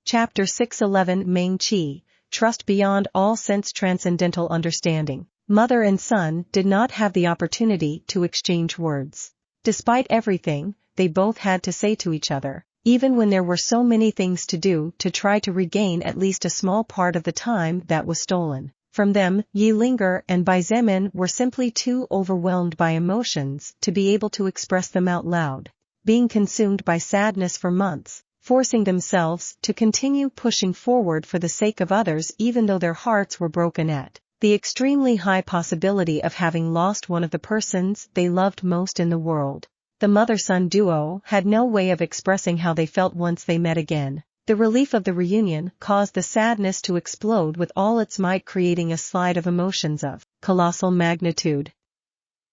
Chapter 611 Meng Qi, Trust Beyond All Sense Transcendental Understanding. Mother and son did not have the opportunity to exchange words. Despite everything, they both had to say to each other, even when there were so many things to do to try to regain at least a small part of the time that was stolen from them. Xietain and Bai Zemin were simply too overwhelmed by emotions to be able to express them out loud, being consumed by sadness for months, forcing themselves to continue pushing forward for the sake of others even though their hearts were broken at the extremely high possibility of having lost one of the persons they loved most in the world. The mother-son duo had no way of expressing how they felt once they met again. The relief of the reunion caused the sadness to explode with all its might, creating a slide of emotions of colossal magnitude.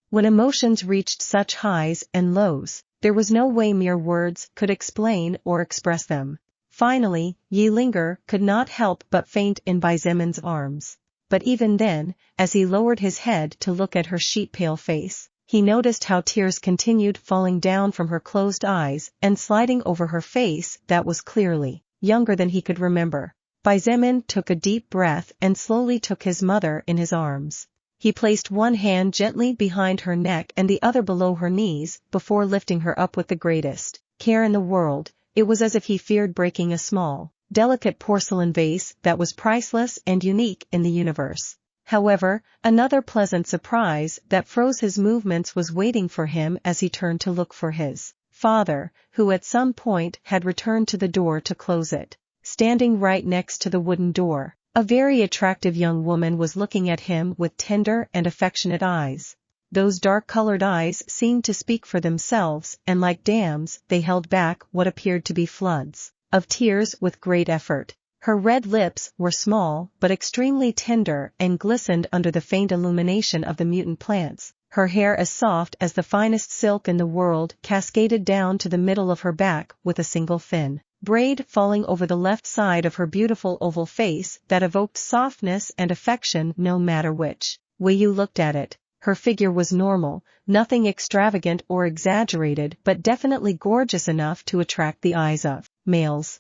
When emotions reached such highs and lows, there was no way mere words could explain or express them. Finally, Xietain could not help but faint in Bai Zemin's arms. But even then, as he lowered his head to look at her sheet-pale face, he noticed how tears continued falling down from her closed eyes and sliding over her face that was clearly younger than he could remember. Bai Zemin took a deep breath and slowly took his mother in his arms. He placed one hand gently behind her neck and the other below her knees before lifting her up with the greatest care in the world. It was as if he feared breaking a small, delicate porcelain vase that was priceless and unique in the universe. However, another pleasant surprise that froze his movements was waiting for him as he turned to look for his father, who at some point had returned to the door to close it. Standing right next to the wooden door, a very attractive young woman was looking at him with tender and affectionate eyes. Those dark-colored eyes seemed to speak for themselves, and like dams, they held back what appeared to be floods of tears with great effort. Her red lips were small but extremely tender and glistened under the faint illumination of the mutant plants. Her hair, as soft as the finest silk in the world, cascaded down to the middle of her back with a single thin braid falling over the left side of her beautiful oval face that evoked softness and affection no matter which way you looked at it. Her figure was normal, nothing extravagant or exaggerated, but definitely gorgeous enough to attract the eyes of males.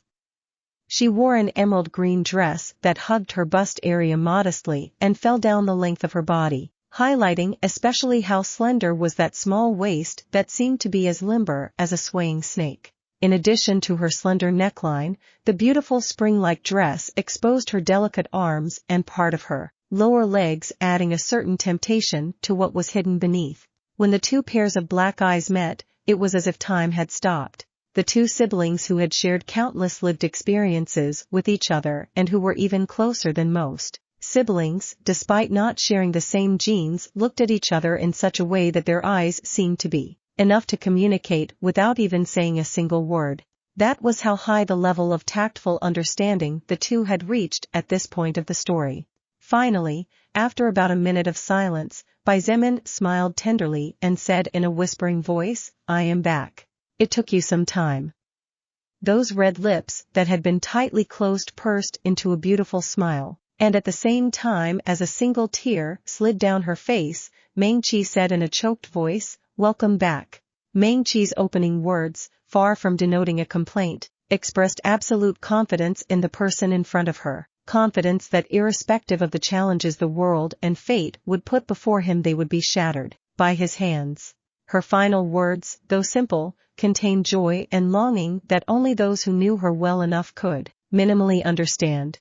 She wore an emerald green dress that hugged her bust area modestly and fell down the length of her body, highlighting especially how slender was that small waist that seemed to be as limber as a swaying snake. In addition to her slender neckline, the beautiful spring-like dress exposed her delicate arms and part of her lower legs, adding a certain temptation to what was hidden beneath. When the two pairs of black eyes met, it was as if time had stopped. The two siblings who had shared countless lived experiences with each other and who were even closer than most siblings, despite not sharing the same genes, looked at each other in such a way that their eyes seemed to be enough to communicate without even saying a single word. That was how high the level of tactful understanding the two had reached at this point of the story. Finally, after about a minute of silence, Bai Zemin smiled tenderly and said in a whispering voice, "I am back. It took you some time." Those red lips that had been tightly closed pursed into a beautiful smile, and at the same time as a single tear slid down her face, Meng Qi said in a choked voice, "Welcome back." Meng Qi's opening words, far from denoting a complaint, expressed absolute confidence in the person in front of her, confidence that irrespective of the challenges the world and fate would put before him they would be shattered by his hands. Her final words, though simple, contained joy and longing that only those who knew her well enough could minimally understand.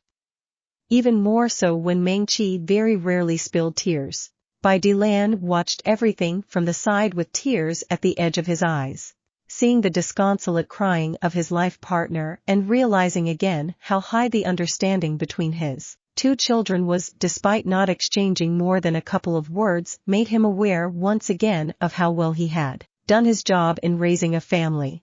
Even more so when Meng Qi very rarely spilled tears. Bai Dilan watched everything from the side with tears at the edge of his eyes, seeing the disconsolate crying of his life partner and realizing again how high the understanding between his two children was. Despite not exchanging more than a couple of words, made him aware once again of how well he had done his job in raising a family.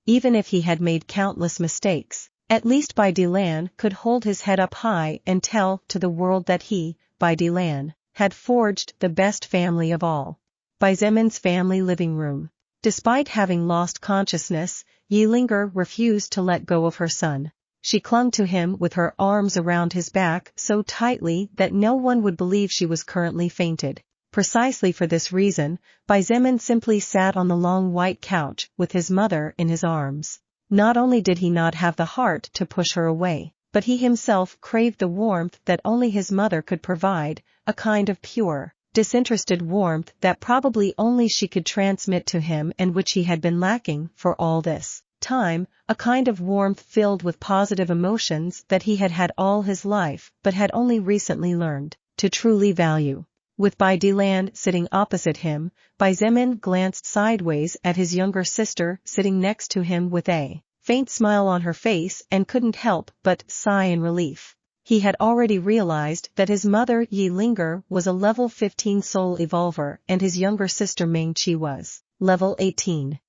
Even if he had made countless mistakes, at least Bai Dilan could hold his head up high and tell to the world that he, Bai Dilan, had forged the best family of all. Bai Zemin's family living room. Despite having lost consciousness, Xietain refused to let go of her son. She clung to him with her arms around his back so tightly that no one would believe she was currently fainted. Precisely for this reason, Bai Zemin simply sat on the long white couch with his mother in his arms. Not only did he not have the heart to push her away, but he himself craved the warmth that only his mother could provide, a kind of pure, disinterested warmth that probably only she could transmit to him and which he had been lacking for all this time, a kind of warmth filled with positive emotions that he had had all his life but had only recently learned to truly value. With Baidiland sitting opposite him, Xietain glanced sideways at his younger sister sitting next to him with a faint smile on her face and couldn't help but sigh in relief. He had already realized that his mother Yi Linger was a level 15 soul evolver and his younger sister Meng Qi was level 18.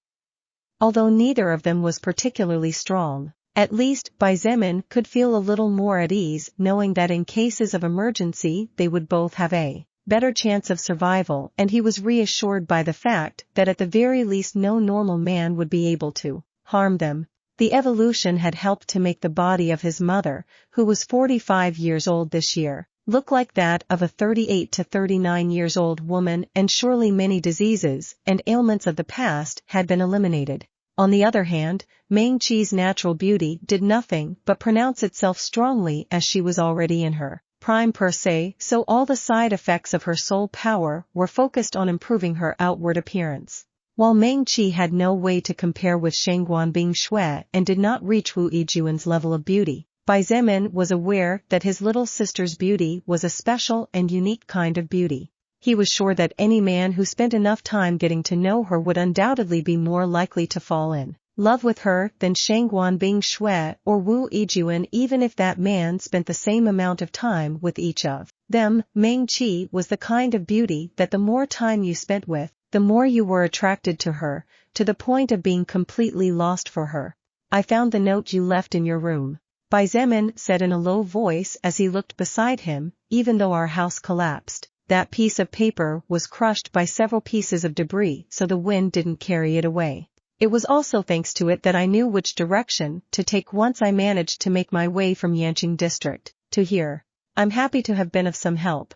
Although neither of them was particularly strong, at least Xietain could feel a little more at ease knowing that in cases of emergency they would both have a better chance of survival, and he was reassured by the fact that at the very least no normal man would be able to harm them. The evolution had helped to make the body of his mother, who was 45 years old this year, look like that of a 38 to 39 years old woman, and surely many diseases and ailments of the past had been eliminated. On the other hand, Meng Qi's natural beauty did nothing but pronounce itself strongly as she was already in her prime per se, so all the side effects of her soul power were focused on improving her outward appearance. While Meng Qi had no way to compare with Shangguan Bing Shui and did not reach Wu Yijuan's level of beauty, Xietain was aware that his little sister's beauty was a special and unique kind of beauty. He was sure that any man who spent enough time getting to know her would undoubtedly be more likely to fall in love with her than Shangguan Bing Shui or Wu Yijuan, even if that man spent the same amount of time with each of them. Meng Qi was the kind of beauty that the more time you spent with, the more you were attracted to her, to the point of being completely lost for her. "I found the note you left in your room," Xietain said in a low voice as he looked beside him. "Even though our house collapsed, that piece of paper was crushed by several pieces of debris so the wind didn't carry it away. It was also thanks to it that I knew which direction to take once I managed to make my way from Yanqing district to here. I'm happy to have been of some help."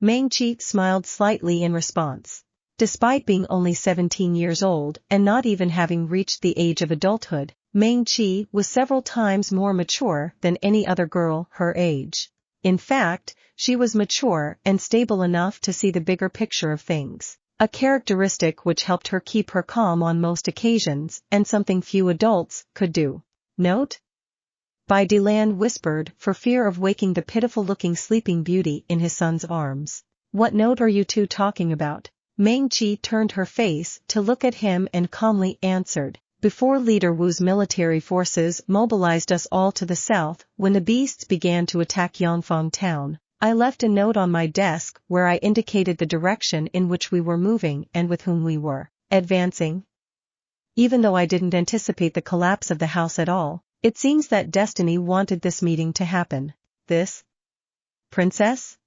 Meng Qi smiled slightly in response. Despite being only 17 years old and not even having reached the age of adulthood, Meng Qi was several times more mature than any other girl her age. In fact, she was mature and stable enough to see the bigger picture of things, a characteristic which helped her keep her calm on most occasions and something few adults could do. "Note?" Baidiland whispered for fear of waking the pitiful-looking sleeping beauty in his son's arms. "What note are you two talking about?" Meng Qi turned her face to look at him and calmly answered, "Before Leader Wu's military forces mobilized us all to the south, when the beasts began to attack Yangfang town, I left a note on my desk where I indicated the direction in which we were moving and with whom we were advancing. Even though I didn't anticipate the collapse of the house at all, it seems that destiny wanted this meeting to happen." "This? Princess?"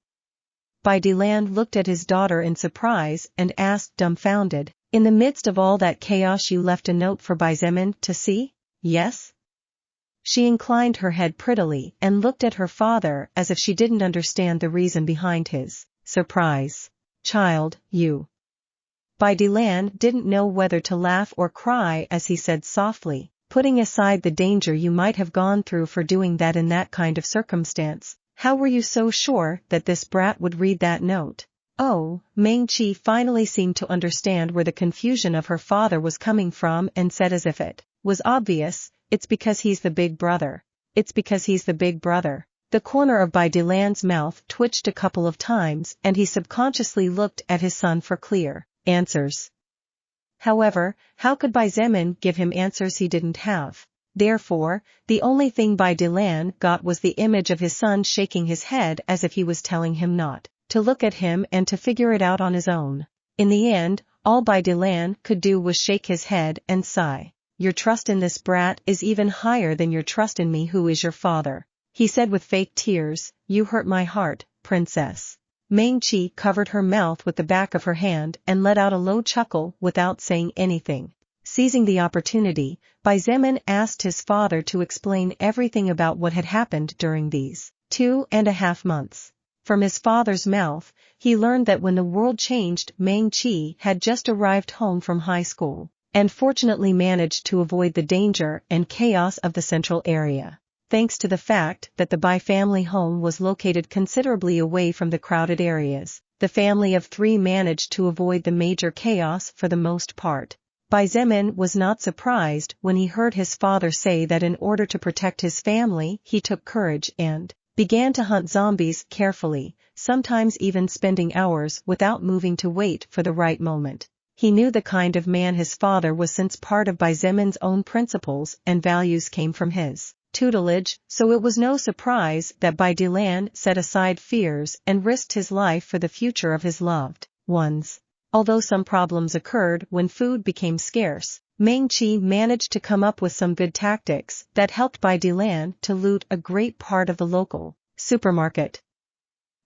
Baidiland looked at his daughter in surprise and asked dumbfounded, "In the midst of all that chaos you left a note for Xietain to see?" "Yes?" She inclined her head prettily and looked at her father as if she didn't understand the reason behind his surprise. "Child, you..." Baidiland didn't know whether to laugh or cry as he said softly, "Putting aside the danger you might have gone through for doing that in that kind of circumstance, how were you so sure that this brat would read that note?" "Oh," Meng Qi finally seemed to understand where the confusion of her father was coming from and said as if it was obvious, "It's because he's the big brother. It's because he's the big brother." The corner of Baidiland's mouth twitched a couple of times and he subconsciously looked at his son for clear answers. However, how could Xietain give him answers he didn't have? Therefore, the only thing Baidiland got was the image of his son shaking his head as if he was telling him not to look at him and to figure it out on his own. In the end, all Baidiland could do was shake his head and sigh. "Your trust in this brat is even higher than your trust in me who is your father," he said with fake tears. "You hurt my heart, princess." Meng Qi covered her mouth with the back of her hand and let out a low chuckle without saying anything. Seizing the opportunity, Xietain asked his father to explain everything about what had happened during these 2.5 months. From his father's mouth, he learned that when the world changed, Meng Qi had just arrived home from high school. and fortunately managed to avoid the danger and chaos of the central area. Thanks to the fact that the Bai family home was located considerably away from the crowded areas, the family of 3 managed to avoid the major chaos for the most part. Bai Zemin was not surprised when he heard his father say that in order to protect his family he took courage and began to hunt zombies carefully, sometimes even spending hours without moving to wait for the right moment. He knew the kind of man his father was since part of Bai Zemin's own principles and values came from his tutelage, so it was no surprise that Bai Dilan set aside fears and risked his life for the future of his loved ones. Although some problems occurred when food became scarce, Meng Qi managed to come up with some good tactics that helped Bai Dilan to loot a great part of the local supermarket.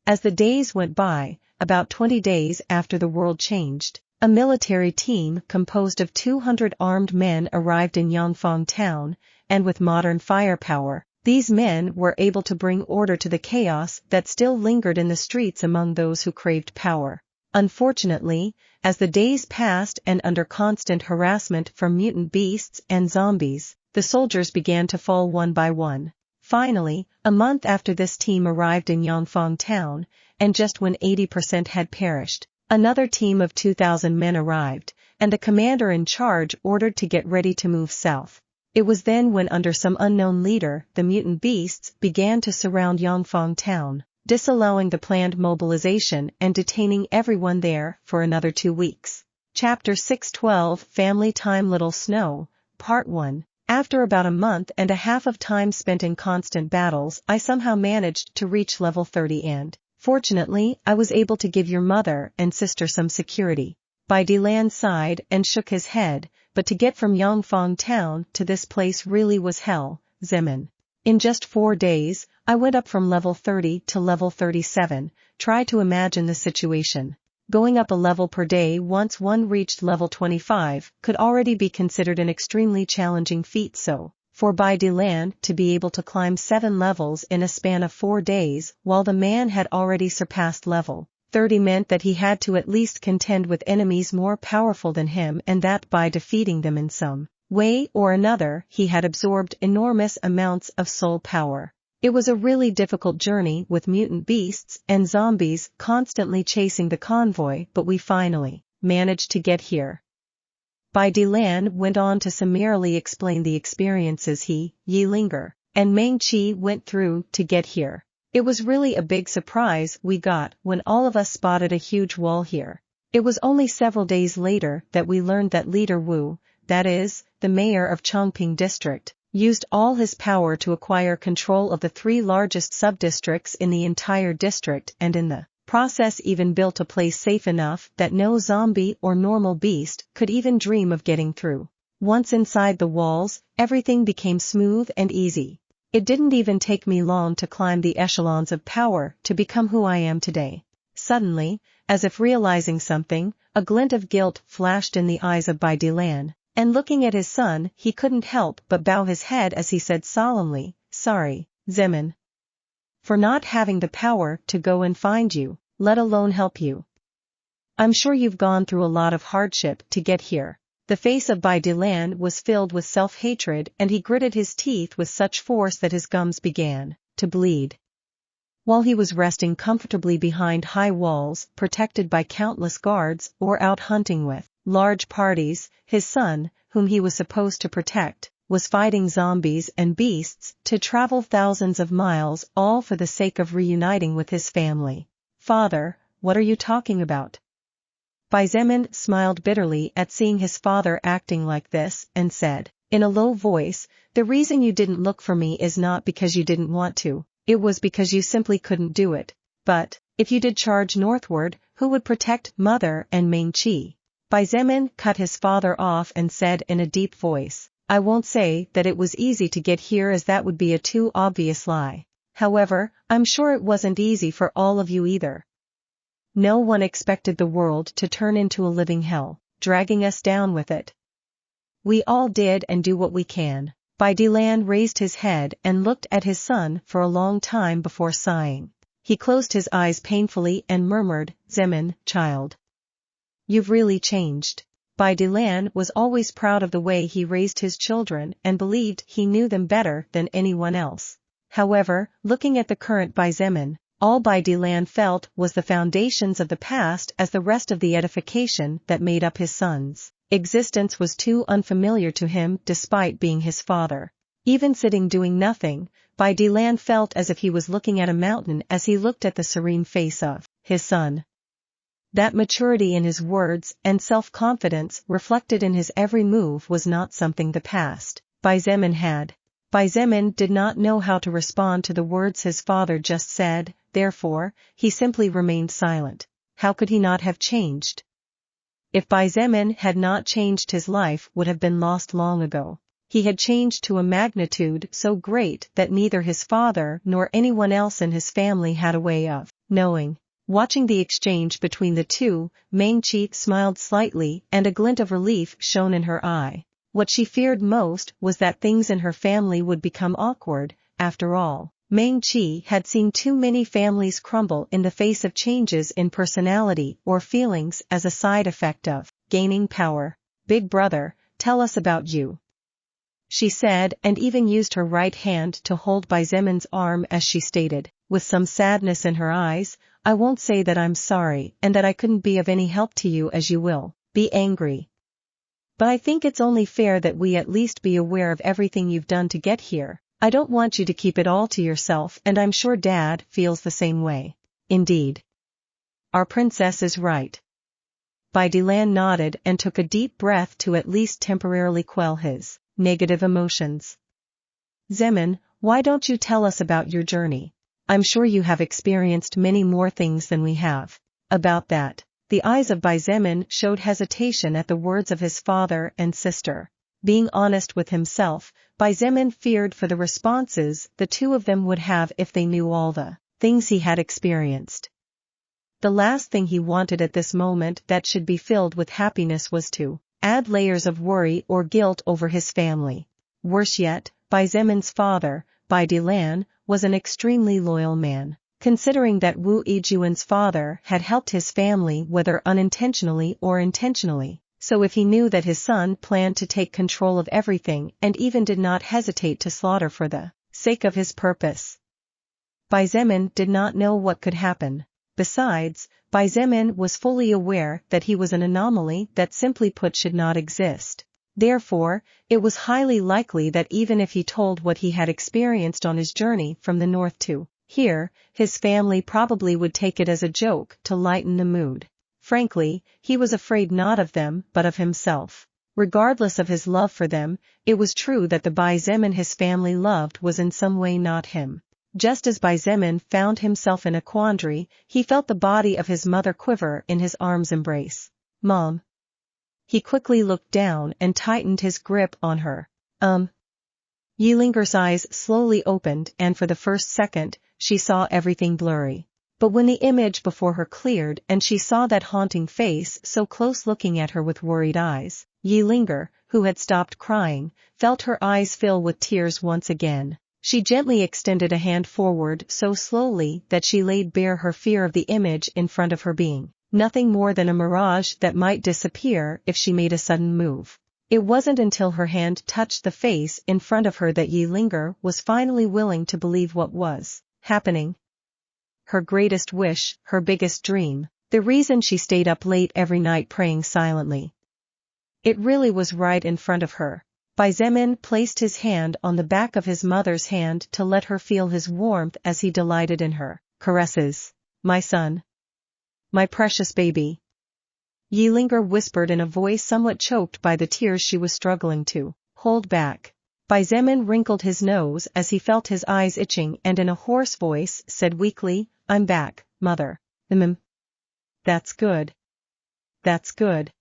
As the days went by, about 20 days after the world changed, a military team composed of 200 armed men arrived in Yangfang town, and with modern firepower, these men were able to bring order to the chaos that still lingered in the streets among those who craved power. Unfortunately, as the days passed and under constant harassment from mutant beasts and zombies, the soldiers began to fall one by one. Finally, a month after this team arrived in Yangfang town, and just when 80% had perished, another team of 2,000 men arrived, and the commander in charge ordered to get ready to move south. It was then when under some unknown leader the mutant beasts began to surround Yangfang town, disallowing the planned mobilization and detaining everyone there for another 2 weeks. Chapter 612 Family Time Little Snow, Part 1. After about a month and a half of time spent in constant battles, I somehow managed to reach level 30 and, fortunately, I was able to give your mother and sister some security. Bai Dilan sighed and shook his head, but to get from Yangfang town to this place really was hell, Zemin. In just 4 days, I went up from level 30 to level 37, try to imagine the situation. Going up a level per day once one reached level 25 could already be considered an extremely challenging feat, so, for Bai Dilan to be able to climb 7 levels in a span of 4 days while the man had already surpassed level 30 meant that he had to at least contend with enemies more powerful than him, and that by defeating them in some way or another he had absorbed enormous amounts of soul power. It was a really difficult journey with mutant beasts and zombies constantly chasing the convoy, but we finally managed to get here. Bai Dilan went on to summarily explain the experiences he, Yi Linger, and Meng Qi went through to get here. It was really a big surprise we got when all of us spotted a huge wall here. It was only several days later that we learned that Leader Wu, that is, the mayor of Chongping district, used all his power to acquire control of the 3 largest sub-districts in the entire district, and in the process even built a place safe enough that no zombie or normal beast could even dream of getting through. Once inside the walls, everything became smooth and easy. It didn't even take me long to climb the echelons of power to become who I am today. Suddenly, as if realizing something, a glint of guilt flashed in the eyes of Bai Dilan, and looking at his son, he couldn't help but bow his head as he said solemnly, "Sorry, Zemin, for not having the power to go and find you, let alone help you. I'm sure you've gone through a lot of hardship to get here." The face of Bai Dilan was filled with self-hatred, and he gritted his teeth with such force that his gums began to bleed. While he was resting comfortably behind high walls, protected by countless guards, or out hunting with large parties, his son, whom he was supposed to protect, was fighting zombies and beasts to travel thousands of miles, all for the sake of reuniting with his family. "Father, what are you talking about?" Bai Zemin smiled bitterly at seeing his father acting like this, and said, in a low voice, "The reason you didn't look for me is not because you didn't want to, it was because you simply couldn't do it. But, if you did charge northward, who would protect Mother and Meng Qi?" Bai Zemin cut his father off and said in a deep voice, "I won't say that it was easy to get here, as that would be a too obvious lie. However, I'm sure it wasn't easy for all of you either. No one expected the world to turn into a living hell, dragging us down with it. We all did and do what we can." Bai Dilan raised his head and looked at his son for a long time before sighing. He closed his eyes painfully and murmured, "Zemin, child, you've really changed. Baidilan was always proud of the way he raised his children and believed he knew them better than anyone else. However, looking at the current Baizemin, all Baidilan felt was the foundations of the past as the rest of the edification that made up his son's existence was too unfamiliar to him despite being his father. Even sitting doing nothing, Baidilan felt as if he was looking at a mountain as he looked at the serene face of his son. That maturity in his words and self-confidence reflected in his every move was not something the past Baizemin had. Baizemin did not know how to respond to the words his father just said, therefore, he simply remained silent. How could he not have changed? If Baizemin had not changed, his life would have been lost long ago. He had changed to a magnitude so great that neither his father nor anyone else in his family had a way of knowing. Watching the exchange between the two, Mengqi smiled slightly and a glint of relief shone in her eye. What she feared most was that things in her family would become awkward. After all, Mengqi had seen too many families crumble in the face of changes in personality or feelings as a side effect of gaining power. "Big brother, tell us about you," she said, and even used her right hand to hold Baizemin's arm as she stated, with some sadness in her eyes, "I won't say that I'm sorry and that I couldn't be of any help to you, as you will be angry. But I think it's only fair that we at least be aware of everything you've done to get here. I don't want you to keep it all to yourself, and I'm sure Dad feels the same way." "Indeed. Our princess is right." Baidilan nodded and took a deep breath to at least temporarily quell his negative emotions. "Zemin, why don't you tell us about your journey? I'm sure you have experienced many more things than we have." "About that." The eyes of Baizemin showed hesitation at the words of his father and sister. Being honest with himself, Baizemin feared for the responses the two of them would have if they knew all the things he had experienced. The last thing he wanted at this moment that should be filled with happiness was to add layers of worry or guilt over his family. Worse yet, Baizemin's father, Baidilan, was an extremely loyal man. Considering that Wu Yijuan's father had helped his family whether unintentionally or intentionally, so if he knew that his son planned to take control of everything and even did not hesitate to slaughter for the sake of his purpose, Baizemin did not know what could happen. Besides, Baizemin was fully aware that he was an anomaly that simply put should not exist. Therefore, it was highly likely that even if he told what he had experienced on his journey from the north to here, his family probably would take it as a joke to lighten the mood. Frankly, he was afraid not of them but of himself. Regardless of his love for them, it was true that the Baizemin his family loved was in some way not him. Just as Baizemin found himself in a quandary, he felt the body of his mother quiver in his arms' embrace. "Mom." He quickly looked down and tightened his grip on her. Yilinger's eyes slowly opened and for the first second, she saw everything blurry. But when the image before her cleared and she saw that haunting face so close looking at her with worried eyes, Yilinger, who had stopped crying, felt her eyes fill with tears once again. She gently extended a hand forward so slowly that she laid bare her fear of the image in front of her being nothing more than a mirage that might disappear if she made a sudden move. It wasn't until her hand touched the face in front of her that Yilinger was finally willing to believe what was happening. Her greatest wish, her biggest dream, the reason she stayed up late every night praying silently. It really was right in front of her. Baizemin placed his hand on the back of his mother's hand to let her feel his warmth as he delighted in her caresses. "My son. My precious baby." Yilinger whispered in a voice somewhat choked by the tears she was struggling to hold back. Baizemin wrinkled his nose as he felt his eyes itching and in a hoarse voice said weakly, "I'm back, mother." That's good. That's good."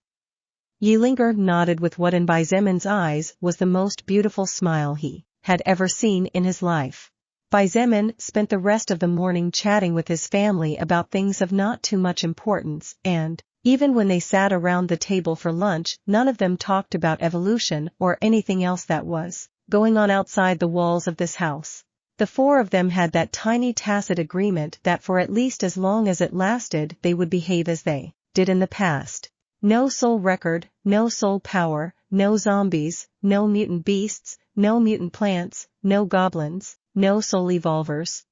Yilinger nodded with what in Baizemin's eyes was the most beautiful smile he had ever seen in his life. Baizemin spent the rest of the morning chatting with his family about things of not too much importance and, even when they sat around the table for lunch, none of them talked about evolution or anything else that was going on outside the walls of this house. The four of them had that tiny tacit agreement that for at least as long as it lasted they would behave as they did in the past. No soul record, no soul power, no zombies, no mutant beasts, no mutant plants, no goblins, no soul evolvers.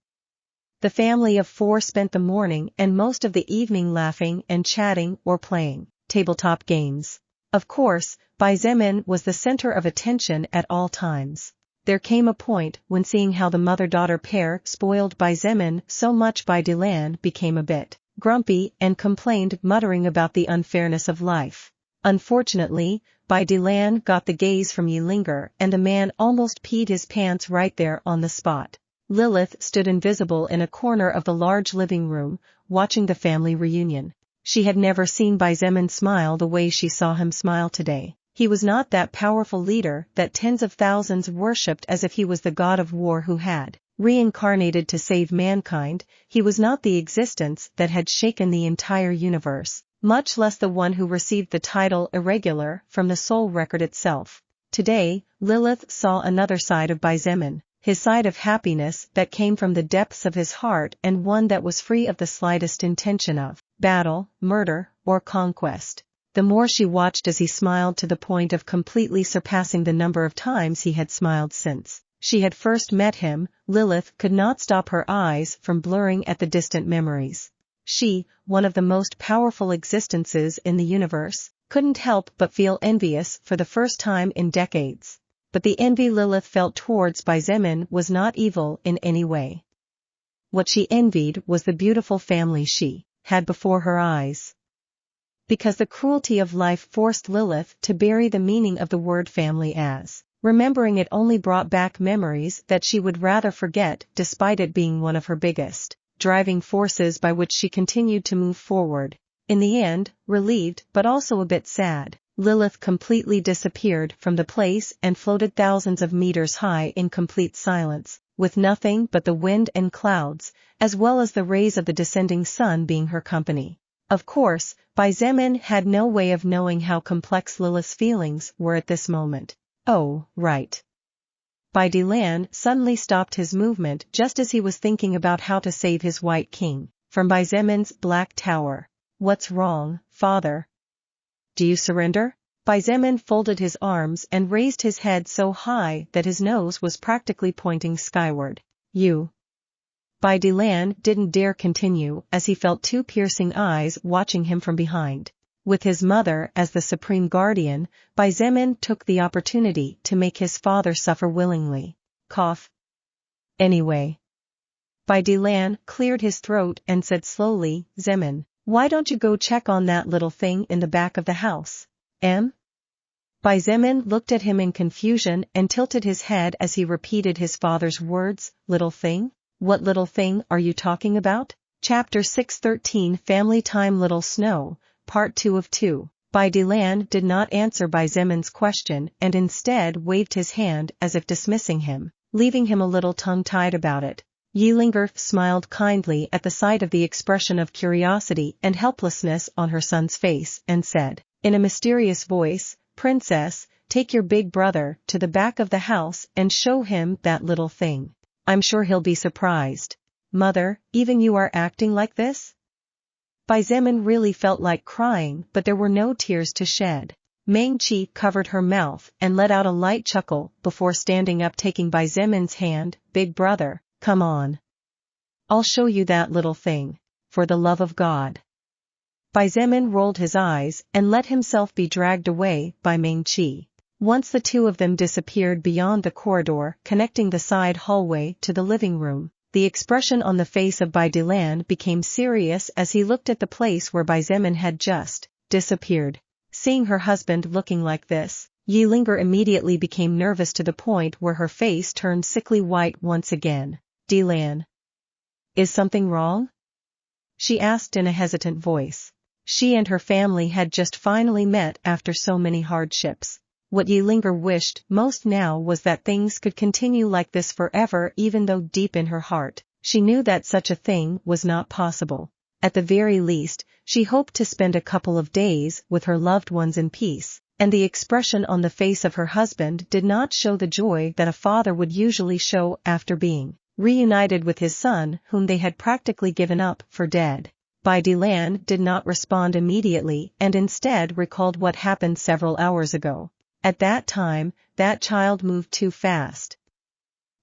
The family of 4 spent the morning and most of the evening laughing and chatting or playing tabletop games. Of course, Xietain was the center of attention at all times. There came a point when seeing how the mother-daughter pair spoiled Xietain so much Xietain became a bit grumpy and complained, muttering about the unfairness of life. Unfortunately, Xietain got the gaze from Xietain, and the man almost peed his pants right there on the spot. Lilith stood invisible in a corner of the large living room, watching the family reunion. She had never seen Xietain smile the way she saw him smile today. He was not that powerful leader that tens of thousands worshipped as if he was the god of war who had reincarnated to save mankind. He was not the existence that had shaken the entire universe, much less the one who received the title irregular from the soul record itself. Today, Lilith saw another side of Xietain, his side of happiness that came from the depths of his heart, and one that was free of the slightest intention of battle, murder, or conquest. The more she watched as he smiled, to the point of completely surpassing the number of times he had smiled since she had first met him, Lilith could not stop her eyes from blurring at the distant memories. She, one of the most powerful existences in the universe, couldn't help but feel envious for the first time in decades. But the envy Lilith felt towards Xietain was not evil in any way. What she envied was the beautiful family she had before her eyes. Because the cruelty of life forced Lilith to bury the meaning of the word family, as remembering it only brought back memories that she would rather forget, despite it being one of her biggest driving forces by which she continued to move forward. In the end, relieved but also a bit sad, Lilith completely disappeared from the place and floated thousands of meters high in complete silence, with nothing but the wind and clouds, as well as the rays of the descending sun being her company. Of course, Xietain had no way of knowing how complex Lilith's feelings were at this moment. Oh, right. Xietain suddenly stopped his movement just as he was thinking about how to save his White King from Xietan's Black Tower. What's wrong, father? Do you surrender? Xietain folded his arms and raised his head so high that his nose was practically pointing skyward. You. Xietain didn't dare continue, as he felt 2 piercing eyes watching him from behind. With his mother as the supreme guardian, Xietain took the opportunity to make his father suffer willingly. Cough. Anyway. Xietain cleared his throat and said slowly, Xietain, why don't you go check on that little thing in the back of the house? Xietain looked at him in confusion and tilted his head as he repeated his father's words. Little thing? What little thing are you talking about? Chapter 613, Family Time. Little Snow, Part 2 of 2. Xietain did not answer Xietan's question and instead waved his hand as if dismissing him, leaving him a little tongue-tied about it. Xietain smiled kindly at the sight of the expression of curiosity and helplessness on her son's face and said, in a mysterious voice, Princess, take your big brother to the back of the house and show him that little thing. I'm sure he'll be surprised. Mother, even you are acting like this? Xietain really felt like crying, but there were no tears to shed. Meng-Chi covered her mouth and let out a light chuckle before standing up, taking Xietan's hand. Big brother, come on. I'll show you that little thing. For the love of God. Xietain rolled his eyes and let himself be dragged away by Meng-Chi. Once the 2 of them disappeared beyond the corridor connecting the side hallway to the living room, the expression on the face of Xietain became serious as he looked at the place where Xietain had just disappeared. Seeing her husband looking like this, Xietain immediately became nervous to the point where her face turned sickly white once again. Xietain. Is something wrong? She asked in a hesitant voice. She and her family had just finally met after so many hardships. What Xietain wished most now was that things could continue like this forever, even though deep in her heart, she knew that such a thing was not possible. At the very least, she hoped to spend a couple of days with her loved ones in peace, and the expression on the face of her husband did not show the joy that a father would usually show after being reunited with his son whom they had practically given up for dead. Bai Dilan did not respond immediately and instead recalled what happened several hours ago. At that time, that child moved too fast.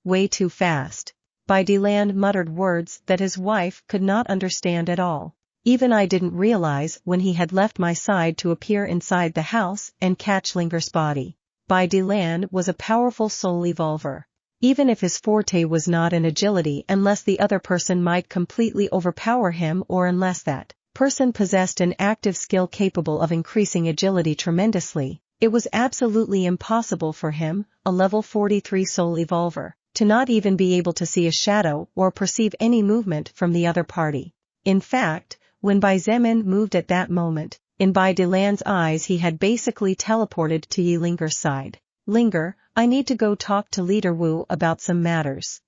Way too fast. Bai Dilan muttered words that his wife could not understand at all. Even I didn't realize when he had left my side to appear inside the house and catch Linger's body. Bai Dilan was a powerful soul evolver. Even if his forte was not in agility, unless the other person might completely overpower him or unless that person possessed an active skill capable of increasing agility tremendously, it was absolutely impossible for him, a level 43 soul evolver, to not even be able to see a shadow or perceive any movement from the other party. In fact, when Bai Zemin moved at that moment, in Bai Dilan's eyes he had basically teleported to Yi Linger's side. Linger, I need to go talk to Leader Wu about some matters,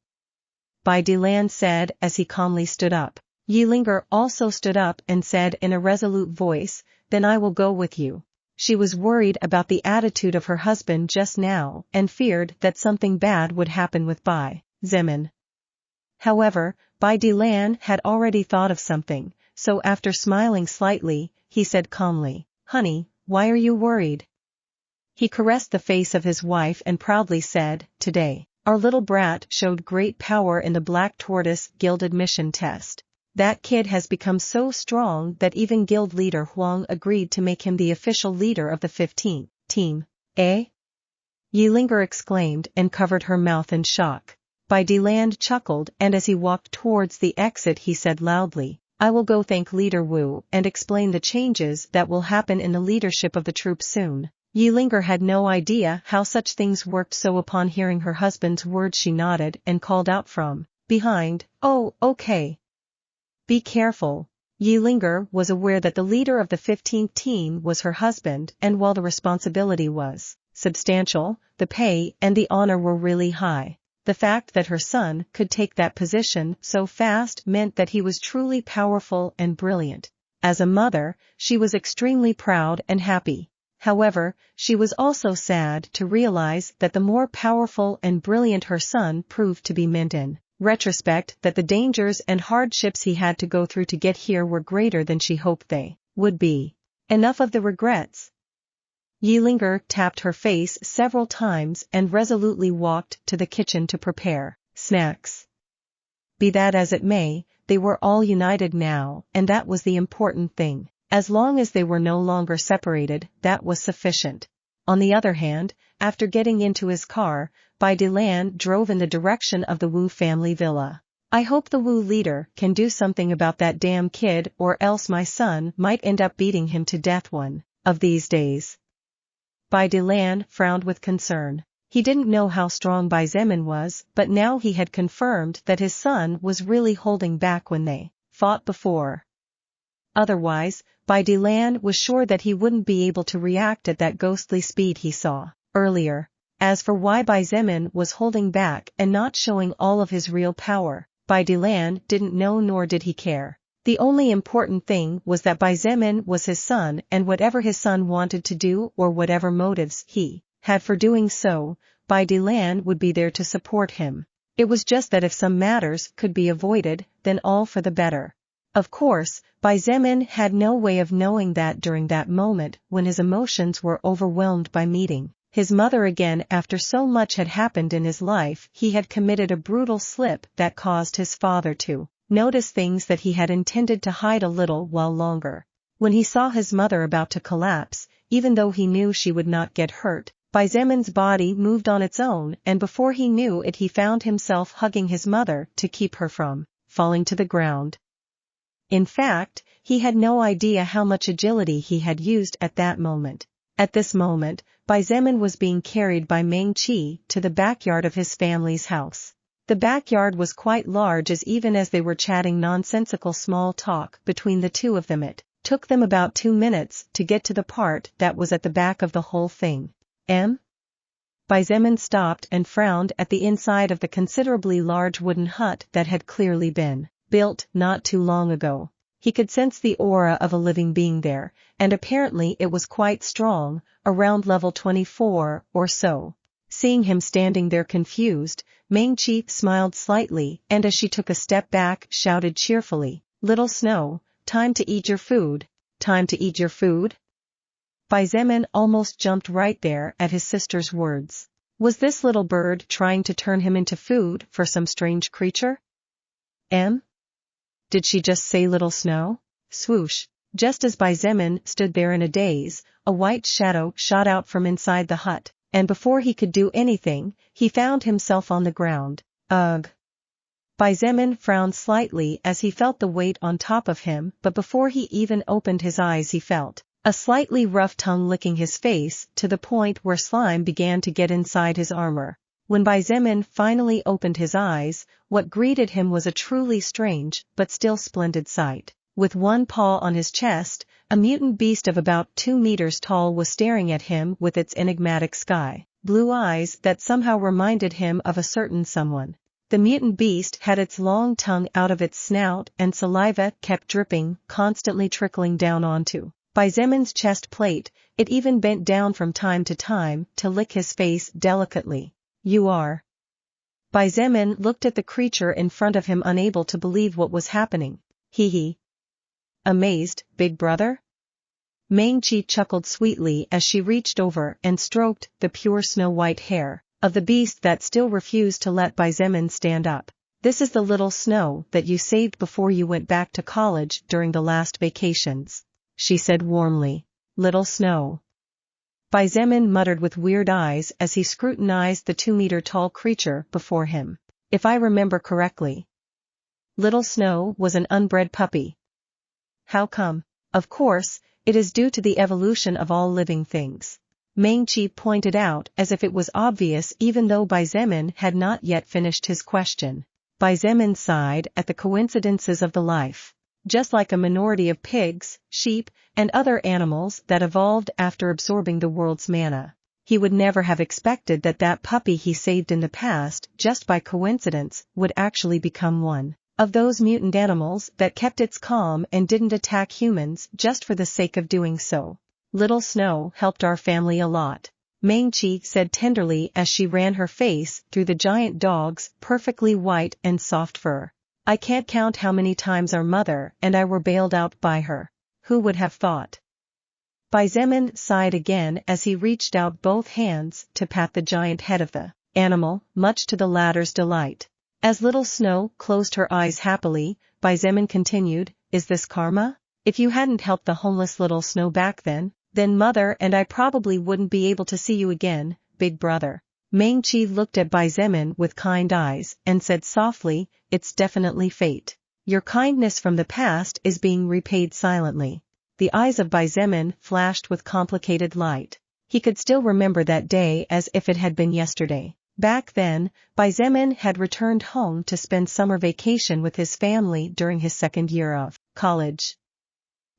Bai Dilan said as he calmly stood up. Yi Linger also stood up and said in a resolute voice, then I will go with you. She was worried about the attitude of her husband just now and feared that something bad would happen with Bai Zemin. However, Bai Dilan had already thought of something, so after smiling slightly, he said calmly, honey, why are you worried? He caressed the face of his wife and proudly said, today, our little brat showed great power in the Black Tortoise Guild admission test. That kid has become so strong that even guild leader Huang agreed to make him the official leader of the 15th team. Eh? Yi Linger exclaimed and covered her mouth in shock. Bai Dilan chuckled and as he walked towards the exit he said loudly, I will go thank Leader Wu and explain the changes that will happen in the leadership of the troops soon. Yi Linger had no idea how such things worked, so upon hearing her husband's words she nodded and called out from behind, oh, okay. Be careful. Yi Linger was aware that the leader of the 15th team was her husband, and while the responsibility was substantial, the pay and the honor were really high. The fact that her son could take that position so fast meant that he was truly powerful and brilliant. As a mother, she was extremely proud and happy. However, she was also sad to realize that the more powerful and brilliant her son proved to be meant in retrospect that the dangers and hardships he had to go through to get here were greater than she hoped they would be. Enough of the regrets. Yi Linger tapped her face several times and resolutely walked to the kitchen to prepare snacks. Be that as it may, they were all united now, and that was the important thing. As long as they were no longer separated, that was sufficient. On the other hand, after getting into his car, Bai Dilan drove in the direction of the Wu family villa. I hope the Wu leader can do something about that damn kid, or else my son might end up beating him to death one of these days. Bai Dilan frowned with concern. He didn't know how strong Bai Zemin was, but now he had confirmed that his son was really holding back when they fought before. Otherwise, Bai Dilan was sure that he wouldn't be able to react at that ghostly speed he saw earlier. As for why Bai Zemin was holding back and not showing all of his real power, Bai Dilan didn't know, nor did he care. The only important thing was that Bai Zemin was his son, and whatever his son wanted to do or whatever motives he had for doing so, Bai Dilan would be there to support him. It was just that if some matters could be avoided, then all for the better. Of course, Bai Zemin had no way of knowing that during that moment when his emotions were overwhelmed by meeting his mother again after so much had happened in his life, he had committed a brutal slip that caused his father to notice things that he had intended to hide a little while longer. When he saw his mother about to collapse, even though he knew she would not get hurt, Bai Zemin's body moved on its own, and before he knew it he found himself hugging his mother to keep her from falling to the ground. In fact, he had no idea how much agility he had used at that moment. At this moment, Bai Zemin was being carried by Meng Qi to the backyard of his family's house. The backyard was quite large, as even as they were chatting nonsensical small talk between the two of them, it took them about 2 minutes to get to the part that was at the back of the whole thing. Bai Zemin stopped and frowned at the inside of the considerably large wooden hut that had clearly been built not too long ago. He could sense the aura of a living being there, and apparently it was quite strong, around level 24 or so. Seeing him standing there confused, Meng Qi smiled slightly and as she took a step back shouted cheerfully, "Little Snow, time to eat your food. Time to eat your food? Xietain almost jumped right there at his sister's words. Was this little bird trying to turn him into food for some strange creature? Did she just say little snow? Swoosh. Just as Xietain stood there in a daze, a white shadow shot out from inside the hut, and before he could do anything, he found himself on the ground. Ugh. Xietain frowned slightly as he felt the weight on top of him, but before he even opened his eyes he felt a slightly rough tongue licking his face to the point where slime began to get inside his armor. When Xietain finally opened his eyes, what greeted him was a truly strange but still splendid sight. With one paw on his chest, a mutant beast of about 2 meters tall was staring at him with its enigmatic sky blue eyes that somehow reminded him of a certain someone. The mutant beast had its long tongue out of its snout and saliva kept dripping, constantly trickling down onto Xietan's chest plate. It even bent down from time to time to lick his face delicately. You are. Xietain looked at the creature in front of him, unable to believe what was happening. Hee. Amazed, big brother? Meng-Chi chuckled sweetly as she reached over and stroked the pure snow-white hair of the beast that still refused to let Xietain stand up. This is the little Snow that you saved before you went back to college during the last vacations, she said warmly. Little Snow. Xietain muttered with weird eyes as he scrutinized the 2-meter-tall creature before him. If I remember correctly, Little Snow was an unbred puppy. How come? Of course, it is due to the evolution of all living things, Meng-Chi pointed out as if it was obvious even though Xietain had not yet finished his question. Xietain sighed at the coincidences of the life. Just like a minority of pigs, sheep, and other animals that evolved after absorbing the world's mana, he would never have expected that that puppy he saved in the past just by coincidence would actually become one of those mutant animals that kept its calm and didn't attack humans just for the sake of doing so. Little Snow helped our family a lot, Meng-Chi said tenderly as she ran her face through the giant dog's perfectly white and soft fur. I can't count how many times our mother and I were bailed out by her. Who would have thought? Xietain sighed again as he reached out both hands to pat the giant head of the animal, much to the latter's delight. As Little Snow closed her eyes happily, Xietain continued, is this karma? If you hadn't helped the homeless Little Snow back then Mother and I probably wouldn't be able to see you again, big brother. Meng-Chi looked at Xietain with kind eyes and said softly, it's definitely fate. Your kindness from the past is being repaid silently. The eyes of Xietain flashed with complicated light. He could still remember that day as if it had been yesterday. Back then, Xietain had returned home to spend summer vacation with his family during his second year of college.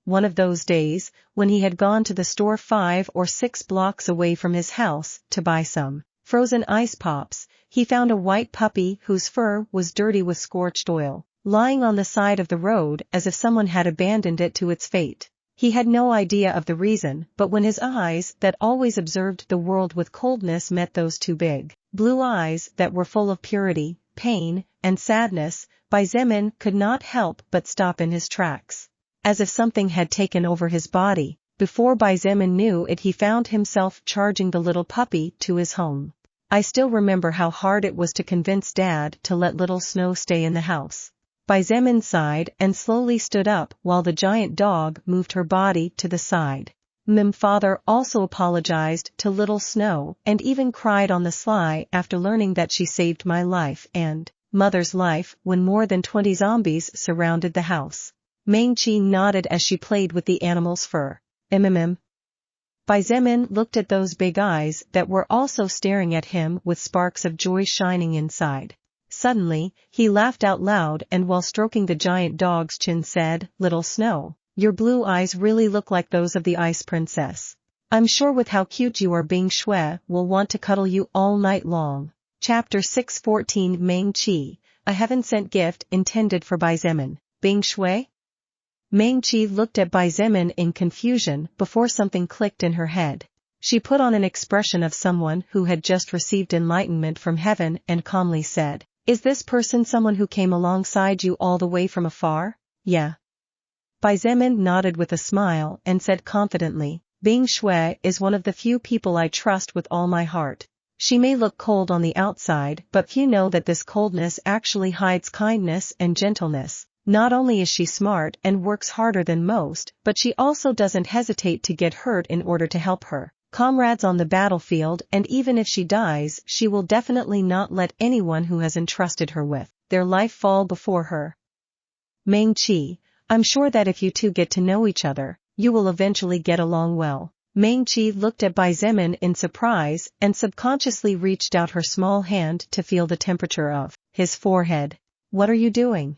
One of those days, when he had gone to the store 5 or 6 blocks away from his house to buy some frozen ice pops, he found a white puppy whose fur was dirty with scorched oil, lying on the side of the road as if someone had abandoned it to its fate. He had no idea of the reason, but when his eyes that always observed the world with coldness met those 2 big blue eyes that were full of purity, pain, and sadness, Xietain could not help but stop in his tracks. As if something had taken over his body, before Xietain knew it he found himself charging the little puppy to his home. I still remember how hard it was to convince Dad to let Little Snow stay in the house. Xietain sighed and slowly stood up while the giant dog moved her body to the side. Father also apologized to Little Snow and even cried on the sly after learning that she saved my life and Mother's life when more than 20 zombies surrounded the house. Meng-Chi nodded as she played with the animal's fur. Xietain looked at those big eyes that were also staring at him with sparks of joy shining inside. Suddenly, he laughed out loud and while stroking the giant dog's chin said, Little Snow, your blue eyes really look like those of the Ice Princess. I'm sure with how cute you are Bing Shui will want to cuddle you all night long. Chapter 614 Meng-Chi, a heaven-sent gift intended for Xietain. Bing Shui? Meng-Chi looked at Xietain in confusion before something clicked in her head. She put on an expression of someone who had just received enlightenment from heaven and calmly said, Is this person someone who came alongside you all the way from afar? Yeah. Bai Zemin nodded with a smile and said confidently, Bing Shui is one of the few people I trust with all my heart. She may look cold on the outside, but few know that this coldness actually hides kindness and gentleness. Not only is she smart and works harder than most, but she also doesn't hesitate to get hurt in order to help her comrades on the battlefield, and even if she dies, she will definitely not let anyone who has entrusted her with their life fall before her. Meng Qi, I'm sure that if you two get to know each other, you will eventually get along well. Meng Qi looked at Bai Zemin in surprise and subconsciously reached out her small hand to feel the temperature of his forehead. What are you doing?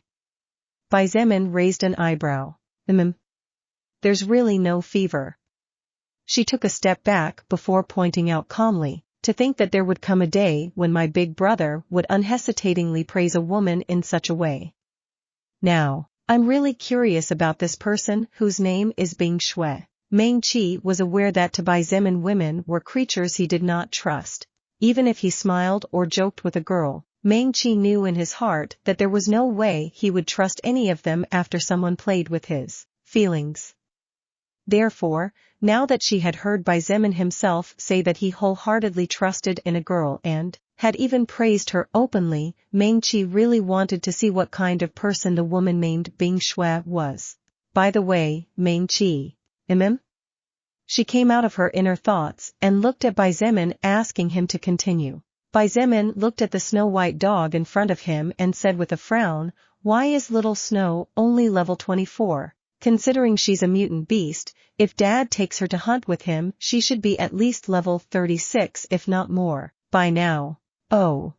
Bai Zemin raised an eyebrow. There's really no fever. She took a step back before pointing out calmly, to think that there would come a day when my big brother would unhesitatingly praise a woman in such a way. Now, I'm really curious about this person whose name is Bing Shui. Meng Qi was aware that to Bai Zemin women were creatures he did not trust. Even if he smiled or joked with a girl, Meng Qi knew in his heart that there was no way he would trust any of them after someone played with his feelings. Therefore, now that she had heard Bai Zemin himself say that he wholeheartedly trusted in a girl and had even praised her openly, Meng Qi really wanted to see what kind of person the woman named Bing Shui was. By the way, Meng Qi. She came out of her inner thoughts and looked at Bai Zemin, asking him to continue. Bai Zemin looked at the snow-white dog in front of him and said with a frown, Why is little Snow only level 24? Considering she's a mutant beast, if Dad takes her to hunt with him, she should be at least level 36 if not more, by now. Oh.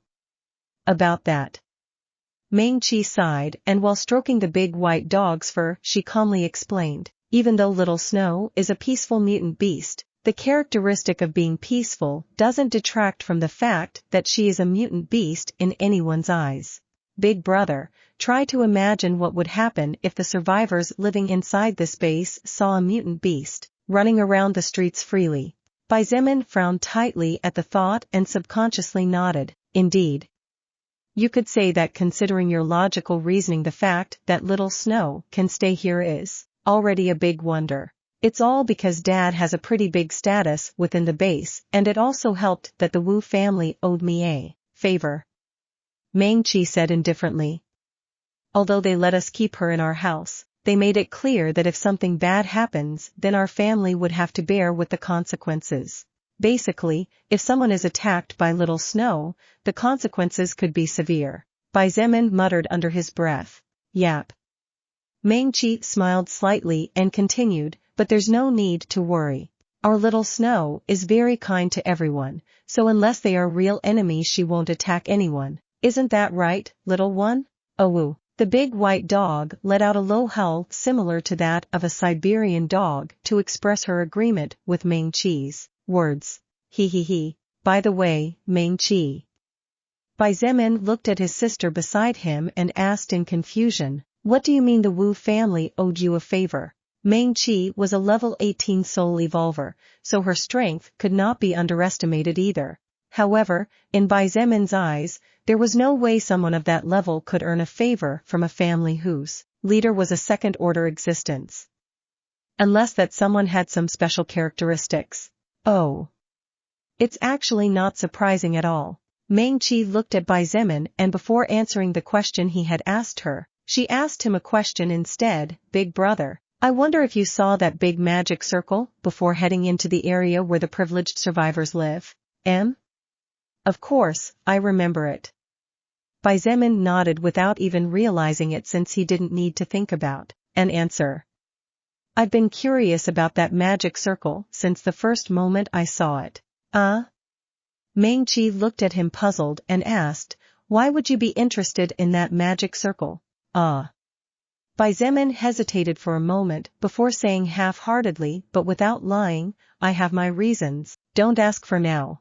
About that. Meng Qi sighed, and while stroking the big white dog's fur, she calmly explained, Even though little Snow is a peaceful mutant beast, the characteristic of being peaceful doesn't detract from the fact that she is a mutant beast in anyone's eyes. Big brother, try to imagine what would happen if the survivors living inside this base saw a mutant beast running around the streets freely. Bai Zemin frowned tightly at the thought and subconsciously nodded. Indeed. You could say that considering your logical reasoning, the fact that little Snow can stay here is already a big wonder. It's all because Dad has a pretty big status within the base, and it also helped that the Wu family owed me a favor. Meng Qi said indifferently. Although they let us keep her in our house, they made it clear that if something bad happens, then our family would have to bear with the consequences. Basically, if someone is attacked by little Snow, the consequences could be severe. Bai Zemin muttered under his breath. Yap. Meng Qi smiled slightly and continued, But there's no need to worry. Our little Snow is very kind to everyone, so unless they are real enemies she won't attack anyone. Isn't that right, little one? Oh. The big white dog let out a low howl similar to that of a Siberian dog to express her agreement with Meng Qi's words. He. By the way, Meng Qi. Bai Zemin looked at his sister beside him and asked in confusion, What do you mean the Wu family owed you a favor? Meng Qi was a level 18 soul evolver, so her strength could not be underestimated either. However, in Bai Zemin's eyes, there was no way someone of that level could earn a favor from a family whose leader was a second-order existence. Unless that someone had some special characteristics. Oh. It's actually not surprising at all. Meng Qi looked at Bai Zemin, and before answering the question he had asked her, she asked him a question instead. Big brother, I wonder if you saw that big magic circle before heading into the area where the privileged survivors live? Of course, I remember it. Bai Zemin nodded without even realizing it, since he didn't need to think about an answer. I've been curious about that magic circle since the first moment I saw it. Meng Qi looked at him puzzled and asked, Why would you be interested in that magic circle? Bai Zemin hesitated for a moment before saying half-heartedly but without lying, I have my reasons. Don't ask for now.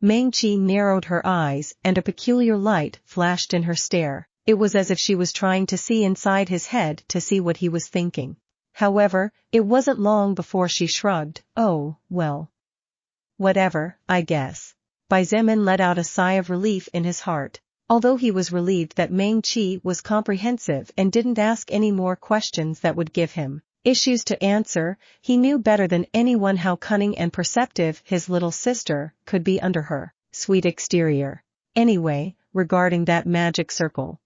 Meng Qi narrowed her eyes and a peculiar light flashed in her stare. It was as if she was trying to see inside his head to see what he was thinking. However, it wasn't long before she shrugged. Oh, well. Whatever, I guess. Bai Zemin let out a sigh of relief in his heart. Although he was relieved that Meng Qi was comprehensive and didn't ask any more questions that would give him issues to answer, he knew better than anyone how cunning and perceptive his little sister could be under her sweet exterior. Anyway, regarding that magic circle,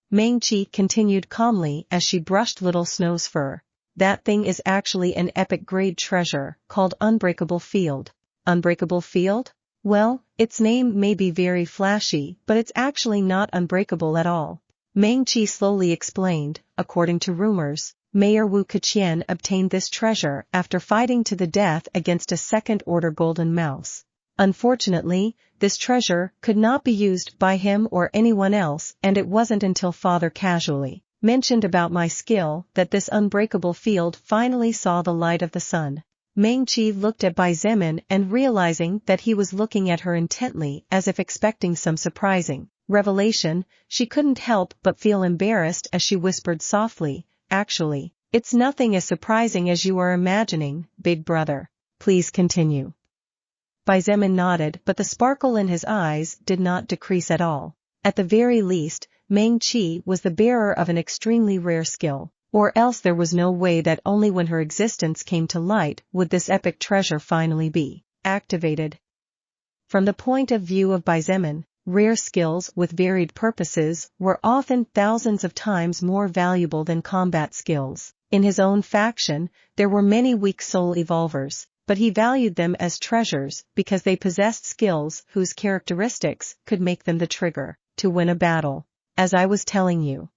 Meng Qi continued calmly as she brushed little Snow's fur. That thing is actually an epic grade treasure called Unbreakable Field. Unbreakable Field? Well, its name may be very flashy, but it's actually not unbreakable at all. Meng Qi slowly explained. According to rumors, Mayor Wu Keqian obtained this treasure after fighting to the death against a second-order golden mouse. Unfortunately, this treasure could not be used by him or anyone else, and it wasn't until Father casually mentioned about my skill that this unbreakable field finally saw the light of the sun. Meng Qi looked at Bai Zemin and realizing that he was looking at her intently as if expecting some surprising revelation, she couldn't help but feel embarrassed as she whispered softly, "Actually, it's nothing as surprising as you are imagining, big brother. Please continue." Bai Zemin nodded, but the sparkle in his eyes did not decrease at all. At the very least, Meng Qi was the bearer of an extremely rare skill, or else there was no way that only when her existence came to light would this epic treasure finally be activated. From the point of view of Bai Zemin, rare skills with varied purposes were often thousands of times more valuable than combat skills. In his own faction, there were many weak soul evolvers, but he valued them as treasures because they possessed skills whose characteristics could make them the trigger to win a battle. As I was telling you,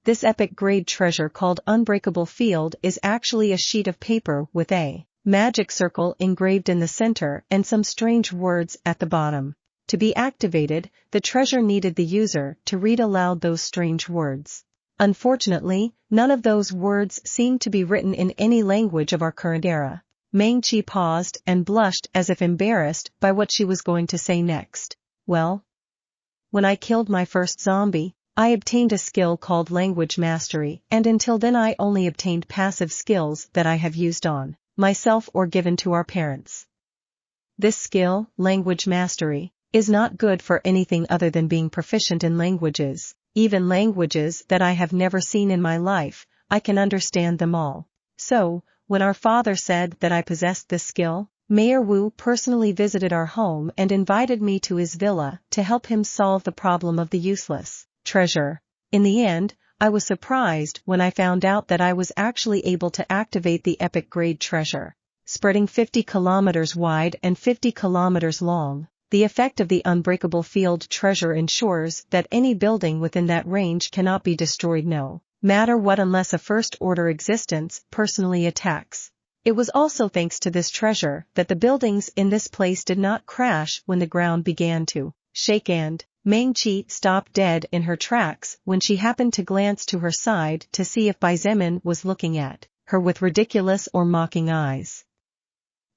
this epic grade treasure called Unbreakable Field is actually a sheet of paper with a magic circle engraved in the center and some strange words at the bottom. To be activated, the treasure needed the user to read aloud those strange words. Unfortunately, none of those words seemed to be written in any language of our current era. Meng Qi paused and blushed as if embarrassed by what she was going to say next. Well, when I killed my first zombie, I obtained a skill called Language Mastery, and until then I only obtained passive skills that I have used on myself or given to our parents. This skill, Language Mastery, is not good for anything other than being proficient in languages. Even languages that I have never seen in my life, I can understand them all. So, when our father said that I possessed this skill, Mayor Wu personally visited our home and invited me to his villa to help him solve the problem of the useless treasure. In the end, I was surprised when I found out that I was actually able to activate the epic grade treasure. Spreading 50 kilometers wide and 50 kilometers long, the effect of the Unbreakable Field treasure ensures that any building within that range cannot be destroyed no matter what unless a first-order existence personally attacks. It was also thanks to this treasure that the buildings in this place did not crash when the ground began to shake, and Meng Qi stopped dead in her tracks when she happened to glance to her side to see if Bai Zemin was looking at her with ridiculous or mocking eyes.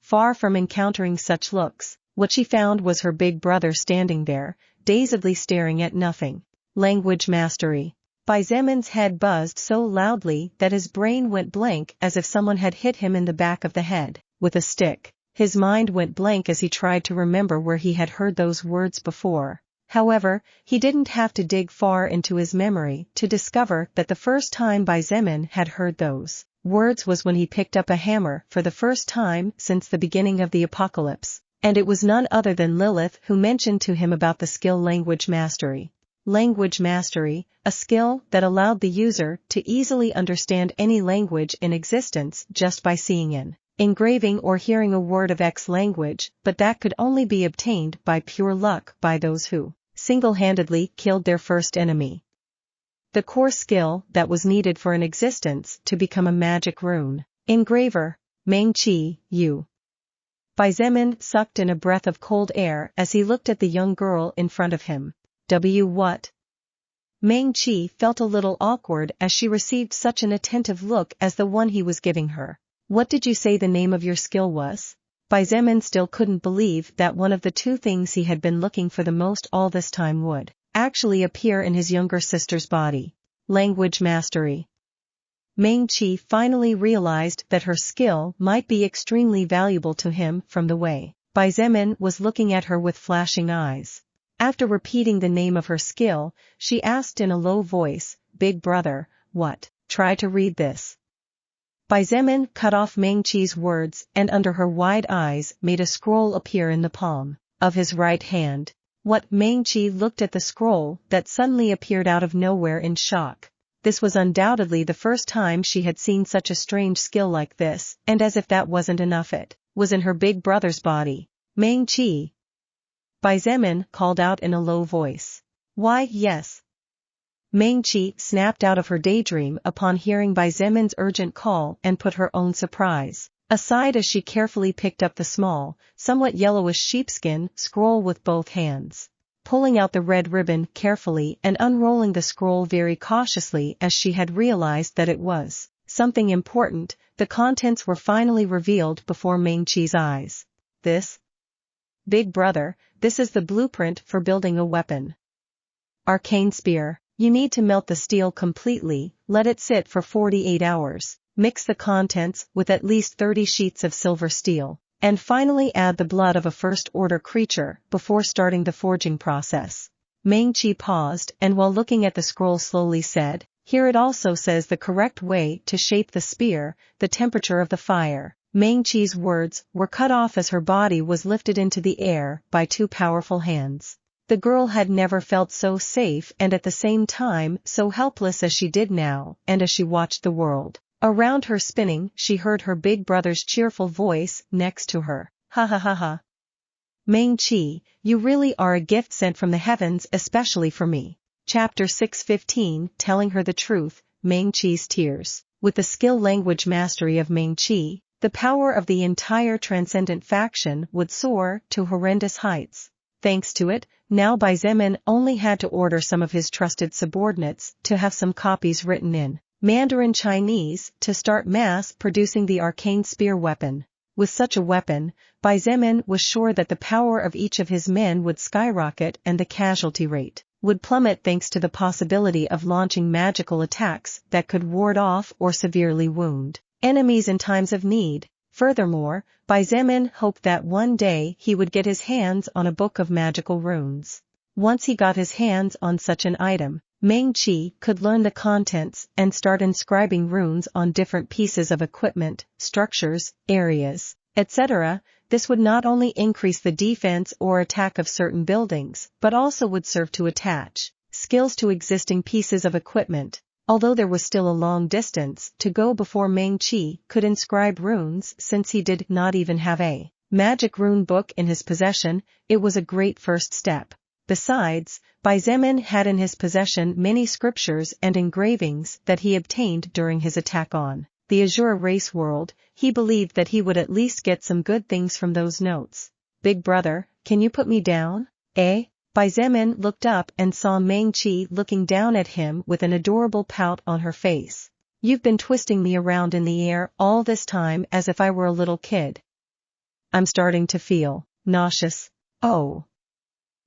Far from encountering such looks, what she found was her big brother standing there, dazedly staring at nothing. Language Mastery. Bai Zemin's head buzzed so loudly that his brain went blank as if someone had hit him in the back of the head with a stick. His mind went blank as he tried to remember where he had heard those words before. However, he didn't have to dig far into his memory to discover that the first time Bai Zemin had heard those words was when he picked up a hammer for the first time since the beginning of the apocalypse, and it was none other than Lilith who mentioned to him about the skill Language Mastery. Language Mastery, a skill that allowed the user to easily understand any language in existence just by seeing an engraving or hearing a word of X language, but that could only be obtained by pure luck by those who single-handedly killed their first enemy. The core skill that was needed for an existence to become a magic rune engraver. Meng Qi, you. Bai Zemin sucked in a breath of cold air as he looked at the young girl in front of him. What? Meng Qi felt a little awkward as she received such an attentive look as the one he was giving her. What did you say the name of your skill was? Bai Zemin still couldn't believe that one of the two things he had been looking for the most all this time would actually appear in his younger sister's body. Language Mastery. Meng Qi finally realized that her skill might be extremely valuable to him from the way Bai Zemin was looking at her with flashing eyes. After repeating the name of her skill, she asked in a low voice, "Big brother, what? Try to read this." Bai Zemin cut off Meng Qi's words and under her wide eyes made a scroll appear in the palm of his right hand. What? Meng Qi looked at the scroll that suddenly appeared out of nowhere in shock. This was undoubtedly the first time she had seen such a strange skill like this, and as if that wasn't enough, it was in her big brother's body. "Meng Qi!" Bai Zemin called out in a low voice. "Why, yes." Meng Qi snapped out of her daydream upon hearing Bai Zemin's urgent call and put her own surprise aside as she carefully picked up the small, somewhat yellowish sheepskin scroll with both hands. Pulling out the red ribbon carefully and unrolling the scroll very cautiously as she had realized that it was something important, the contents were finally revealed before Meng Qi's eyes. "This? Big brother, this is the blueprint for building a weapon. Arcane spear. You need to melt the steel completely, let it sit for 48 hours, mix the contents with at least 30 sheets of silver steel, and finally add the blood of a first-order creature before starting the forging process." Meng Qi paused and while looking at the scroll slowly said, "Here it also says the correct way to shape the spear, the temperature of the fire." Meng Qi's words were cut off as her body was lifted into the air by two powerful hands. The girl had never felt so safe and at the same time so helpless as she did now, and as she watched the world around her spinning, she heard her big brother's cheerful voice next to her. "Ha ha ha ha. Meng Qi, you really are a gift sent from the heavens especially for me." Chapter 6:15 Telling her the truth, Meng Qi's tears. With the skill language mastery of Meng Qi, the power of the entire transcendent faction would soar to horrendous heights. Thanks to it, now Bai Zemin only had to order some of his trusted subordinates to have some copies written in Mandarin Chinese to start mass-producing the arcane spear weapon. With such a weapon, Bai Zemin was sure that the power of each of his men would skyrocket and the casualty rate would plummet thanks to the possibility of launching magical attacks that could ward off or severely wound enemies in times of need. Furthermore, Bai Zemin hoped that one day he would get his hands on a book of magical runes. Once he got his hands on such an item, Meng Qi could learn the contents and start inscribing runes on different pieces of equipment, structures, areas, etc. This would not only increase the defense or attack of certain buildings, but also would serve to attach skills to existing pieces of equipment. Although there was still a long distance to go before Meng Qi could inscribe runes since he did not even have a magic rune book in his possession, it was a great first step. Besides, Bai Zemin had in his possession many scriptures and engravings that he obtained during his attack on the Azure race world. He believed that he would at least get some good things from those notes. "Big brother, can you put me down?" "Eh?" Bai Zemin looked up and saw Meng Qi looking down at him with an adorable pout on her face. "You've been twisting me around in the air all this time as if I were a little kid. I'm starting to feel nauseous." "Oh.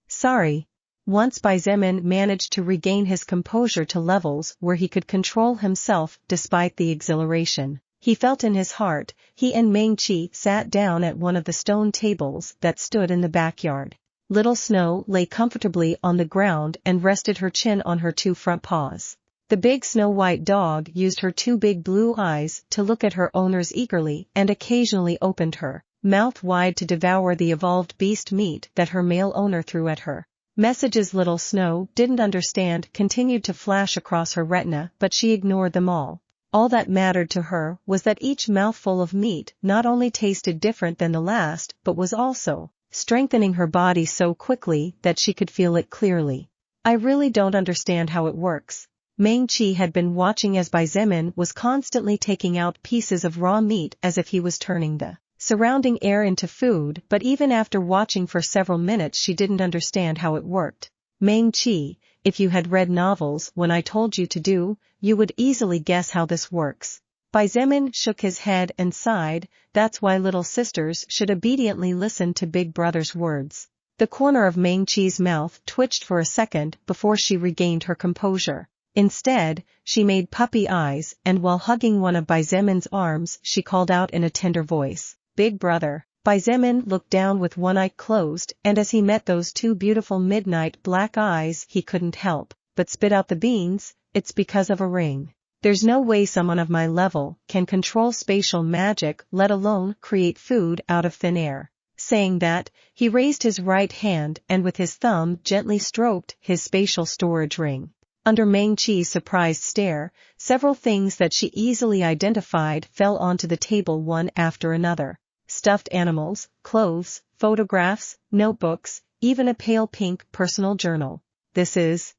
Sorry." Once Bai Zemin managed to regain his composure to levels where he could control himself despite the exhilaration he felt in his heart, he and Meng Qi sat down at one of the stone tables that stood in the backyard. Little Snow lay comfortably on the ground and rested her chin on her two front paws. The big snow-white dog used her two big blue eyes to look at her owners eagerly and occasionally opened her mouth wide to devour the evolved beast meat that her male owner threw at her. Messages Little Snow didn't understand continued to flash across her retina, but she ignored them all. All that mattered to her was that each mouthful of meat not only tasted different than the last but was also strengthening her body so quickly that she could feel it clearly. "I really don't understand how it works." Meng Qi had been watching as Bai Zemin was constantly taking out pieces of raw meat as if he was turning the surrounding air into food, but even after watching for several minutes she didn't understand how it worked. "Meng Qi, if you had read novels when I told you to do, you would easily guess how this works." Bai Zemin shook his head and sighed. "That's why little sisters should obediently listen to big brother's words." The corner of Meng Qi's mouth twitched for a second before she regained her composure. Instead, she made puppy eyes and while hugging one of Bai Zemin's arms she called out in a tender voice, "Big brother, Bai Zemin looked down with one eye closed, and as he met those two beautiful midnight black eyes he couldn't help but spit out the beans. It's because of a ring. There's no way someone of my level can control spatial magic, let alone create food out of thin air. Saying that, he raised his right hand and with his thumb gently stroked his spatial storage ring. Under Meng Qi's surprised stare, several things that she easily identified fell onto the table one after another. Stuffed animals, clothes, photographs, notebooks, even a pale pink personal journal. This is...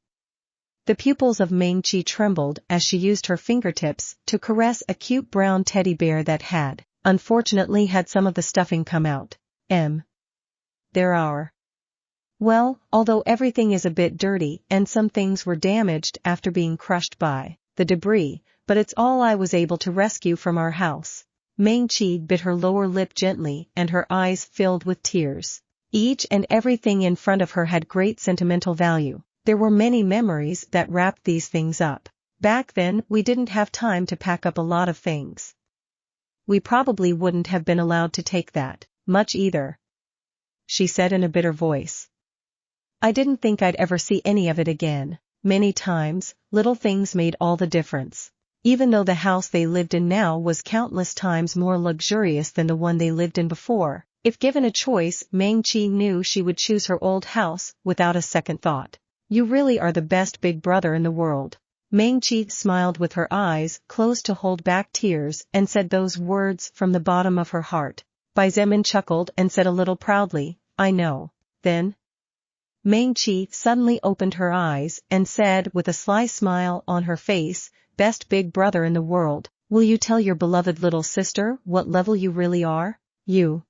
The pupils of Meng Qi trembled as she used her fingertips to caress a cute brown teddy bear that had, unfortunately, had some of the stuffing come out. There are. Well, although everything is a bit dirty and some things were damaged after being crushed by the debris, but it's all I was able to rescue from our house. Meng Qi bit her lower lip gently and her eyes filled with tears. Each and everything in front of her had great sentimental value. There were many memories that wrapped these things up. Back then, we didn't have time to pack up a lot of things. We probably wouldn't have been allowed to take that much either, she said in a bitter voice. I didn't think I'd ever see any of it again. Many times, little things made all the difference. Even though the house they lived in now was countless times more luxurious than the one they lived in before, if given a choice, Meng Qi knew she would choose her old house without a second thought. You really are the best big brother in the world. Meng Qi smiled with her eyes closed to hold back tears and said those words from the bottom of her heart. Bai Zemin chuckled and said a little proudly, I know. Then? Meng Qi suddenly opened her eyes and said with a sly smile on her face, best big brother in the world, will you tell your beloved little sister what level you really are? You.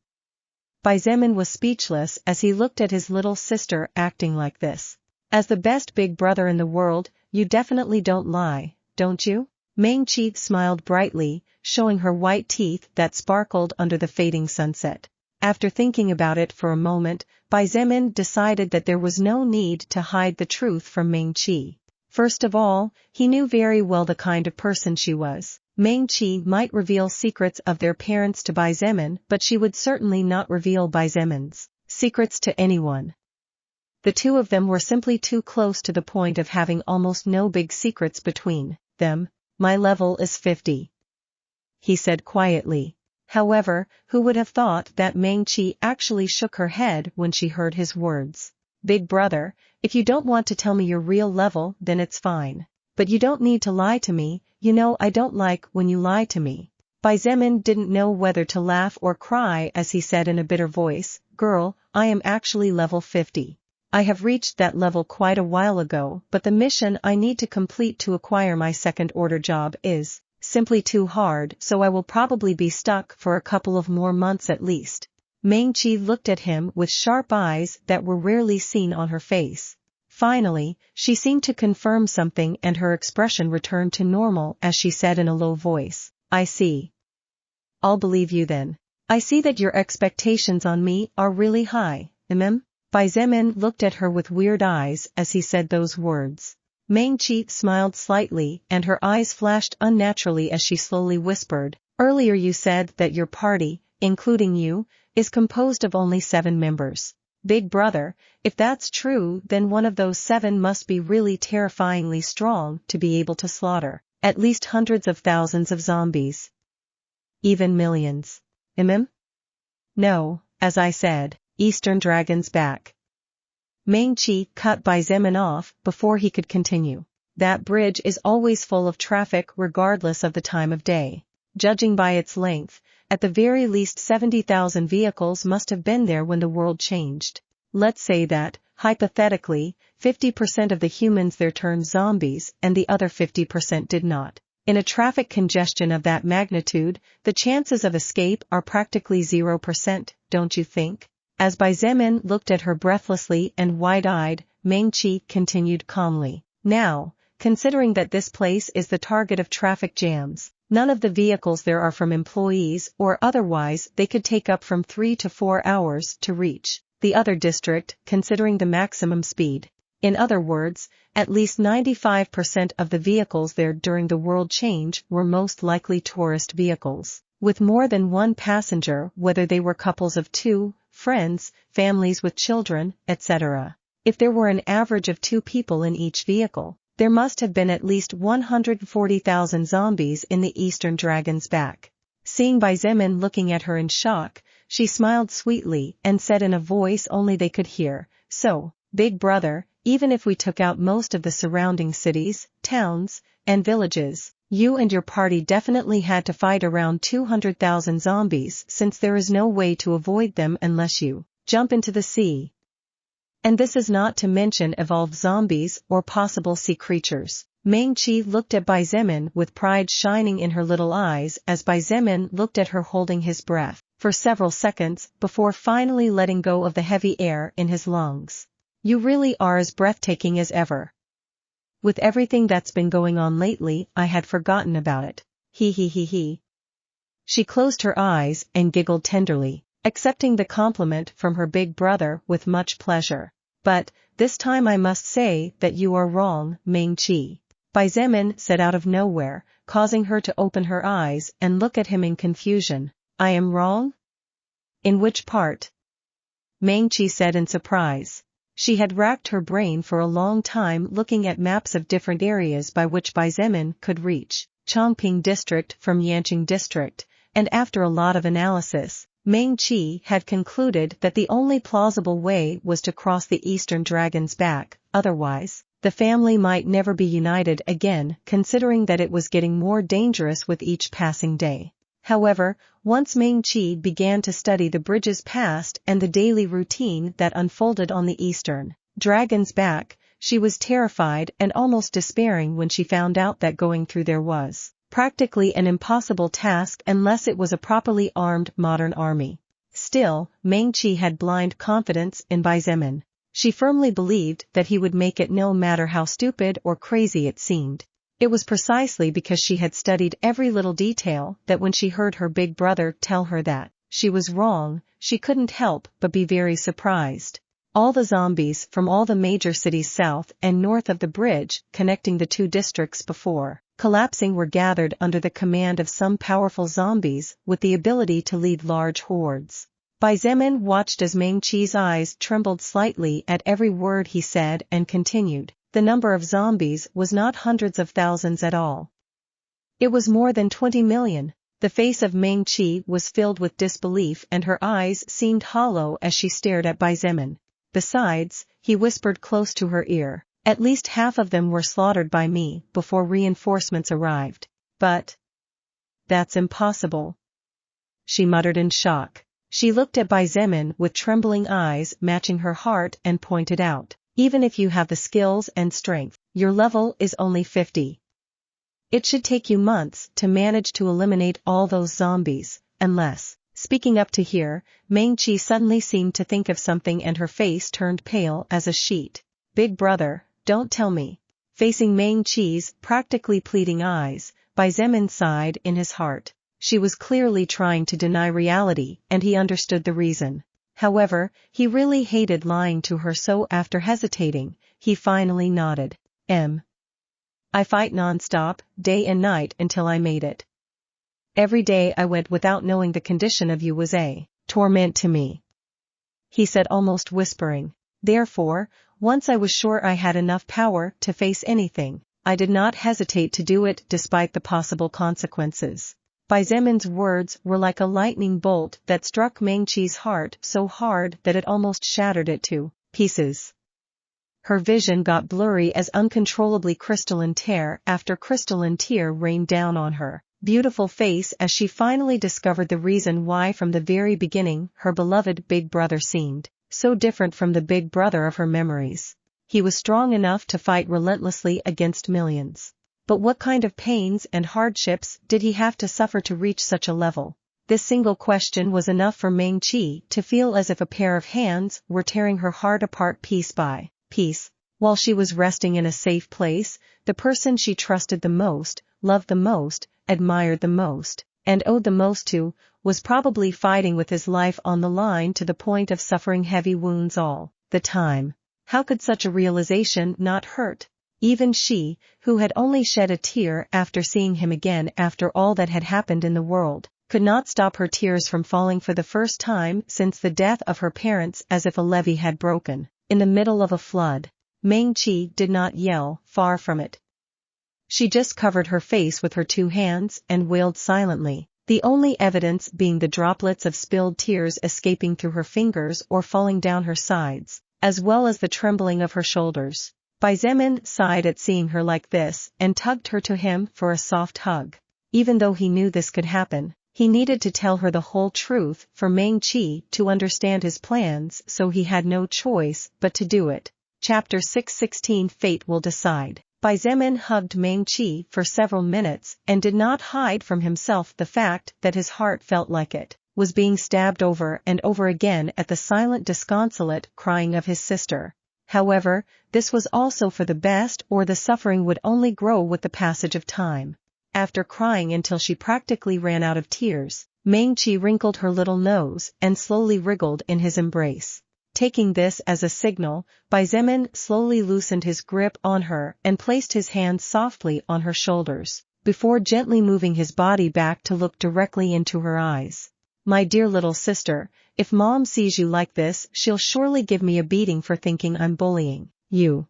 Bai Zemin was speechless as he looked at his little sister acting like this. As the best big brother in the world, you definitely don't lie, don't you? Meng Qi smiled brightly, showing her white teeth that sparkled under the fading sunset. After thinking about it for a moment, Bai Zemin decided that there was no need to hide the truth from Meng Qi. First of all, he knew very well the kind of person she was. Meng Qi might reveal secrets of their parents to Bai Zemin, but she would certainly not reveal Bai Zemin's secrets to anyone. The two of them were simply too close to the point of having almost no big secrets between them. My level is 50. He said quietly. However, who would have thought that Meng Qi actually shook her head when she heard his words. Big brother, if you don't want to tell me your real level, then it's fine. But you don't need to lie to me, you know I don't like when you lie to me. Bai Zemin didn't know whether to laugh or cry as he said in a bitter voice, Girl, I am actually level 50. I have reached that level quite a while ago, but the mission I need to complete to acquire my second-order job is simply too hard, so I will probably be stuck for a couple of more months at least. Meng Qi looked at him with sharp eyes that were rarely seen on her face. Finally, she seemed to confirm something and her expression returned to normal as she said in a low voice, I see. I'll believe you then. I see that your expectations on me are really high, Bai Zemin looked at her with weird eyes as he said those words. Meng Qi smiled slightly and her eyes flashed unnaturally as she slowly whispered, Earlier you said that your party, including you, is composed of only 7 members. Big brother, if that's true, then one of those 7 must be really terrifyingly strong to be able to slaughter at least hundreds of thousands of zombies. Even millions. No, as I said. Eastern Dragon's back. Meng Qi cut Bai Zemin off before he could continue. That bridge is always full of traffic regardless of the time of day. Judging by its length, at the very least 70,000 vehicles must have been there when the world changed. Let's say that, hypothetically, 50% of the humans there turned zombies and the other 50% did not. In a traffic congestion of that magnitude, the chances of escape are practically 0%, don't you think? As Bai Zemin looked at her breathlessly and wide-eyed, Meng Qi continued calmly. Now, considering that this place is the target of traffic jams, none of the vehicles there are from employees or otherwise they could take up from 3 to 4 hours to reach the other district, considering the maximum speed. In other words, at least 95% of the vehicles there during the world change were most likely tourist vehicles. with more than one passenger, whether they were couples of two, friends, families with children, etc. If there were an average of 2 people in each vehicle, there must have been at least 140,000 zombies in the Eastern Dragon's back. Seeing Xietain looking at her in shock, she smiled sweetly and said in a voice only they could hear, "So, big brother, even if we took out most of the surrounding cities, towns, and villages, you and your party definitely had to fight around 200,000 zombies since there is no way to avoid them unless you jump into the sea. And this is not to mention evolved zombies or possible sea creatures." Meng-Chi looked at Xietain with pride shining in her little eyes as Xietain looked at her holding his breath for several seconds before finally letting go of the heavy air in his lungs. "You really are as breathtaking as ever. With everything that's been going on lately, I had forgotten about it. He. She closed her eyes and giggled tenderly, accepting the compliment from her big brother with much pleasure. "But, this time I must say that you are wrong, Meng-Chi," Xietain said out of nowhere, causing her to open her eyes and look at him in confusion. "I am wrong? In which part?" Meng-Chi said in surprise. She had racked her brain for a long time looking at maps of different areas by which Xietain could reach Chongping district from Yanqing district, and after a lot of analysis, Meng-Chi had concluded that the only plausible way was to cross the Eastern Dragon's back, otherwise, the family might never be united again, considering that it was getting more dangerous with each passing day. However, once Meng-Chi began to study the bridges past and the daily routine that unfolded on the Eastern Dragon's back, she was terrified and almost despairing when she found out that going through there was practically an impossible task unless it was a properly armed modern army. Still, Meng-Chi had blind confidence in Xietain. She firmly believed that he would make it no matter how stupid or crazy it seemed. It was precisely because she had studied every little detail that when she heard her big brother tell her that she was wrong, she couldn't help but be very surprised. All the zombies from all the major cities south and north of the bridge connecting the 2 districts before collapsing were gathered under the command of some powerful zombies with the ability to lead large hordes. Xietain watched as Meng-Chi's eyes trembled slightly at every word he said and continued. The number of zombies was not hundreds of thousands at all. It was more than 20 million. The face of Meng-Chi was filled with disbelief and her eyes seemed hollow as she stared at Xietain. "Besides," he whispered close to her ear, "at least half of them were slaughtered by me before reinforcements arrived." "But that's impossible," she muttered in shock. She looked at Xietain with trembling eyes matching her heart and pointed out, "Even if you have the skills and strength, your level is only 50. It should take you months to manage to eliminate all those zombies, unless..." Speaking up to here, Meng-Chi suddenly seemed to think of something and her face turned pale as a sheet. "Big brother, don't tell me." Facing Meng-Chi's practically pleading eyes, Xietain sighed in his heart. She was clearly trying to deny reality and he understood the reason. However, he really hated lying to her, so after hesitating, he finally nodded. I fight non-stop, day and night until I made it. Every day I went without knowing the condition of you was a torment to me," he said almost whispering. "Therefore, once I was sure I had enough power to face anything, I did not hesitate to do it despite the possible consequences." Xietan's words were like a lightning bolt that struck Meng-Chi's heart so hard that it almost shattered it to pieces. Her vision got blurry as uncontrollably crystalline tear after crystalline tear rained down on her beautiful face as she finally discovered the reason why from the very beginning her beloved big brother seemed so different from the big brother of her memories. He was strong enough to fight relentlessly against millions. But what kind of pains and hardships did he have to suffer to reach such a level? This single question was enough for Meng-Chi to feel as if a pair of hands were tearing her heart apart piece by piece. While she was resting in a safe place, the person she trusted the most, loved the most, admired the most, and owed the most to, was probably fighting with his life on the line to the point of suffering heavy wounds all the time. How could such a realization not hurt? Even she, who had only shed a tear after seeing him again after all that had happened in the world, could not stop her tears from falling for the first time since the death of her parents, as if a levee had broken. In the middle of a flood. Meng Qi did not yell, far from it. She just covered her face with her two hands and wailed silently, the only evidence being the droplets of spilled tears escaping through her fingers or falling down her sides, as well as the trembling of her shoulders. Bai Zemin sighed at seeing her like this and tugged her to him for a soft hug. Even though he knew this could happen, he needed to tell her the whole truth for Meng Qi to understand his plans, so he had no choice but to do it. Chapter 6:16 Fate Will Decide. Bai Zemin hugged Meng Qi for several minutes and did not hide from himself the fact that his heart felt like it was being stabbed over and over again at the silent disconsolate crying of his sister. However, this was also for the best, or the suffering would only grow with the passage of time. After crying until she practically ran out of tears, Meng Qi wrinkled her little nose and slowly wriggled in his embrace. Taking this as a signal, Bai Zemin slowly loosened his grip on her and placed his hands softly on her shoulders, before gently moving his body back to look directly into her eyes. "My dear little sister, if Mom sees you like this, she'll surely give me a beating for thinking I'm bullying you."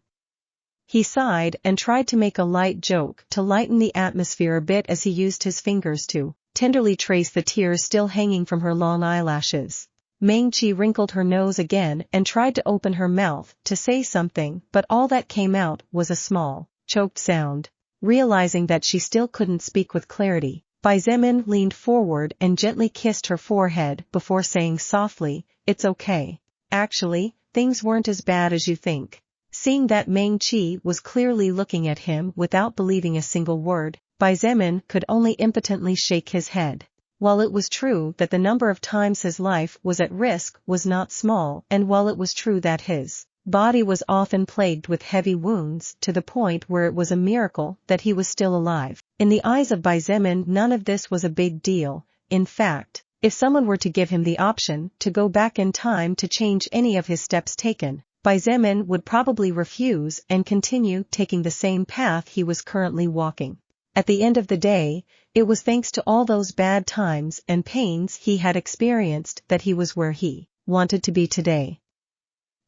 He sighed and tried to make a light joke to lighten the atmosphere a bit as he used his fingers to tenderly trace the tears still hanging from her long eyelashes. Meng Qi wrinkled her nose again and tried to open her mouth to say something, but all that came out was a small, choked sound. Realizing that she still couldn't speak with clarity, Bai Zemin leaned forward and gently kissed her forehead before saying softly, "It's okay. Actually, things weren't as bad as you think." Seeing that Meng Qi was clearly looking at him without believing a single word, Bai Zemin could only impotently shake his head. While it was true that the number of times his life was at risk was not small, and while it was true that his body was often plagued with heavy wounds to the point where it was a miracle that he was still alive, in the eyes of Bai Zemin none of this was a big deal. In fact, if someone were to give him the option to go back in time to change any of his steps taken, Bai Zemin would probably refuse and continue taking the same path he was currently walking. At the end of the day, it was thanks to all those bad times and pains he had experienced that he was where he wanted to be today.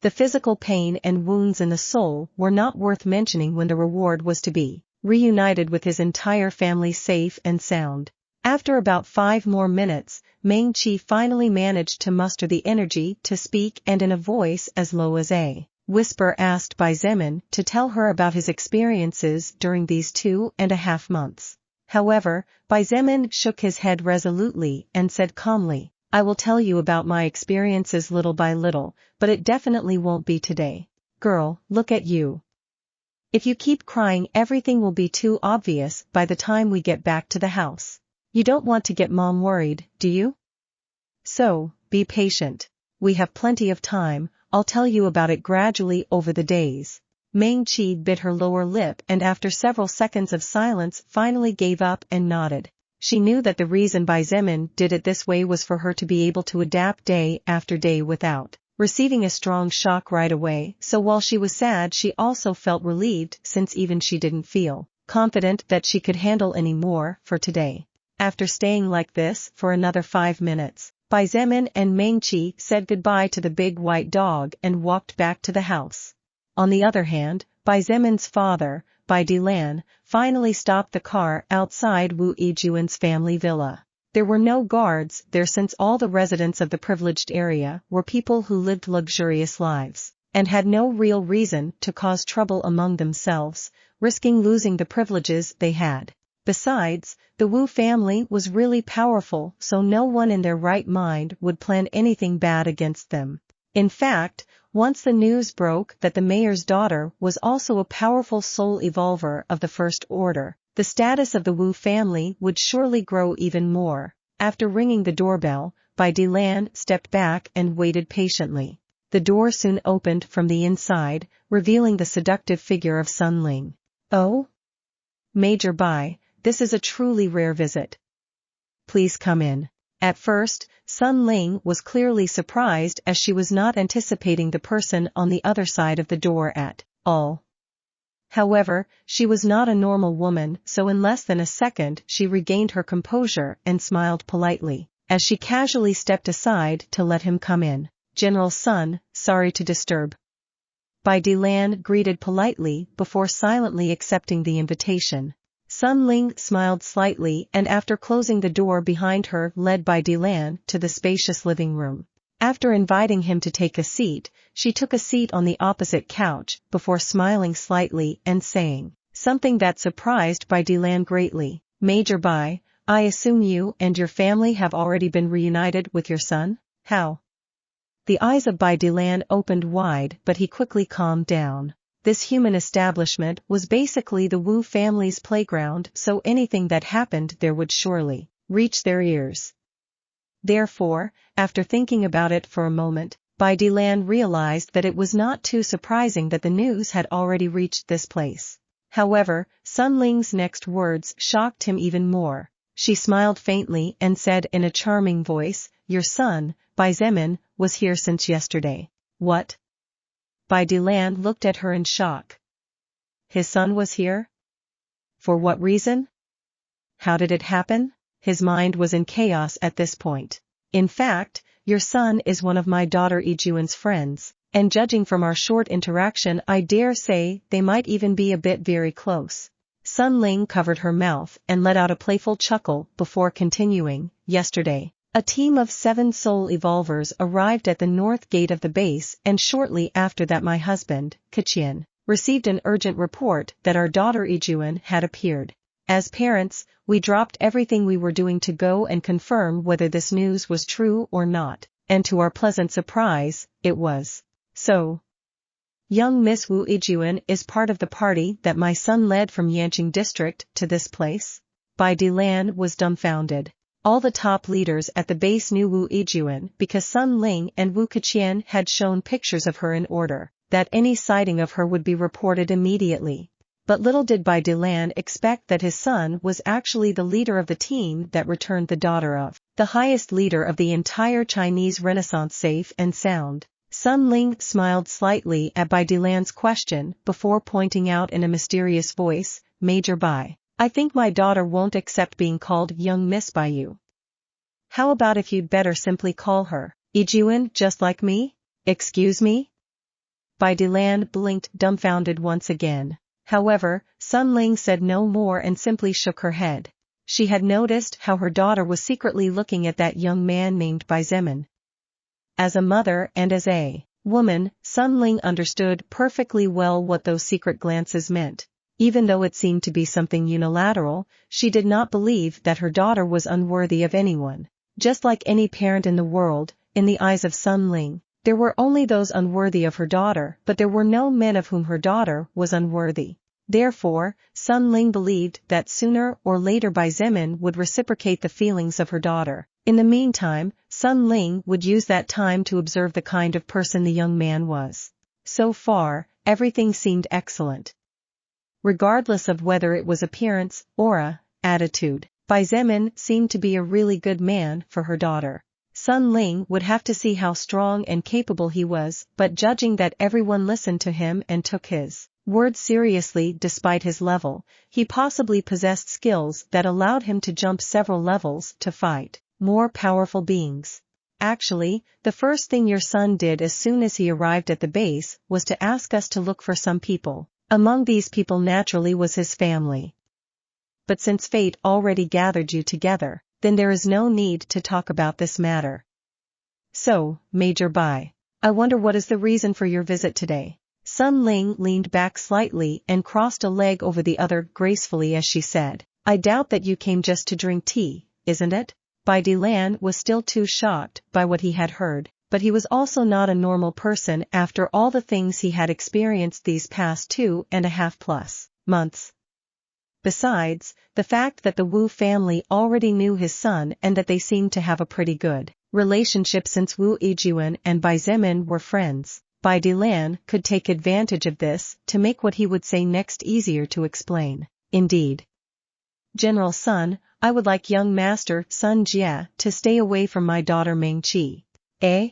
The physical pain and wounds in the soul were not worth mentioning when the reward was to be reunited with his entire family safe and sound. After about 5 more minutes, Meng Qi finally managed to muster the energy to speak, and in a voice as low as a whisper asked Bai Zemin to tell her about his experiences during these 2.5 months. However, Bai Zemin shook his head resolutely and said calmly, "I will tell you about my experiences little by little, but it definitely won't be today. Girl, look at you. If you keep crying, everything will be too obvious by the time we get back to the house. You don't want to get Mom worried, do you? So, be patient. We have plenty of time, I'll tell you about it gradually over the days." Meng Qi bit her lower lip and after several seconds of silence finally gave up and nodded. She knew that the reason Bai Zemin did it this way was for her to be able to adapt day after day without receiving a strong shock right away, so while she was sad she also felt relieved since even she didn't feel confident that she could handle any more for today. After staying like this for another 5 minutes, Bai Zemin and Meng Qi said goodbye to the big white dog and walked back to the house. On the other hand, Bai Zemin's father, Bai Dilan, finally stopped the car outside Wu Yijuan's family villa. There were no guards there since all the residents of the privileged area were people who lived luxurious lives, and had no real reason to cause trouble among themselves, risking losing the privileges they had. Besides, the Wu family was really powerful, so no one in their right mind would plan anything bad against them. In fact, once the news broke that the mayor's daughter was also a powerful soul evolver of the First Order, the status of the Wu family would surely grow even more. After ringing the doorbell, Bai Dilan stepped back and waited patiently. The door soon opened from the inside, revealing the seductive figure of Sun Ling. "Oh? Major Bai, this is a truly rare visit. Please come in." At first, Sun Ling was clearly surprised as she was not anticipating the person on the other side of the door at all. However, she was not a normal woman, so in less than a second she regained her composure and smiled politely, as she casually stepped aside to let him come in. "General Sun, sorry to disturb." Bai Dilan greeted politely before silently accepting the invitation. Sun Ling smiled slightly and after closing the door behind her led Bai Dilan to the spacious living room. After inviting him to take a seat, she took a seat on the opposite couch before smiling slightly and saying something that surprised Bai Dilan greatly. "Major Bai, I assume you and your family have already been reunited with your son? How?" The eyes of Bai Dilan opened wide, but he quickly calmed down. This human establishment was basically the Wu family's playground, so anything that happened there would surely reach their ears. Therefore, after thinking about it for a moment, Bai Dilan realized that it was not too surprising that the news had already reached this place. However, Sun Ling's next words shocked him even more. She smiled faintly and said in a charming voice, "Your son, Bai Zemin, was here since yesterday." "What?" Bai Dilan looked at her in shock. His son was here? For what reason? How did it happen? His mind was in chaos at this point. "In fact, your son is one of my daughter Yiguan's friends, and judging from our short interaction I dare say they might even be a bit very close." Sun Ling covered her mouth and let out a playful chuckle before continuing, "Yesterday, a team of 7 soul evolvers arrived at the north gate of the base and shortly after that my husband, Xietain, received an urgent report that our daughter Yiguan had appeared. As parents, we dropped everything we were doing to go and confirm whether this news was true or not, and to our pleasant surprise, it was. So, young Miss Wu Yiguan is part of the party that my son led from Yanqing district to this place?" Bai Dilan was dumbfounded. All the top leaders at the base knew Wu Yiguan because Sun Ling and Wu Keqian had shown pictures of her in order that any sighting of her would be reported immediately. But little did Bai Dilan expect that his son was actually the leader of the team that returned the daughter of the highest leader of the entire Chinese Renaissance safe and sound. Sun Ling smiled slightly at Bai Dilan's question before pointing out in a mysterious voice, "Major Bai, I think my daughter won't accept being called young miss by you. How about if you'd better simply call her Yiguan just like me?" "Excuse me?" Bai Dilan blinked dumbfounded once again. However, Sun Ling said no more and simply shook her head. She had noticed how her daughter was secretly looking at that young man named Bai Zemin. As a mother and as a woman, Sun Ling understood perfectly well what those secret glances meant. Even though it seemed to be something unilateral, she did not believe that her daughter was unworthy of anyone. Just like any parent in the world, in the eyes of Sun Ling, there were only those unworthy of her daughter, but there were no men of whom her daughter was unworthy. Therefore, Sun Ling believed that sooner or later Bai Zemin would reciprocate the feelings of her daughter. In the meantime, Sun Ling would use that time to observe the kind of person the young man was. So far, everything seemed excellent. Regardless of whether it was appearance, aura, attitude, Bai Zemin seemed to be a really good man for her daughter. Sun Ling would have to see how strong and capable he was, but judging that everyone listened to him and took his words seriously despite his level, he possibly possessed skills that allowed him to jump several levels to fight more powerful beings. "Actually, the first thing your son did as soon as he arrived at the base was to ask us to look for some people. Among these people naturally was his family. But since fate already gathered you together, then there is no need to talk about this matter. So, Major Bai, I wonder what is the reason for your visit today?" Sun Ling leaned back slightly and crossed a leg over the other gracefully as she said, "I doubt that you came just to drink tea, isn't it?" Bai Dilan was still too shocked by what he had heard, but he was also not a normal person after all the things he had experienced these past 2.5+ months. Besides, the fact that the Wu family already knew his son and that they seemed to have a pretty good relationship since Wu Yiguan and Bai Zemin were friends, Bai Dilan could take advantage of this to make what he would say next easier to explain. "Indeed. General Sun, I would like young Master Sun Jie to stay away from my daughter Meng Qi." "Eh?"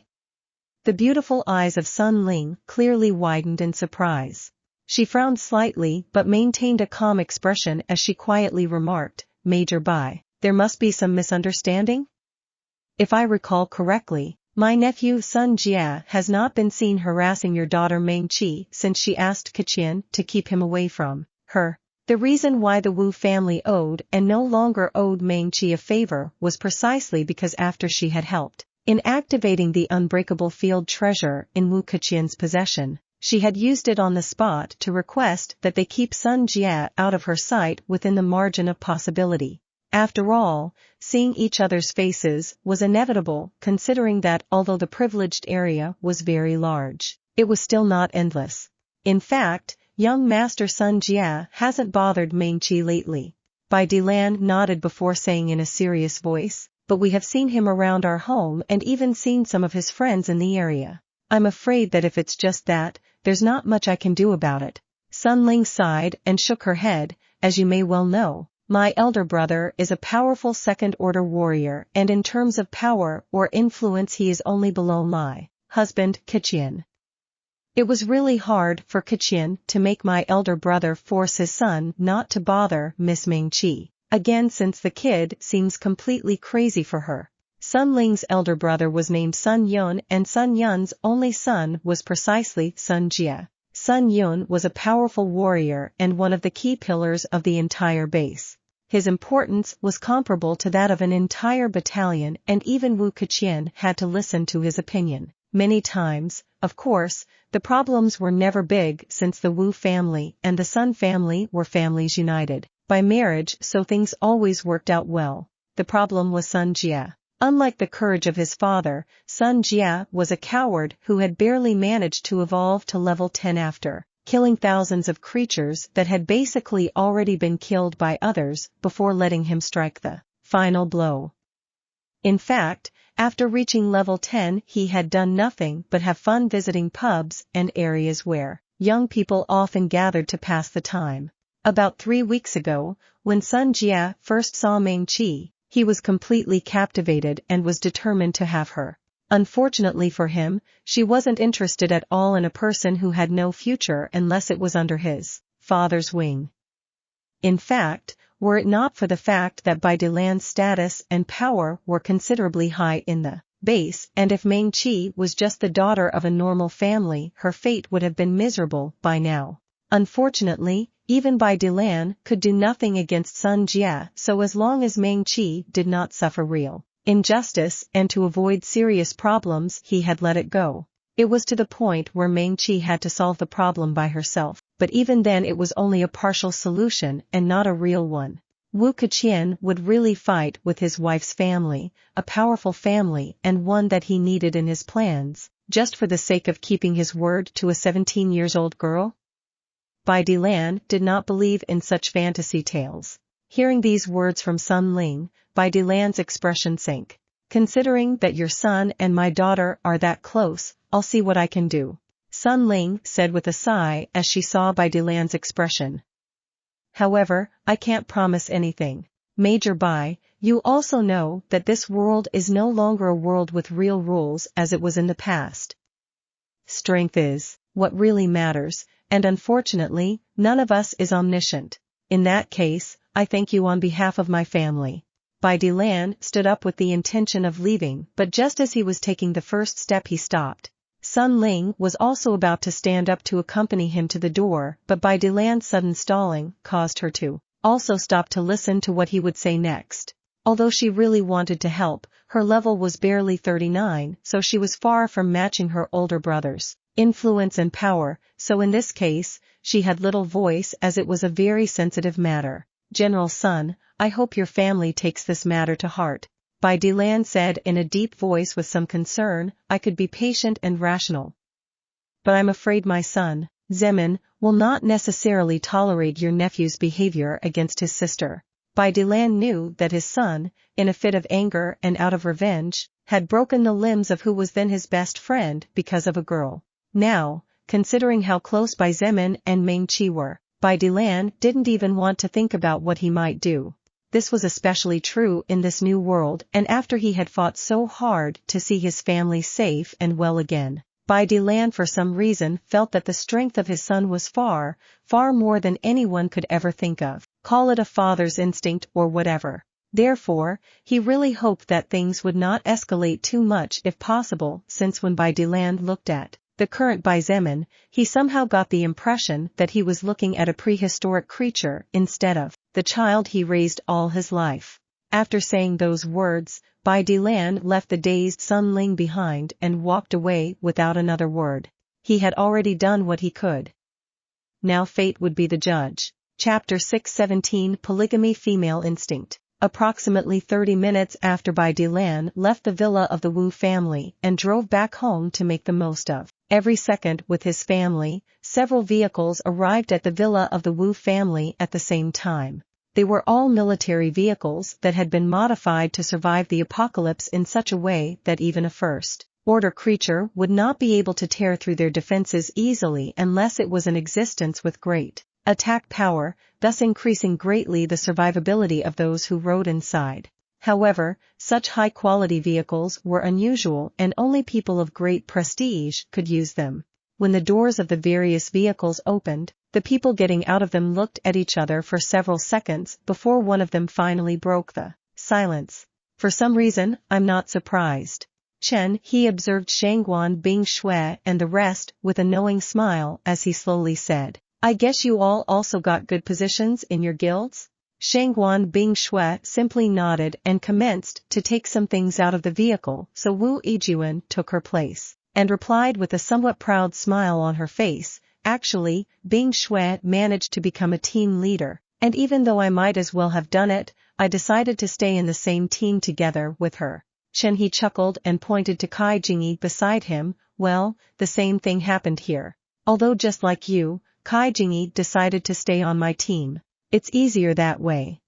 The beautiful eyes of Sun Ling clearly widened in surprise. She frowned slightly but maintained a calm expression as she quietly remarked, "Major Bai, there must be some misunderstanding? If I recall correctly, my nephew Sun Jia has not been seen harassing your daughter Meng Qi since she asked Xietain to keep him away from her. The reason why the Wu family owed and no longer owed Meng Qi a favor was precisely because after she had helped in activating the unbreakable field treasure in Wu Keqian's possession, she had used it on the spot to request that they keep Sun Jia out of her sight within the margin of possibility. After all, seeing each other's faces was inevitable considering that although the privileged area was very large, it was still not endless. In fact, young Master Sun Jia hasn't bothered Meng Qi lately. Bai Dilan nodded before saying in a serious voice, "But we have seen him around our home and even seen some of his friends in the area. I'm afraid that if it's just that, there's not much I can do about it." Sun Ling sighed and shook her head. "As you may well know, my elder brother is a powerful second-order warrior, and in terms of power or influence he is only below my husband, Xietain. It was really hard for Xietain to make my elder brother force his son not to bother Miss Meng Qi again since the kid seems completely crazy for her." Sun Ling's elder brother was named Sun Yun and Sun Yun's only son was precisely Sun Jia. Sun Yun was a powerful warrior and one of the key pillars of the entire base. His importance was comparable to that of an entire battalion, and even Wu Keqian had to listen to his opinion many times. Of course, the problems were never big since the Wu family and the Sun family were families united by marriage, so things always worked out well. The problem was Sun Jia. Unlike the courage of his father, Sun Jia was a coward who had barely managed to evolve to level 10 after killing thousands of creatures that had basically already been killed by others before letting him strike the final blow. In fact, after reaching level 10 he had done nothing but have fun visiting pubs and areas where young people often gathered to pass the time. About 3 weeks ago, when Sun Jia first saw Meng Qi, he was completely captivated and was determined to have her. Unfortunately for him, she wasn't interested at all in a person who had no future unless it was under his father's wing. In fact, were it not for the fact that Bai Dilan's status and power were considerably high in the base, and if Meng Qi was just the daughter of a normal family, her fate would have been miserable by now. Unfortunately, even Bai Dilan could do nothing against Sun Jia, so as long as Meng Qi did not suffer real injustice and to avoid serious problems he had let it go. It was to the point where Meng Qi had to solve the problem by herself, but even then it was only a partial solution and not a real one. Wu Keqian would really fight with his wife's family, a powerful family and one that he needed in his plans, just for the sake of keeping his word to a 17-year-old girl? Bai Dilan did not believe in such fantasy tales. Hearing these words from Sun Ling, Bai Dilan's expression sank. "Considering that your son and my daughter are that close, I'll see what I can do," Sun Ling said with a sigh as she saw Bai Dilan's expression. "However, I can't promise anything. Major Bai, you also know that this world is no longer a world with real rules as it was in the past. Strength is what really matters, and unfortunately, none of us is omniscient. In that case, I thank you on behalf of my family." Bai Dilan stood up with the intention of leaving, but just as he was taking the first step he stopped. Sun Ling was also about to stand up to accompany him to the door, but Bai Dilan's sudden stalling caused her to also stop to listen to what he would say next. Although she really wanted to help, her level was barely 39, so she was far from matching her older brother's influence and power, so in this case, she had little voice as it was a very sensitive matter. "General Sun, I hope your family takes this matter to heart," Bai Dilan said in a deep voice with some concern. "I could be patient and rational, but I'm afraid my son, Zemin, will not necessarily tolerate your nephew's behavior against his sister." Bai Dilan knew that his son, in a fit of anger and out of revenge, had broken the limbs of who was then his best friend because of a girl. Now, considering how close Bai Zemin and Meng Qi were, Bai Dilan didn't even want to think about what he might do. This was especially true in this new world, and after he had fought so hard to see his family safe and well again. Bai Dilan for some reason felt that the strength of his son was far, far more than anyone could ever think of. Call it a father's instinct or whatever. Therefore, he really hoped that things would not escalate too much if possible, since when Bai Dilan looked at the current Bai Zemin, he somehow got the impression that he was looking at a prehistoric creature instead of the child he raised all his life. After saying those words, Bai Dilan left the dazed Sun Ling behind and walked away without another word. He had already done what he could. Now fate would be the judge. Chapter 617 Polygamy Female Instinct. Approximately 30 minutes after Bai Dilan left the villa of the Wu family and drove back home to make the most of every second with his family, several vehicles arrived at the villa of the Wu family at the same time. They were all military vehicles that had been modified to survive the apocalypse in such a way that even a first-order creature would not be able to tear through their defenses easily unless it was in existence with great attack power, thus increasing greatly the survivability of those who rode inside. However, such high-quality vehicles were unusual and only people of great prestige could use them. When the doors of the various vehicles opened, the people getting out of them looked at each other for several seconds before one of them finally broke the silence. For some reason, I'm not surprised. Chen, he observed Shangguan Bing Shui and the rest with a knowing smile as he slowly said, I guess you all also got good positions in your guilds? Shangguan Bing Shui simply nodded and commenced to take some things out of the vehicle, so Wu Yijun took her place, and replied with a somewhat proud smile on her face, actually, Bing Shui managed to become a team leader, and even though I might as well have done it, I decided to stay in the same team together with her. Chen he chuckled and pointed to Kai Jingyi beside him, well, the same thing happened here. Although just like you, Kai Jingyi decided to stay on my team. It's easier that way.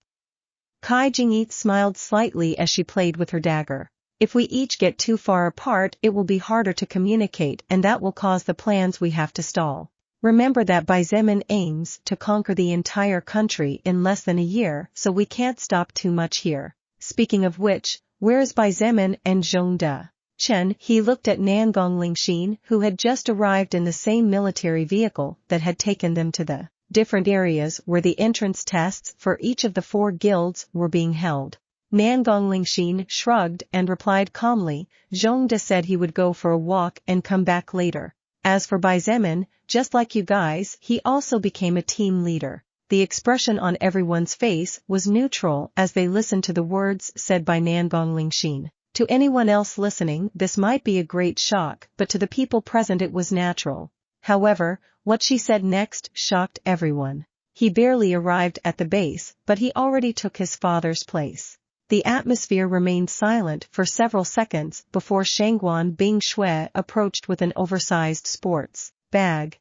Kai Jingyi smiled slightly as she played with her dagger. If we each get too far apart it will be harder to communicate and that will cause the plans we have to stall. Remember that Bai Zemin aims to conquer the entire country in less than a year, so we can't stop too much here. Speaking of which, where is Bai Zemin and Zhongde? Chen, he looked at Nangong Lingxin, who had just arrived in the same military vehicle that had taken them to the different areas where the entrance tests for each of the 4 guilds were being held. Nangong Lingxin shrugged and replied calmly, Zhongde said he would go for a walk and come back later. As for Bai Zemin, just like you guys, he also became a team leader. The expression on everyone's face was neutral as they listened to the words said by Nangong Lingxin. To anyone else listening, this might be a great shock, but to the people present it was natural. However, what she said next shocked everyone. He barely arrived at the base, but he already took his father's place. The atmosphere remained silent for several seconds before Shangguan Bing Shui approached with an oversized sports bag.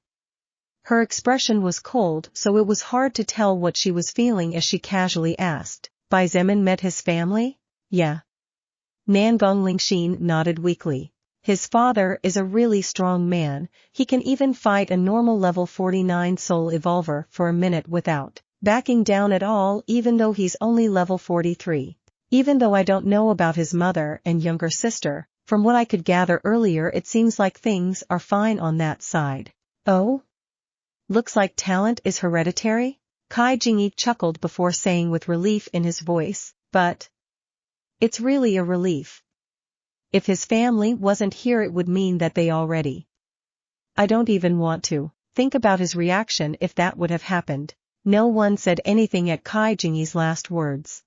Her expression was cold, so it was hard to tell what she was feeling as she casually asked, Bai Zemin met his family? Yeah. Nangong Lingxin nodded weakly. His father is a really strong man, he can even fight a normal level 49 soul evolver for a minute without backing down at all, even though he's only level 43. Even though I don't know about his mother and younger sister, from what I could gather earlier it seems like things are fine on that side. Oh? Looks like talent is hereditary? Kai Jingyi chuckled before saying with relief in his voice, but it's really a relief. If his family wasn't here it would mean that they already. I don't even want to think about his reaction if that would have happened. No one said anything at Kai Jingyi's last words.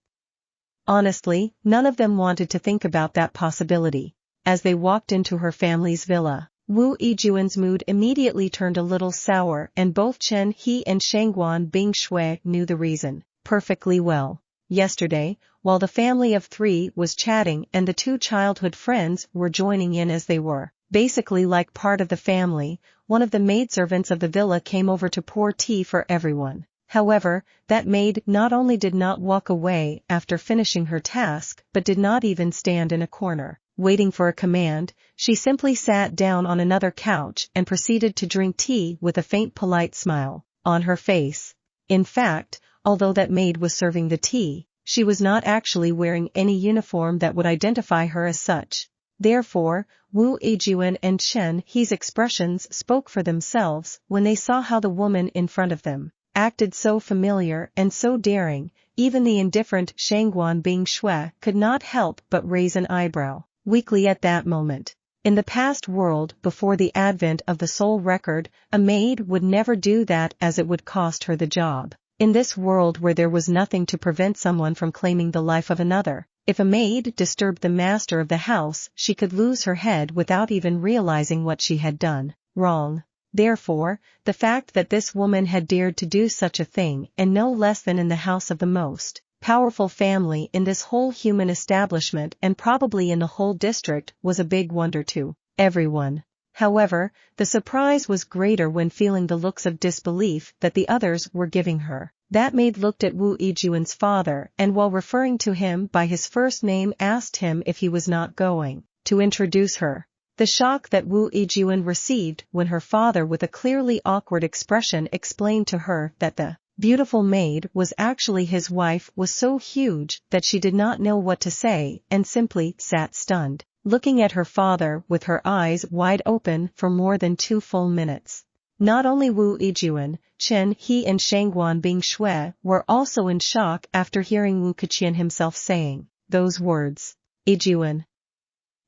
Honestly, none of them wanted to think about that possibility. As they walked into her family's villa, Wu Yijun's mood immediately turned a little sour and both Chen He and Shangguan Bing Shui knew the reason perfectly well. Yesterday, while the family of 3 was chatting and the 2 childhood friends were joining in as they were basically like part of the family, one of the maidservants of the villa came over to pour tea for everyone. However, that maid not only did not walk away after finishing her task but did not even stand in a corner, waiting for a command, she simply sat down on another couch and proceeded to drink tea with a faint polite smile on her face. In fact, although that maid was serving the tea, she was not actually wearing any uniform that would identify her as such. Therefore, Wu Yijun and Chen He's expressions spoke for themselves when they saw how the woman in front of them acted so familiar and so daring. Even the indifferent Shangguan Bing Shui could not help but raise an eyebrow weakly at that moment. In the past world before the advent of the soul record, a maid would never do that as it would cost her the job. In this world where there was nothing to prevent someone from claiming the life of another, if a maid disturbed the master of the house, she could lose her head without even realizing what she had done wrong. Therefore, the fact that this woman had dared to do such a thing, and no less than in the house of the most powerful family in this whole human establishment and probably in the whole district, was a big wonder to everyone. However, the surprise was greater when feeling the looks of disbelief that the others were giving her. That maid looked at Wu Yijun's father and while referring to him by his first name asked him if he was not going to introduce her. The shock that Wu Yijun received when her father with a clearly awkward expression explained to her that the beautiful maid was actually his wife was so huge that she did not know what to say and simply sat stunned, looking at her father with her eyes wide open for more than 2 full minutes. Not only Wu Yijun, Chen He and Shangguan Bing Shui were also in shock after hearing Wu Keqian himself saying those words. Yijun.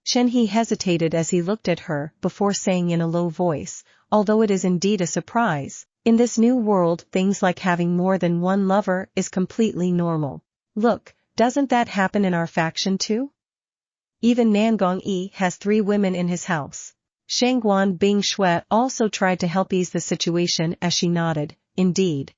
Chen He hesitated as he looked at her before saying in a low voice, although it is indeed a surprise, in this new world things like having more than one lover is completely normal. Look, doesn't that happen in our faction too? Even Nangong Yi has 3 women in his house. Shangguan Bing Shui also tried to help ease the situation as she nodded, indeed.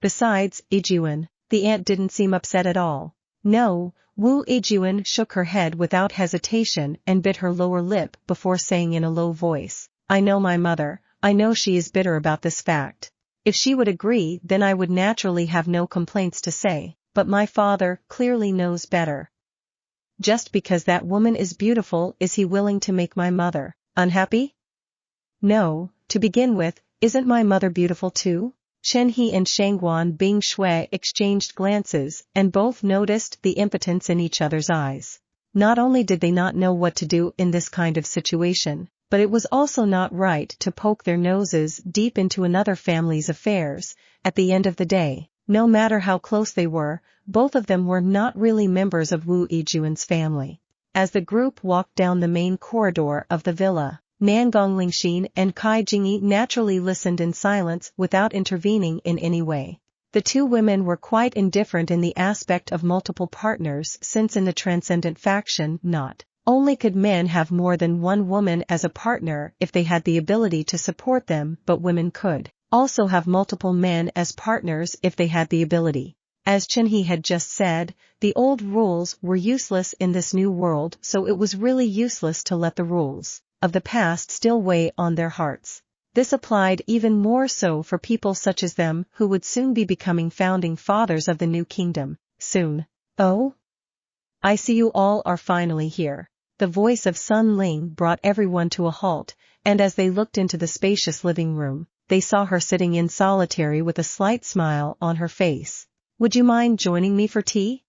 Besides, Yijun, the aunt didn't seem upset at all. No, Wu Yijun shook her head without hesitation and bit her lower lip before saying in a low voice, I know my mother, I know she is bitter about this fact. If she would agree then I would naturally have no complaints to say, but my father clearly knows better. Just because that woman is beautiful is he willing to make my mother unhappy? No, to begin with, isn't my mother beautiful too? Chen He and Shangguan Bing Shui exchanged glances and both noticed the impotence in each other's eyes. Not only did they not know what to do in this kind of situation, but it was also not right to poke their noses deep into another family's affairs. At the end of the day, no matter how close they were, both of them were not really members of Wu Yijun's family. As the group walked down the main corridor of the villa, Nangong Lingxin and Kai Jingyi naturally listened in silence without intervening in any way. The 2 women were quite indifferent in the aspect of multiple partners since in the transcendent faction not only could men have more than one woman as a partner if they had the ability to support them, but women could also have multiple men as partners if they had the ability. As Chen He had just said, the old rules were useless in this new world, so it was really useless to let the rules of the past still weigh on their hearts. This applied even more so for people such as them who would soon be becoming founding fathers of the new kingdom. Soon. Oh? I see you all are finally here. The voice of Sun Ling brought everyone to a halt, and as they looked into the spacious living room, they saw her sitting in solitary with a slight smile on her face. Would you mind joining me for tea?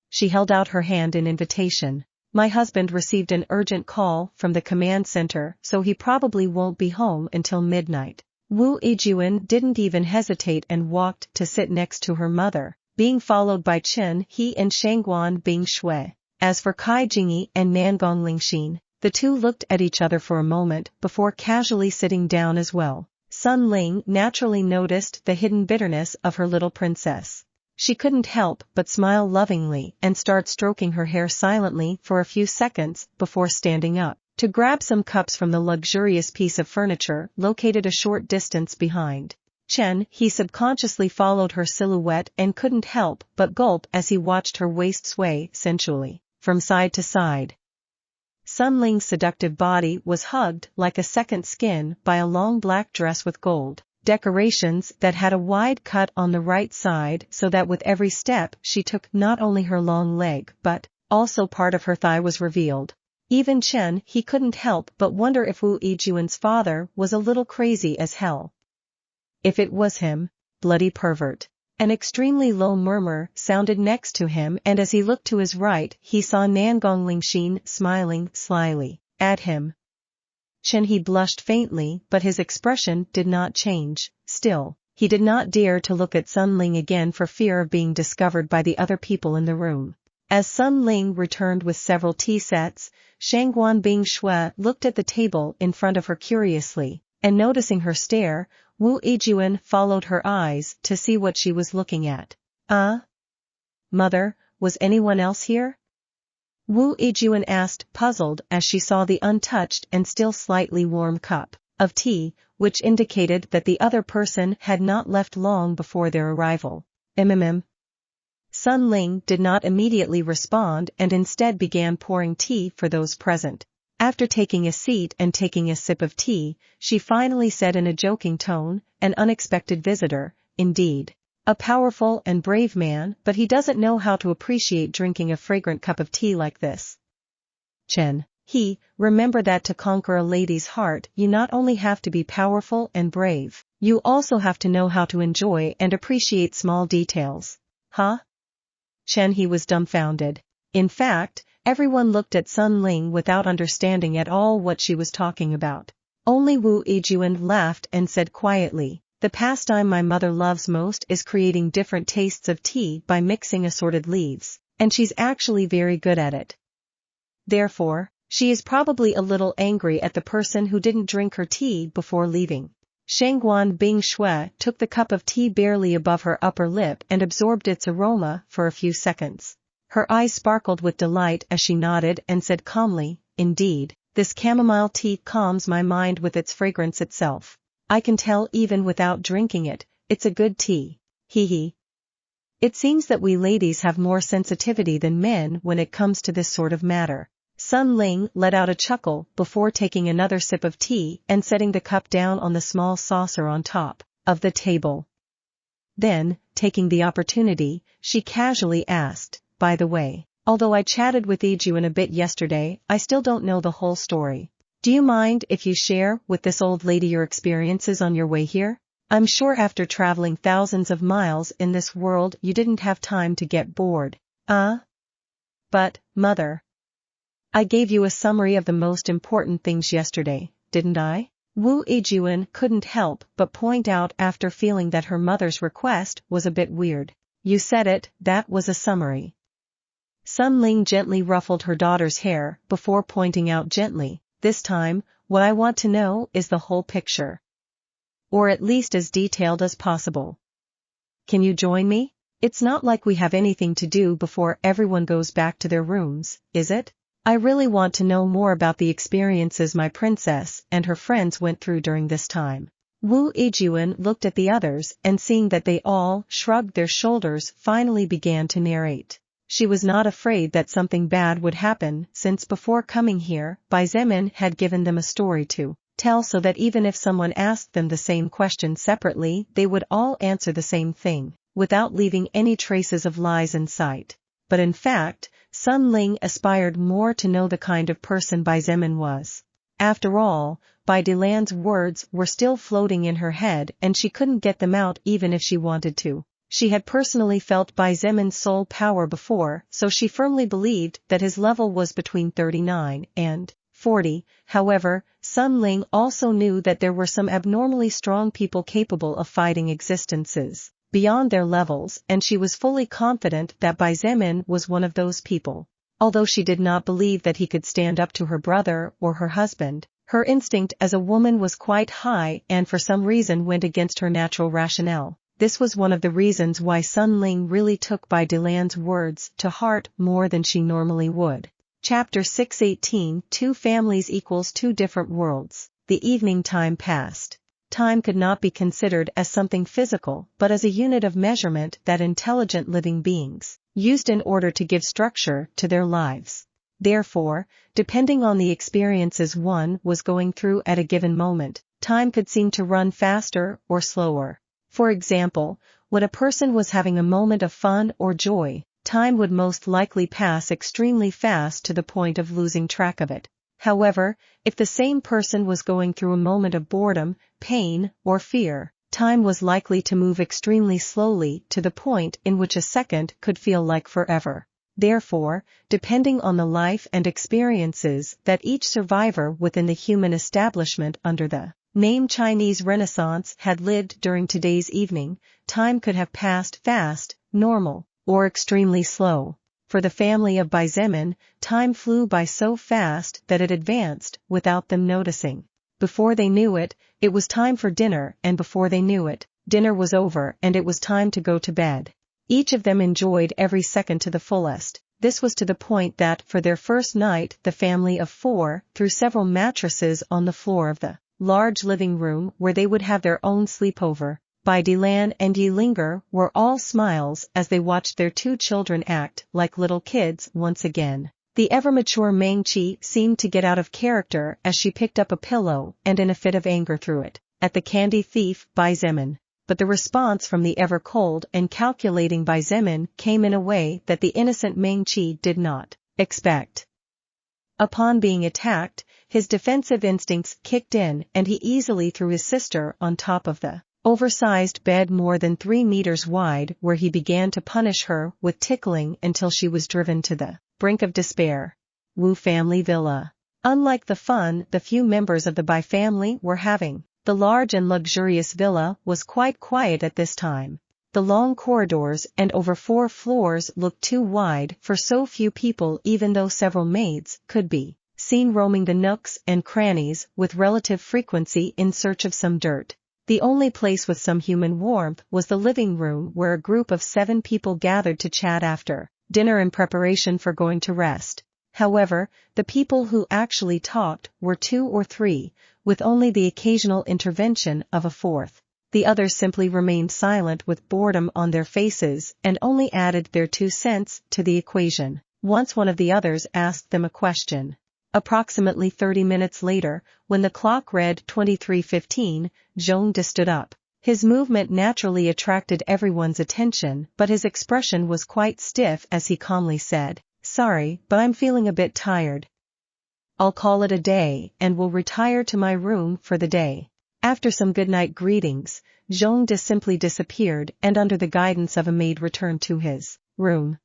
She held out her hand in invitation. My husband received an urgent call from the command center, so he probably won't be home until midnight. Wu Yijun didn't even hesitate and walked to sit next to her mother, being followed by Chen He and Shangguan Bing Shui. As for Kai Jingyi and Nangong Lingxin, the 2 looked at each other for a moment before casually sitting down as well. Sun Ling naturally noticed the hidden bitterness of her little princess. She couldn't help but smile lovingly and start stroking her hair silently for a few seconds before standing up to grab some cups from the luxurious piece of furniture located a short distance behind. Chen He subconsciously followed her silhouette and couldn't help but gulp as he watched her waist sway sensually from side to side. Sun Ling's seductive body was hugged like a second skin by a long black dress with gold decorations that had a wide cut on the right side so that with every step she took not only her long leg but also part of her thigh was revealed. Even Chen He couldn't help but wonder if Wu Yijun's father was a little crazy as hell. If it was him, bloody pervert. An extremely low murmur sounded next to him, and as he looked to his right he saw Nangong Lingxin smiling slyly at him. He blushed faintly, but his expression did not change. Still, he did not dare to look at Sun Ling again for fear of being discovered by the other people in the room. As Sun Ling returned with several tea sets, Shangguan Bing Shui looked at the table in front of her curiously, and noticing her stare, Wu Yijuan followed her eyes to see what she was looking at. Mother, was anyone else here? Wu Yijuan asked, puzzled, as she saw the untouched and still slightly warm cup of tea, which indicated that the other person had not left long before their arrival. Sun Ling did not immediately respond and instead began pouring tea for those present. After taking a seat and taking a sip of tea, she finally said in a joking tone, "An unexpected visitor, indeed. A powerful and brave man, but he doesn't know how to appreciate drinking a fragrant cup of tea like this. Remember that to conquer a lady's heart you not only have to be powerful and brave, you also have to know how to enjoy and appreciate small details." He was dumbfounded. In fact, everyone looked at Sun Ling without understanding at all what she was talking about. Only Wu Yijuan laughed and said quietly, "The pastime my mother loves most is creating different tastes of tea by mixing assorted leaves, and she's actually very good at it. Therefore, she is probably a little angry at the person who didn't drink her tea before leaving." Shangguan Bing Shui took the cup of tea barely above her upper lip and absorbed its aroma for a few seconds. Her eyes sparkled with delight as she nodded and said calmly, "Indeed, this chamomile tea calms my mind with its fragrance itself. I can tell even without drinking it, it's a good tea. It seems that we ladies have more sensitivity than men when it comes to this sort of matter." Sun Ling let out a chuckle before taking another sip of tea and setting the cup down on the small saucer on top of the table. Then, taking the opportunity, she casually asked, "By the way, although I chatted with Yijuan a bit yesterday, I still don't know the whole story. Do you mind if you share with this old lady your experiences on your way here? I'm sure after traveling thousands of miles in this world you didn't have time to get bored." "But, Mother, I gave you a summary of the most important things yesterday, didn't I?" Wu Yijuan couldn't help but point out after feeling that her mother's request was a bit weird. "You said it, that was a summary." Sun Ling gently ruffled her daughter's hair before pointing out gently, "This time, what I want to know is the whole picture. Or at least as detailed as possible. Can you join me? It's not like we have anything to do before everyone goes back to their rooms, is it? I really want to know more about the experiences my princess and her friends went through during this time." Wu Yijuan looked at the others and seeing that they all shrugged their shoulders finally began to narrate. She was not afraid that something bad would happen since before coming here, Bai Zemin had given them a story to tell so that even if someone asked them the same question separately they would all answer the same thing, without leaving any traces of lies in sight. But in fact, Sun Ling aspired more to know the kind of person Bai Zemin was. After all, Bai Delan's words were still floating in her head and she couldn't get them out even if she wanted to. She had personally felt Bai Zemin's soul power before, so she firmly believed that his level was between 39 and 40. However, Sun Ling also knew that there were some abnormally strong people capable of fighting existences beyond their levels, and she was fully confident that Bai Zemin was one of those people. Although she did not believe that he could stand up to her brother or her husband, her instinct as a woman was quite high and for some reason went against her natural rationale. This was one of the reasons why Sun Ling really took Bai Delan's words to heart more than she normally would. Chapter 618 Two Families equals Two Different Worlds. The evening time passed. Time could not be considered as something physical but as a unit of measurement that intelligent living beings used in order to give structure to their lives. Therefore, depending on the experiences one was going through at a given moment, time could seem to run faster or slower. For example, when a person was having a moment of fun or joy, time would most likely pass extremely fast to the point of losing track of it. However, if the same person was going through a moment of boredom, pain, or fear, time was likely to move extremely slowly to the point in which a second could feel like forever. Therefore, depending on the life and experiences that each survivor within the human establishment under the name Chinese Renaissance had lived during today's evening, time could have passed fast, normal, or extremely slow. For the family of Baizemin, time flew by so fast that it advanced without them noticing. Before they knew it, it was time for dinner, and before they knew it, dinner was over and it was time to go to bed. Each of them enjoyed every second to the fullest. This was to the point that for their first night the family of 4 threw several mattresses on the floor of the large living room where they would have their own sleepover. Bai Dilan and Yi Linger were all smiles as they watched their 2 children act like little kids once again. The ever-mature Meng Qi seemed to get out of character as she picked up a pillow and in a fit of anger threw it at the candy thief Baizemin. But the response from the ever-cold and calculating Baizemin came in a way that the innocent Meng Qi did not expect. Upon being attacked, his defensive instincts kicked in and he easily threw his sister on top of the oversized bed more than 3 meters wide, where he began to punish her with tickling until she was driven to the brink of despair. Wu family villa. Unlike the fun the few members of the Bai family were having, the large and luxurious villa was quite quiet at this time. The long corridors and over 4 floors looked too wide for so few people, even though several maids could be seen roaming the nooks and crannies with relative frequency in search of some dirt. The only place with some human warmth was the living room, where a group of 7 people gathered to chat after dinner in preparation for going to rest. However, the people who actually talked were 2 or 3, with only the occasional intervention of a 4th. The others simply remained silent with boredom on their faces and only added their 2 cents to the equation. Once one of the others asked them a question. Approximately 30 minutes later, when the clock read 23:15, Zhong De stood up. His movement naturally attracted everyone's attention, but his expression was quite stiff as he calmly said, "Sorry, but I'm feeling a bit tired. I'll call it a day and will retire to my room for the day." After some goodnight greetings, Zhong De simply disappeared and under the guidance of a maid returned to his room.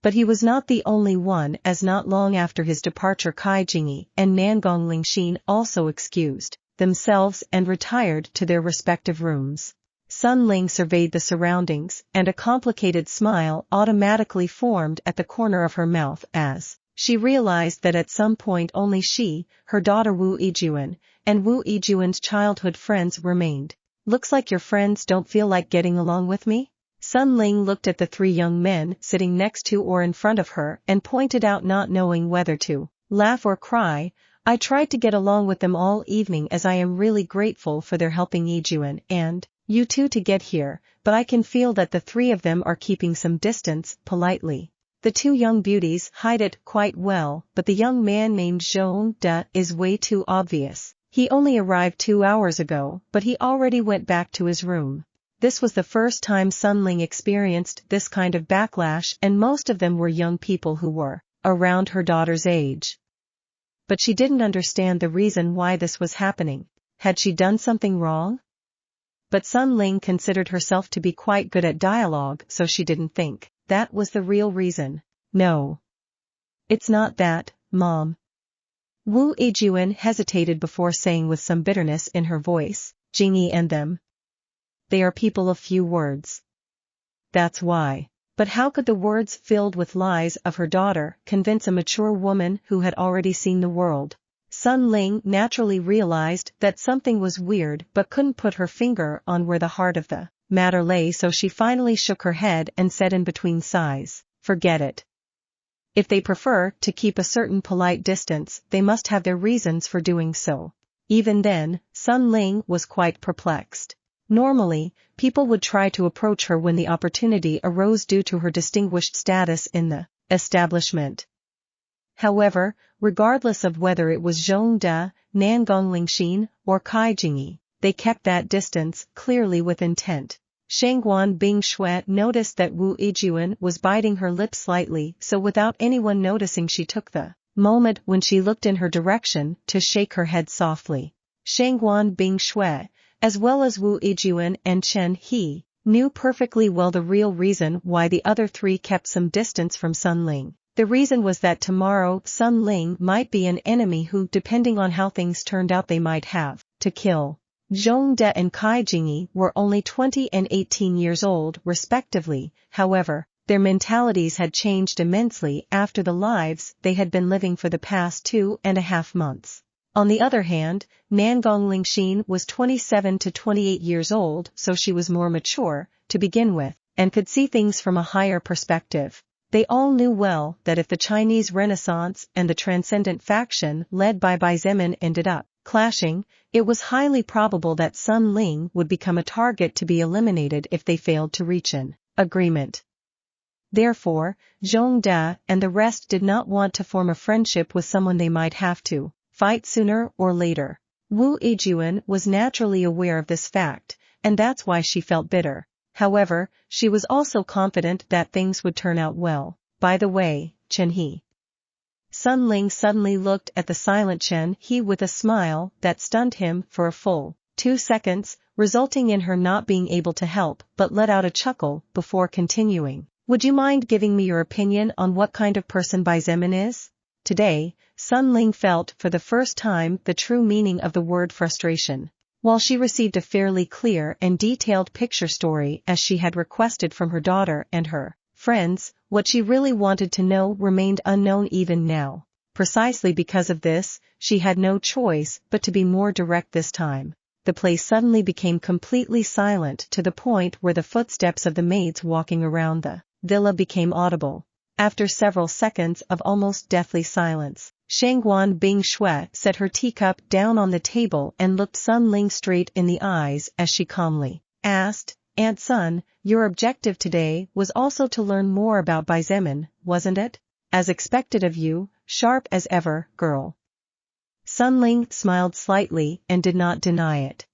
But he was not the only one, as not long after his departure Kai Jingyi and Nangong Lingxin also excused themselves and retired to their respective rooms. Sun Ling surveyed the surroundings, and a complicated smile automatically formed at the corner of her mouth as she realized that at some point only she, her daughter Wu Yijuan, and Wu Yijuan's childhood friends remained. "Looks like your friends don't feel like getting along with me?" Sun Ling looked at the 3 young men sitting next to or in front of her and pointed out, not knowing whether to laugh or cry, "I tried to get along with them all evening, as I am really grateful for their helping Yijuan and you two to get here, but I can feel that the 3 of them are keeping some distance, politely. The 2 young beauties hide it quite well, but the young man named Zhong De is way too obvious. He only arrived 2 hours ago, but he already went back to his room." This was the first time Sun Ling experienced this kind of backlash, and most of them were young people who were around her daughter's age. But she didn't understand the reason why this was happening. Had she done something wrong? But Sun Ling considered herself to be quite good at dialogue, so she didn't think that was the real reason. "No. It's not that, Mom." Wu Yijuan hesitated before saying with some bitterness in her voice, "Jingyi and them. They are people of few words. That's why." But how could the words filled with lies of her daughter convince a mature woman who had already seen the world? Sun Ling naturally realized that something was weird but couldn't put her finger on where the heart of the matter lay, so she finally shook her head and said in between sighs, "Forget it. If they prefer to keep a certain polite distance, they must have their reasons for doing so." Even then, Sun Ling was quite perplexed. Normally, people would try to approach her when the opportunity arose due to her distinguished status in the establishment. However, regardless of whether it was Zhong De, Nangong Lingxin, or Kai Jingyi, they kept that distance clearly with intent. Shangguan Bingshui noticed that Wu Yijuan was biting her lips slightly, so without anyone noticing she took the moment when she looked in her direction to shake her head softly. Shangguan Bingshui, as well as Wu Yijun and Chen He, knew perfectly well the real reason why the other three kept some distance from Sun Ling. The reason was that tomorrow Sun Ling might be an enemy who, depending on how things turned out, they might have to kill. Zhong De and Kai Jingyi were only 20 and 18 years old, respectively. However, their mentalities had changed immensely after the lives they had been living for the past 2.5 months. On the other hand, Nangong Lingxin was 27 to 28 years old, so she was more mature, to begin with, and could see things from a higher perspective. They all knew well that if the Chinese Renaissance and the Transcendent faction led by Bai Zemin ended up clashing, it was highly probable that Sun Ling would become a target to be eliminated if they failed to reach an agreement. Therefore, Zhong De and the rest did not want to form a friendship with someone they might have to fight sooner or later. Wu Yijun was naturally aware of this fact, and that's why she felt bitter. However, she was also confident that things would turn out well. By the way, Chen He. Sun Ling suddenly looked at the silent Chen He with a smile that stunned him for a full 2 seconds, resulting in her not being able to help but let out a chuckle before continuing. Would you mind giving me your opinion on what kind of person Bai Zemin is? Today, Sun Ling felt for the first time the true meaning of the word frustration. While she received a fairly clear and detailed picture story as she had requested from her daughter and her friends, what she really wanted to know remained unknown even now. Precisely because of this, she had no choice but to be more direct this time. The place suddenly became completely silent to the point where the footsteps of the maids walking around the villa became audible. After several seconds of almost deathly silence, Shangguan Bingshui set her teacup down on the table and looked Sun Ling straight in the eyes as she calmly asked, "Aunt Sun, your objective today was also to learn more about Bai Zemin, wasn't it? As expected of you, sharp as ever, girl." Sun Ling smiled slightly and did not deny it.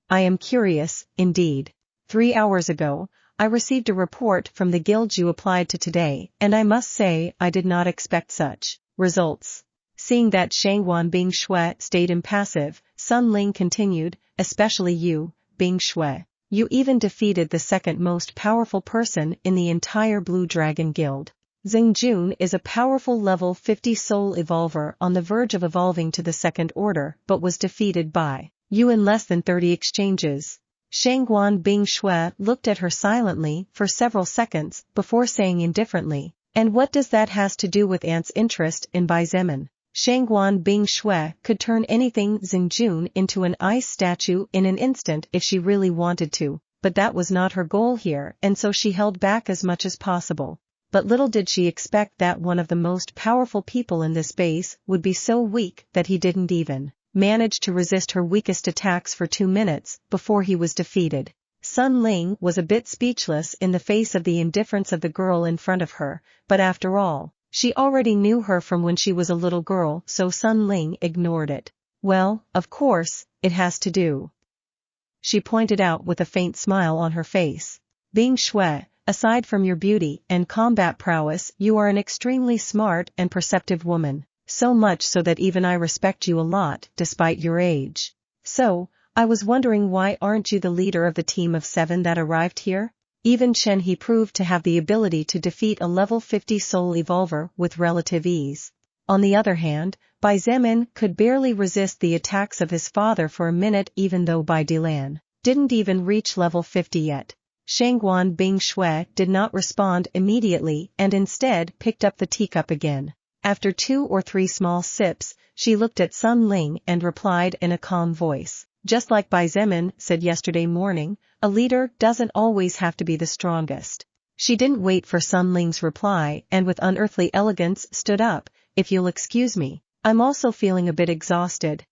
"I am curious, indeed. 3 hours ago, I received a report from the guild you applied to today, and I must say I did not expect such results." Seeing that Shangguan Bingshui stayed impassive, Sun Ling continued, "Especially you, Bingshui. You even defeated the second most powerful person in the entire Blue Dragon Guild. Xingjun is a powerful level 50 soul evolver on the verge of evolving to the second order but was defeated by you in less than 30 exchanges." Shangguan Bingshui looked at her silently for several seconds before saying indifferently, "And what does that has to do with Aunt's interest in Bai Zemin?" Shangguan Bingshui could turn anything Xingjun into an ice statue in an instant if she really wanted to, but that was not her goal here, and so she held back as much as possible. But little did she expect that one of the most powerful people in this base would be so weak that he didn't even managed to resist her weakest attacks for 2 minutes before he was defeated. Sun Ling was a bit speechless in the face of the indifference of the girl in front of her, but after all, she already knew her from when she was a little girl, so Sun Ling ignored it. "Well, of course, it has to do," she pointed out with a faint smile on her face. "Bingshui, aside from your beauty and combat prowess, you are an extremely smart and perceptive woman. So much so that even I respect you a lot, despite your age. So, I was wondering why aren't you the leader of the team of 7 that arrived here?" Even Chen He proved to have the ability to defeat a level 50 soul evolver with relative ease. On the other hand, Bai Zemin could barely resist the attacks of his father for a minute even though Bai Dilan didn't even reach level 50 yet. Shangguan Bingshui did not respond immediately and instead picked up the teacup again. After 2 or 3 small sips, she looked at Sun Ling and replied in a calm voice, "Just like Bai Zemin said yesterday morning, a leader doesn't always have to be the strongest." She didn't wait for Sun Ling's reply and with unearthly elegance stood up, "If you'll excuse me, I'm also feeling a bit exhausted.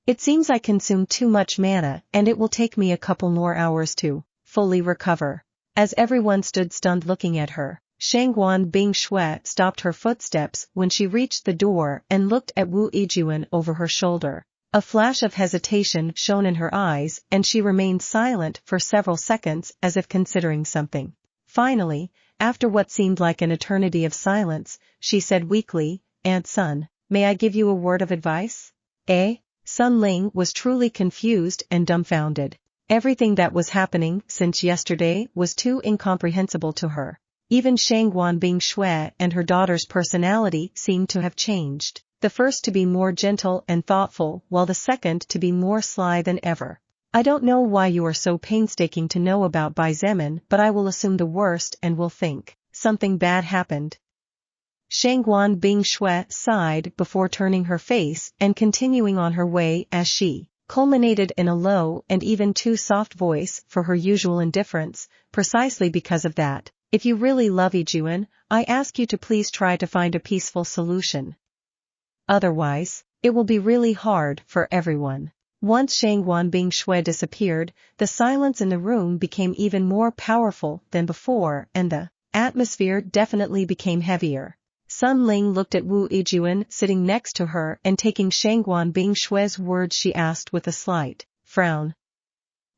It seems I consumed too much mana and it will take me a couple more hours to fully recover." As everyone stood stunned looking at her, Shangguan Bingshui stopped her footsteps when she reached the door and looked at Wu Yijun over her shoulder. A flash of hesitation shone in her eyes and she remained silent for several seconds as if considering something. Finally, after what seemed like an eternity of silence, she said weakly, "Aunt Sun, may I give you a word of advice?" Sun Ling was truly confused and dumbfounded. Everything that was happening since yesterday was too incomprehensible to her. Even Shangguan Bingshui and her daughter's personality seemed to have changed. The first to be more gentle and thoughtful, while the second to be more sly than ever. I don't know why you are so painstaking to know about Bai Zemin, but I will assume the worst and will think something bad happened. Shangguan Bingshui sighed before turning her face and continuing on her way as she culminated in a low and even too soft voice for her usual indifference, precisely because of that. If you really love Xietain, I ask you to please try to find a peaceful solution. Otherwise, it will be really hard for everyone. Once Shangguan Bingshui disappeared, the silence in the room became even more powerful than before and the atmosphere definitely became heavier. Sun Ling looked at Wu Yijun sitting next to her and taking Shangguan Bingshui's words she asked with a slight frown.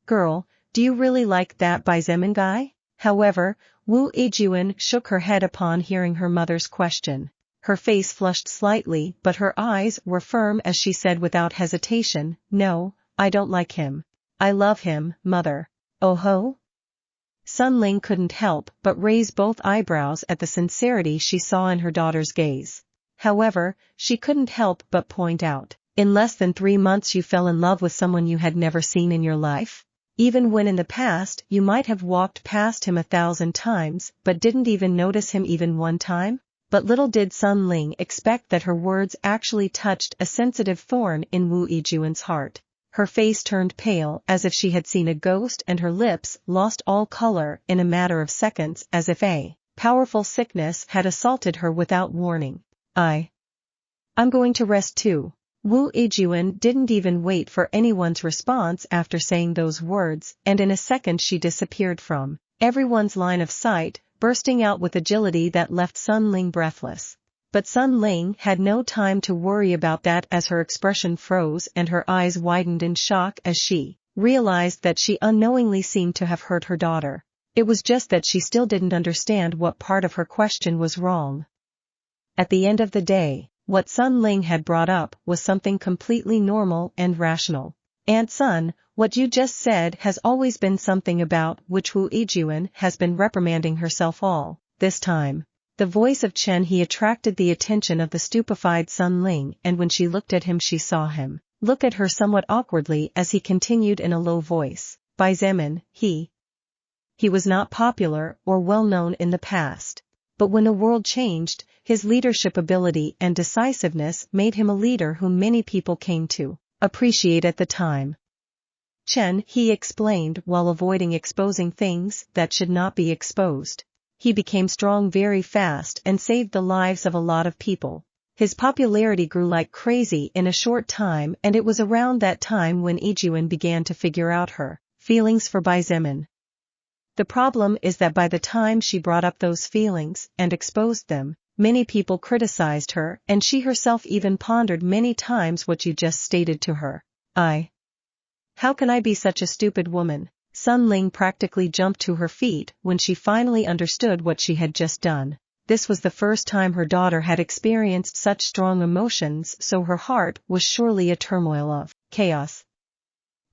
Girl, do you really like that Bai Zemin guy? However, Wu Yijun shook her head upon hearing her mother's question. Her face flushed slightly but her eyes were firm as she said without hesitation, no, I don't like him. I love him, mother. Oh ho? Sun Ling couldn't help but raise both eyebrows at the sincerity she saw in her daughter's gaze. However, she couldn't help but point out, in less than 3 months you fell in love with someone you had never seen in your life? Even when in the past you might have walked past him 1,000 times but didn't even notice him even one time? But little did Sun Ling expect that her words actually touched a sensitive thorn in Wu Yijun's heart. Her face turned pale as if she had seen a ghost and her lips lost all color in a matter of seconds as if a powerful sickness had assaulted her without warning. I'm going to rest too. Wu Yijun didn't even wait for anyone's response after saying those words, and in a second she disappeared from everyone's line of sight, bursting out with agility that left Sun Ling breathless. But Sun Ling had no time to worry about that as her expression froze and her eyes widened in shock as she realized that she unknowingly seemed to have hurt her daughter. It was just that she still didn't understand what part of her question was wrong. At the end of the day, what Sun Ling had brought up was something completely normal and rational. Aunt Sun, what you just said has always been something about which Wu Yijun has been reprimanding herself all this time. The voice of Chen He attracted the attention of the stupefied Sun Ling, and when she looked at him she saw him look at her somewhat awkwardly as he continued in a low voice. Bai Zemin, he was not popular or well known in the past. But when the world changed, his leadership ability and decisiveness made him a leader whom many people came to appreciate at the time. Chen He explained while avoiding exposing things that should not be exposed. He became strong very fast and saved the lives of a lot of people. His popularity grew like crazy in a short time, and it was around that time when Yijun began to figure out her feelings for Bai Zemin. The problem is that by the time she brought up those feelings and exposed them, many people criticized her, and she herself even pondered many times what you just stated to her. How can I be such a stupid woman? Sun Ling practically jumped to her feet when she finally understood what she had just done. This was the first time her daughter had experienced such strong emotions, so her heart was surely a turmoil of chaos.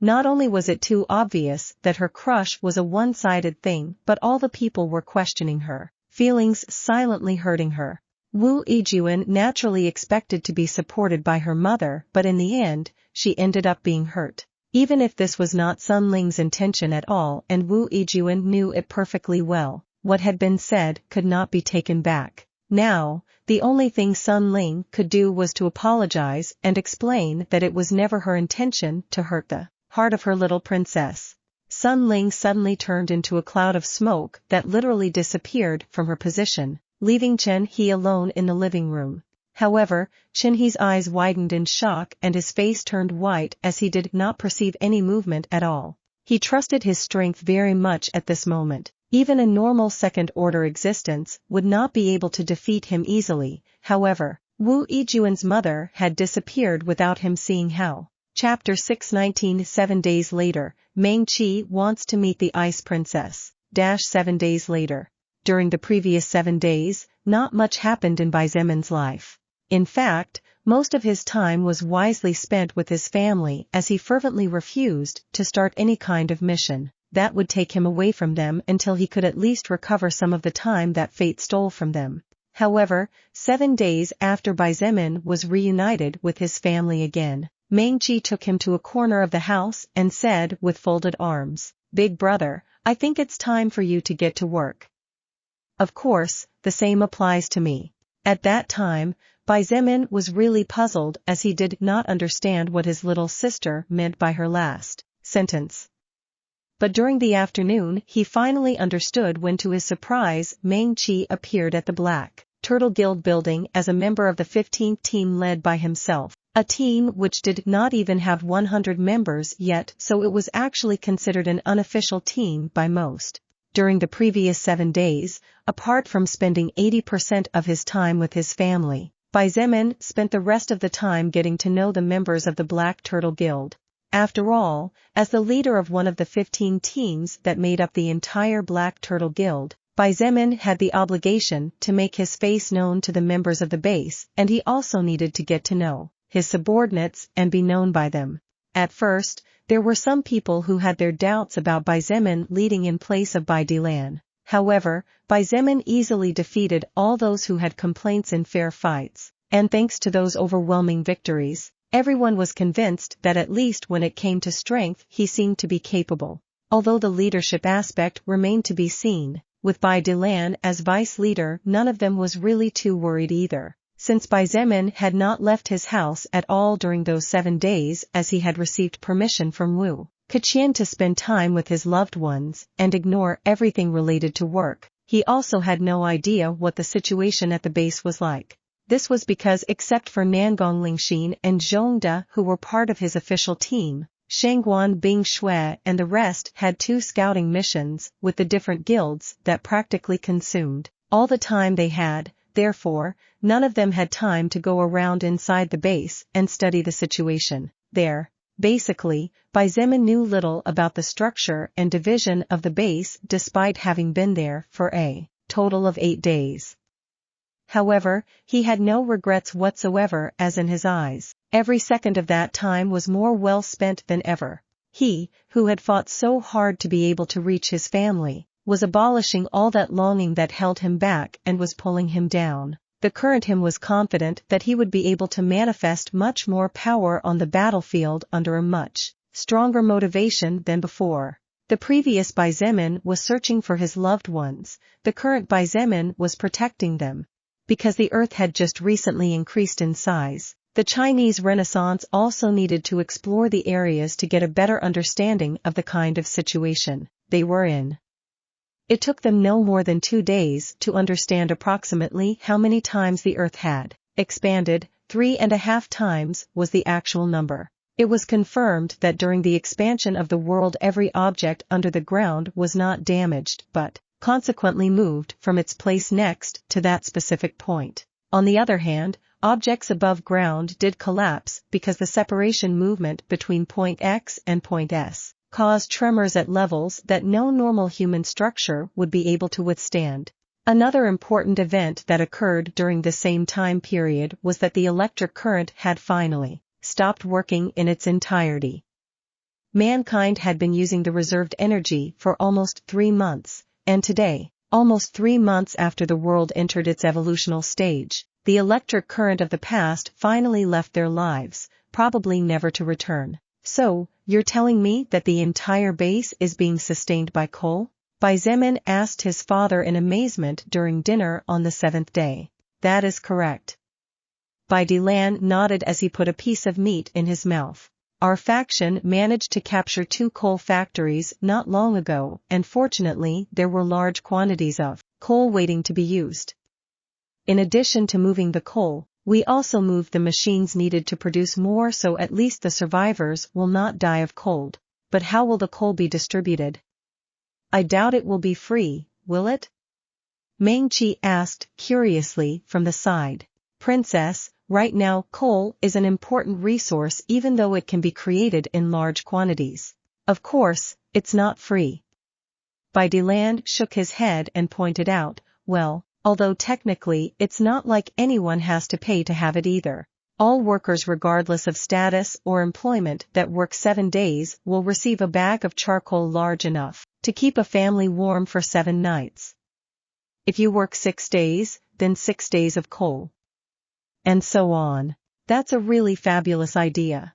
Not only was it too obvious that her crush was a one-sided thing, but all the people were questioning her feelings, silently hurting her. Wu Yijun naturally expected to be supported by her mother, but in the end, she ended up being hurt. Even if this was not Sun Ling's intention at all, and Wu Yijun knew it perfectly well, what had been said could not be taken back. Now, the only thing Sun Ling could do was to apologize and explain that it was never her intention to hurt the heart of her little princess. Sun Ling suddenly turned into a cloud of smoke that literally disappeared from her position, leaving Chen He alone in the living room. However, Chen He's eyes widened in shock and his face turned white as he did not perceive any movement at all. He trusted his strength very much at this moment. Even a normal second-order existence would not be able to defeat him easily. However, Wu Yijun's mother had disappeared without him seeing how. Chapter 619 7 days later, Meng Qi wants to meet the Ice Princess. 7 days later. During the previous 7 days, not much happened in Bai Zemin's life. In fact, Most of his time was wisely spent with his family as he fervently refused to start any kind of mission that would take him away from them until he could at least recover some of the time that fate stole from them. However, 7 days after Bai Zemin was reunited with his family again, Meng Qi took him to a corner of the house and said with folded arms, "Big brother, I think it's time for you to get to work. Of course, the same applies to me." At that time, Bai Zemin was really puzzled as he did not understand what his little sister meant by her last sentence. But during the afternoon he finally understood when to his surprise Meng Qi appeared at the Black Turtle Guild building as a member of the 15th team led by himself, a team which did not even have 100 members yet, so it was actually considered an unofficial team by most. During the previous 7 days, apart from spending 80% of his time with his family, Bai Zemin spent the rest of the time getting to know the members of the Black Turtle Guild. After all, as the leader of one of the 15 teams that made up the entire Black Turtle Guild, Bai Zemin had the obligation to make his face known to the members of the base, and he also needed to get to know his subordinates and be known by them. At first, there were some people who had their doubts about Bai Zemin leading in place of Bai Dilan. However, Bai Zemin easily defeated all those who had complaints in fair fights, and thanks to those overwhelming victories, everyone was convinced that at least when it came to strength he seemed to be capable. Although the leadership aspect remained to be seen, with Bai Dilan as vice leader none of them was really too worried either, since Bai Zemin had not left his house at all during those 7 days as he had received permission from Wu Keqian to spend time with his loved ones and ignore everything related to work. He also had no idea what the situation at the base was like. This was because except for Nangong Lingxin and Zhongda who were part of his official team, Shangguan Bing Shui and the rest had 2 scouting missions with the different guilds that practically consumed all the time they had. Therefore, none of them had time to go around inside the base and study the situation there. Basically, Bai Zemin knew little about the structure and division of the base despite having been there for a total of 8 days. However, he had no regrets whatsoever as in his eyes, every second of that time was more well spent than ever. He, who had fought so hard to be able to reach his family, was abolishing all that longing that held him back and was pulling him down. The current him was confident that he would be able to manifest much more power on the battlefield under a much stronger motivation than before. The previous Bai Zemin was searching for his loved ones, the current Bai Zemin was protecting them. Because the earth had just recently increased in size, the Chinese Renaissance also needed to explore the areas to get a better understanding of the kind of situation they were in. It took them no more than 2 days to understand approximately how many times the earth had expanded. 3.5 times was the actual number. It was confirmed that during the expansion of the world every object under the ground was not damaged but consequently moved from its place next to that specific point. On the other hand, objects above ground did collapse because the separation movement between point X and point S caused tremors at levels that no normal human structure would be able to withstand. Another important event that occurred during the same time period was that the electric current had finally stopped working in its entirety. Mankind had been using the reserved energy for almost 3 months, and today, almost 3 months after the world entered its evolutional stage, the electric current of the past finally left their lives, probably never to return. So, you're telling me that the entire base is being sustained by coal? Bai Zemin asked his father in amazement during dinner on the 7th day. That is correct. Bai Dilan nodded as he put a piece of meat in his mouth. Our faction managed to capture 2 coal factories not long ago, and fortunately there were large quantities of coal waiting to be used. In addition to moving the coal, we also moved the machines needed to produce more, so at least the survivors will not die of cold. But how will the coal be distributed? I doubt it will be free, will it? Meng Qi asked curiously from the side. Princess, right now coal is an important resource even though it can be created in large quantities. Of course, it's not free. Bai Dilan shook his head and pointed out, well, although technically it's not like anyone has to pay to have it either. All workers regardless of status or employment that work 7 days will receive a bag of charcoal large enough to keep a family warm for 7 nights. If you work 6 days, then 6 days of coal. And so on. That's a really fabulous idea.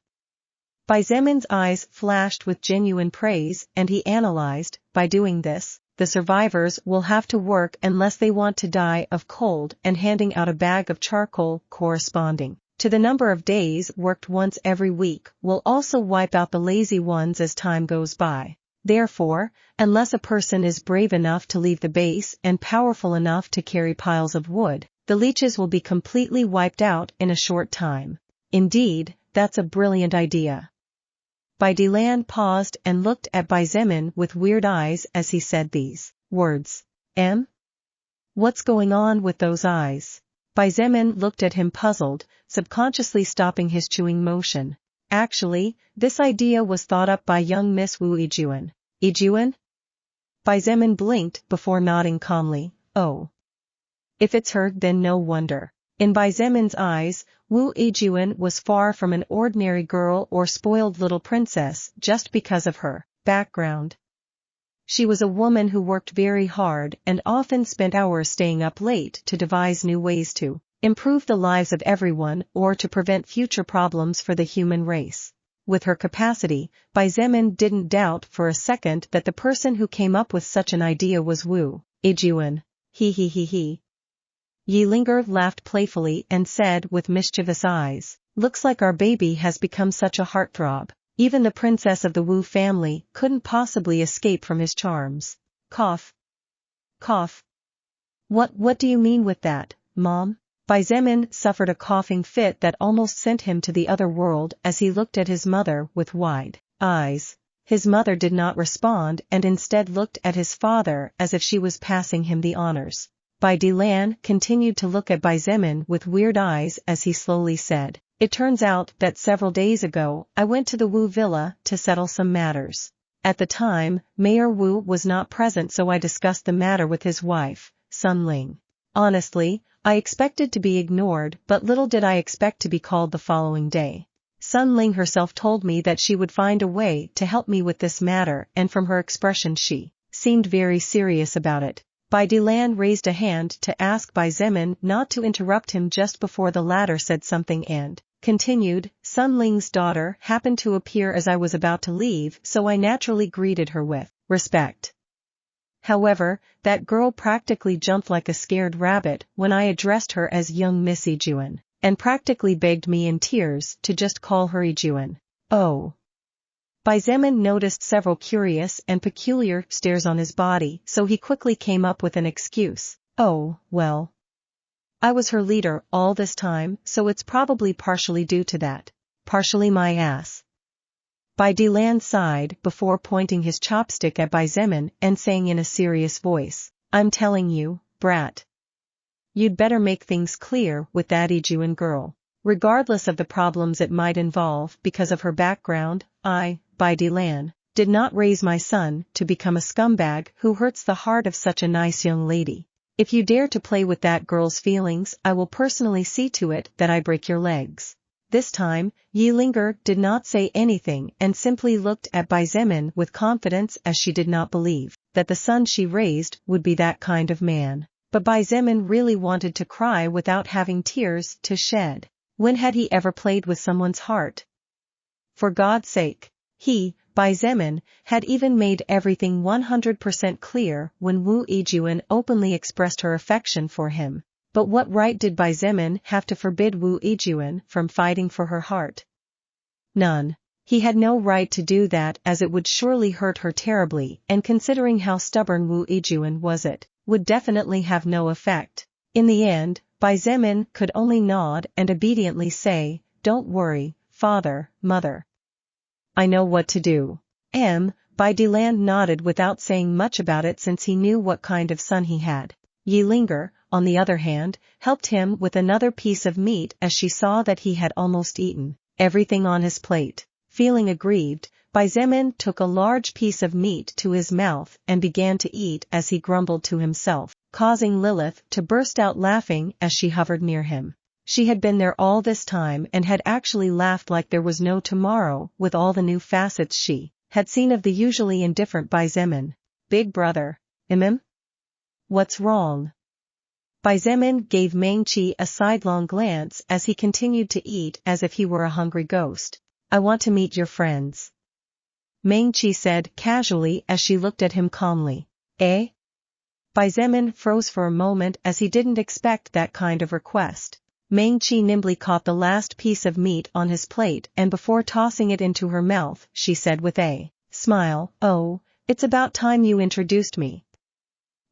Xietain's eyes flashed with genuine praise, and he analyzed, by doing this, the survivors will have to work unless they want to die of cold, and handing out a bag of charcoal corresponding to the number of days worked once every week will also wipe out the lazy ones as time goes by. Therefore, unless a person is brave enough to leave the base and powerful enough to carry piles of wood, the leeches will be completely wiped out in a short time. Indeed, that's a brilliant idea. Xietain paused and looked at Xietain with weird eyes as he said these words. What's going on with those eyes? Xietain looked at him puzzled, subconsciously stopping his chewing motion. Actually, this idea was thought up by young Miss Wu Xietain. Xietain? Xietain blinked before nodding calmly. Oh. If it's her, then no wonder. In Xietan's eyes, Wu Xietain was far from an ordinary girl or spoiled little princess just because of her background. She was a woman who worked very hard and often spent hours staying up late to devise new ways to improve the lives of everyone or to prevent future problems for the human race. With her capacity, Xietain didn't doubt for a second that the person who came up with such an idea was Wu Xietain. He. Xietain laughed playfully and said with mischievous eyes, "Looks like our baby has become such a heartthrob. Even the princess of the Wu family couldn't possibly escape from his charms." Cough. Cough. What do you mean with that, Mom? Xietain suffered a coughing fit that almost sent him to the other world as he looked at his mother with wide eyes. His mother did not respond and instead looked at his father as if she was passing him the honors. Xietain continued to look at Xietain with weird eyes as he slowly said, "It turns out that several days ago I went to the Wu villa to settle some matters. At the time, Mayor Wu was not present, so I discussed the matter with his wife, Sun Ling. Honestly, I expected to be ignored, but little did I expect to be called the following day. Sun Ling herself told me that she would find a way to help me with this matter, and from her expression she seemed very serious about it." Xietain raised a hand to ask Xietain not to interrupt him just before the latter said something and continued, "Sun Ling's daughter happened to appear as I was about to leave, so I naturally greeted her with respect. However, that girl practically jumped like a scared rabbit when I addressed her as young Miss Xietain, and practically begged me in tears to just call her Xietain." Oh. Xietain noticed several curious and peculiar stares on his body, so he quickly came up with an excuse. "Oh, well. I was her leader all this time, so it's probably partially due to that. Partially my ass." Xietain sighed before pointing his chopstick at Xietain and saying in a serious voice, "I'm telling you, brat. You'd better make things clear with that Xietain girl. Regardless of the problems it might involve because of her background, I, Xietain, did not raise my son to become a scumbag who hurts the heart of such a nice young lady. If you dare to play with that girl's feelings, I will personally see to it that I break your legs." This time, Xietain did not say anything and simply looked at Xietain with confidence, as she did not believe that the son she raised would be that kind of man. But Xietain really wanted to cry without having tears to shed. When had he ever played with someone's heart? For God's sake. Xietain, had even made everything 100% clear when Wu Xietain openly expressed her affection for him. But what right did Xietain have to forbid Wu Xietain from fighting for her heart? None. He had no right to do that, as it would surely hurt her terribly, and considering how stubborn Wu Xietain was, it would definitely have no effect. In the end, Xietain could only nod and obediently say, "Don't worry, father, mother. I know what to do." Xietain nodded without saying much about it, since he knew what kind of son he had. Xietain, on the other hand, helped him with another piece of meat as she saw that he had almost eaten everything on his plate. Feeling aggrieved, Xietain took a large piece of meat to his mouth and began to eat as he grumbled to himself, causing Lilith to burst out laughing as she hovered near him. She had been there all this time and had actually laughed like there was no tomorrow with all the new facets she had seen of the usually indifferent Xietain. Big brother. What's wrong? Xietain gave Meng-Chi a sidelong glance as he continued to eat as if he were a hungry ghost. I want to meet your friends. Meng-Chi said casually as she looked at him calmly. Eh? Xietain froze for a moment as he didn't expect that kind of request. Meng-Chi nimbly caught the last piece of meat on his plate and before tossing it into her mouth, she said with a smile, "Oh, it's about time you introduced me.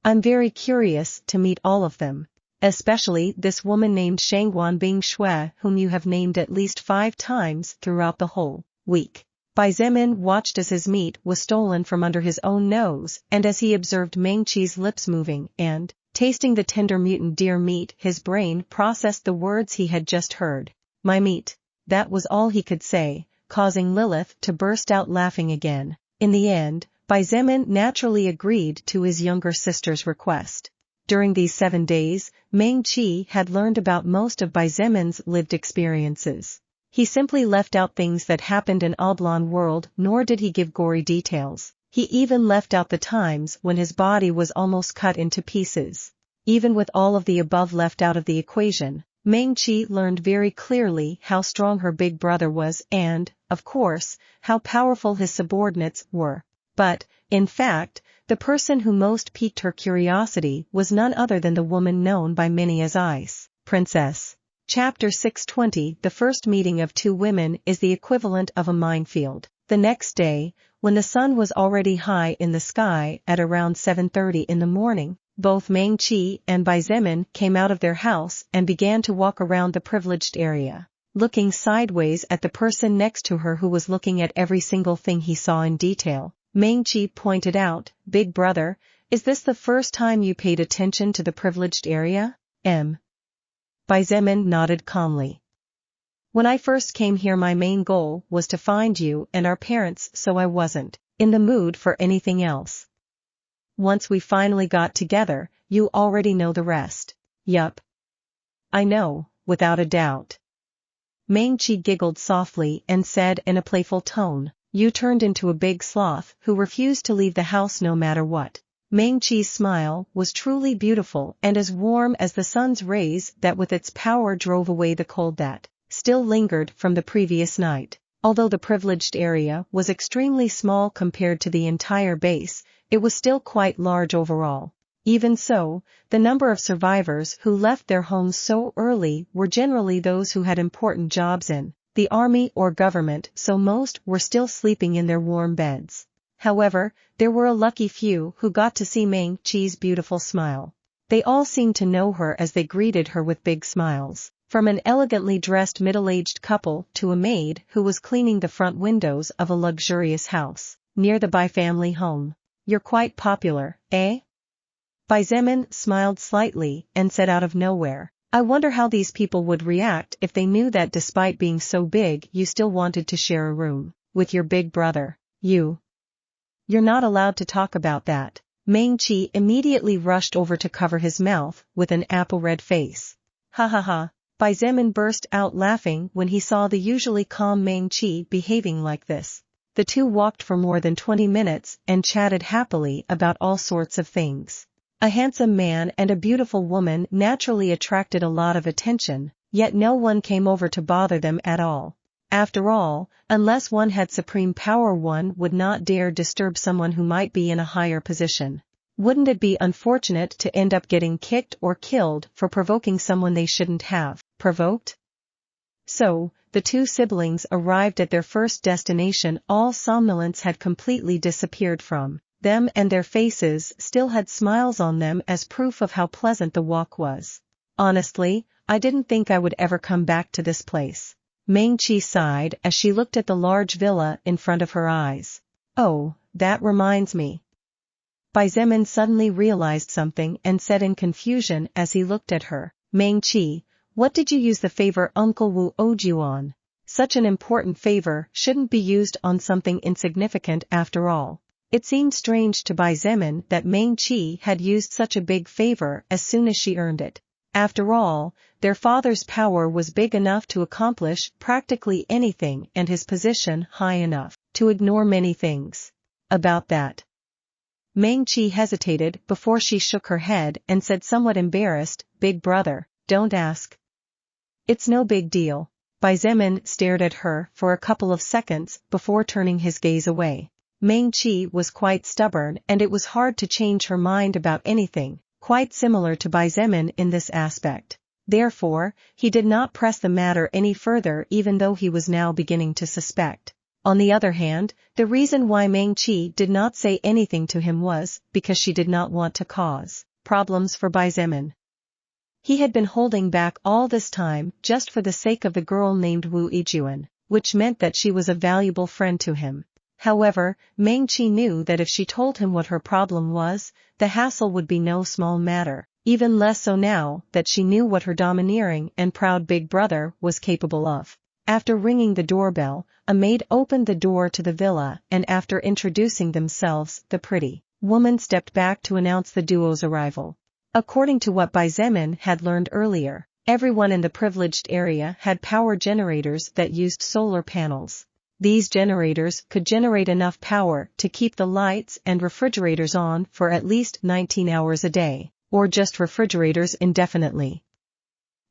I'm very curious to meet all of them, especially this woman named Shangguan Bing Shui whom you have named at least 5 times throughout the whole week." Xietain watched as his meat was stolen from under his own nose and as he observed Meng-Chi's lips moving and, tasting the tender mutant deer meat, his brain processed the words he had just heard. My meat. That was all he could say, causing Lilith to burst out laughing again. In the end, Xietain naturally agreed to his younger sister's request. During these 7 days, Meng-Chi had learned about most of Xietain's lived experiences. He simply left out things that happened in Oblong World, nor did he give gory details. He even left out the times when his body was almost cut into pieces. Even with all of the above left out of the equation, Meng-Chi learned very clearly how strong her big brother was and, of course, how powerful his subordinates were. But, in fact, the person who most piqued her curiosity was none other than the woman known by many as Ice Princess. Chapter 620. The first meeting of 2 women is the equivalent of a minefield. The next day, when the sun was already high in the sky at around 7:30 in the morning, both Meng-Chi and Xietain came out of their house and began to walk around the privileged area, looking sideways at the person next to her who was looking at every single thing he saw in detail. Meng-Chi pointed out, "Big brother, is this the first time you paid attention to the privileged area?" Xietain nodded calmly. "When I first came here my main goal was to find you and our parents, so I wasn't in the mood for anything else. Once we finally got together, you already know the rest." "Yup. I know, without a doubt." Meng-Chi giggled softly and said in a playful tone, "You turned into a big sloth who refused to leave the house no matter what." Meng-Chi's smile was truly beautiful and as warm as the sun's rays that with its power drove away the cold that still lingered from the previous night. Although the privileged area was extremely small compared to the entire base, it was still quite large overall. Even so, the number of survivors who left their homes so early were generally those who had important jobs in the army or government, so most were still sleeping in their warm beds. However, there were a lucky few who got to see Meng-Chi's beautiful smile. They all seemed to know her as they greeted her with big smiles, from an elegantly dressed middle-aged couple to a maid who was cleaning the front windows of a luxurious house near the Bai family home. "You're quite popular, eh?" Xietain smiled slightly and said out of nowhere, "I wonder how these people would react if they knew that despite being so big you still wanted to share a room with your big brother. You're not allowed to talk about that." Meng-Chi immediately rushed over to cover his mouth with an apple-red face. "Ha ha ha." Xietain burst out laughing when he saw the usually calm Meng-Chi behaving like this. The two walked for more than 20 minutes and chatted happily about all sorts of things. A handsome man and a beautiful woman naturally attracted a lot of attention, yet no one came over to bother them at all. After all, unless one had supreme power one would not dare disturb someone who might be in a higher position. Wouldn't it be unfortunate to end up getting kicked or killed for provoking someone they shouldn't have provoked? So, the 2 siblings arrived at their first destination. All somnolence had completely disappeared from them and their faces still had smiles on them as proof of how pleasant the walk was. "Honestly, I didn't think I would ever come back to this place." Meng-Chi sighed as she looked at the large villa in front of her eyes. "Oh, that reminds me." Xietain suddenly realized something and said in confusion as he looked at her, "Meng-Chi, what did you use the favor Uncle Wu owed you on? Such an important favor shouldn't be used on something insignificant after all." It seemed strange to Xietain that Meng-Chi had used such a big favor as soon as she earned it. After all, their father's power was big enough to accomplish practically anything and his position high enough to ignore many things. About that. Meng Qi hesitated before she shook her head and said somewhat embarrassed, "Big brother, don't ask. It's no big deal." Bai Zemin stared at her for a couple of seconds before turning his gaze away. Meng Qi was quite stubborn and it was hard to change her mind about anything, quite similar to Bai Zemin in this aspect. Therefore, he did not press the matter any further even though he was now beginning to suspect. On the other hand, the reason why Meng Qi did not say anything to him was because she did not want to cause problems for Bai Zemin. He had been holding back all this time just for the sake of the girl named Wu Yijun, which meant that she was a valuable friend to him. However, Meng Qi knew that if she told him what her problem was, the hassle would be no small matter, even less so now that she knew what her domineering and proud big brother was capable of. After ringing the doorbell, a maid opened the door to the villa and after introducing themselves, the pretty woman stepped back to announce the duo's arrival. According to what Bai Zemin had learned earlier, everyone in the privileged area had power generators that used solar panels. These generators could generate enough power to keep the lights and refrigerators on for at least 19 hours a day, or just refrigerators indefinitely.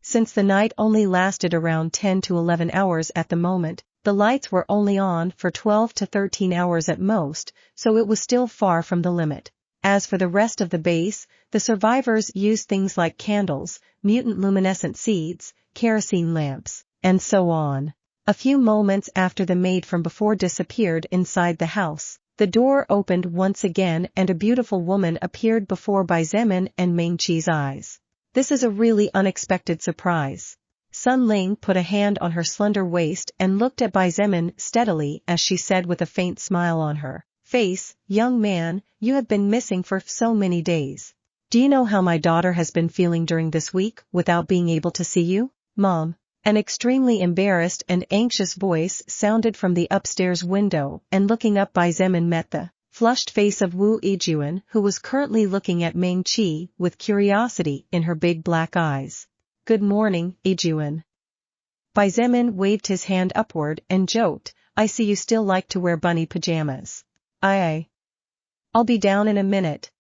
Since the night only lasted around 10 to 11 hours at the moment, the lights were only on for 12 to 13 hours at most, so it was still far from the limit. As for the rest of the base, the survivors used things like candles, mutant luminescent seeds, kerosene lamps, and so on. A few moments after the maid from before disappeared inside the house, the door opened once again and a beautiful woman appeared before Bai Zemin and Meng Qi's eyes. "This is a really unexpected surprise." Sun Ling put a hand on her slender waist and looked at Bai Zemin steadily as she said with a faint smile on her face, "Young man, you have been missing for so many days. Do you know how my daughter has been feeling during this week without being able to see you, Mom?" An extremely embarrassed and anxious voice sounded from the upstairs window and looking up Bai Zemin met the flushed face of Wu Yijun who was currently looking at Meng Qi with curiosity in her big black eyes. "Good morning, Yijun." Bai Zemin waved his hand upward and joked, "I see you still like to wear bunny pajamas." I'll be down in a minute."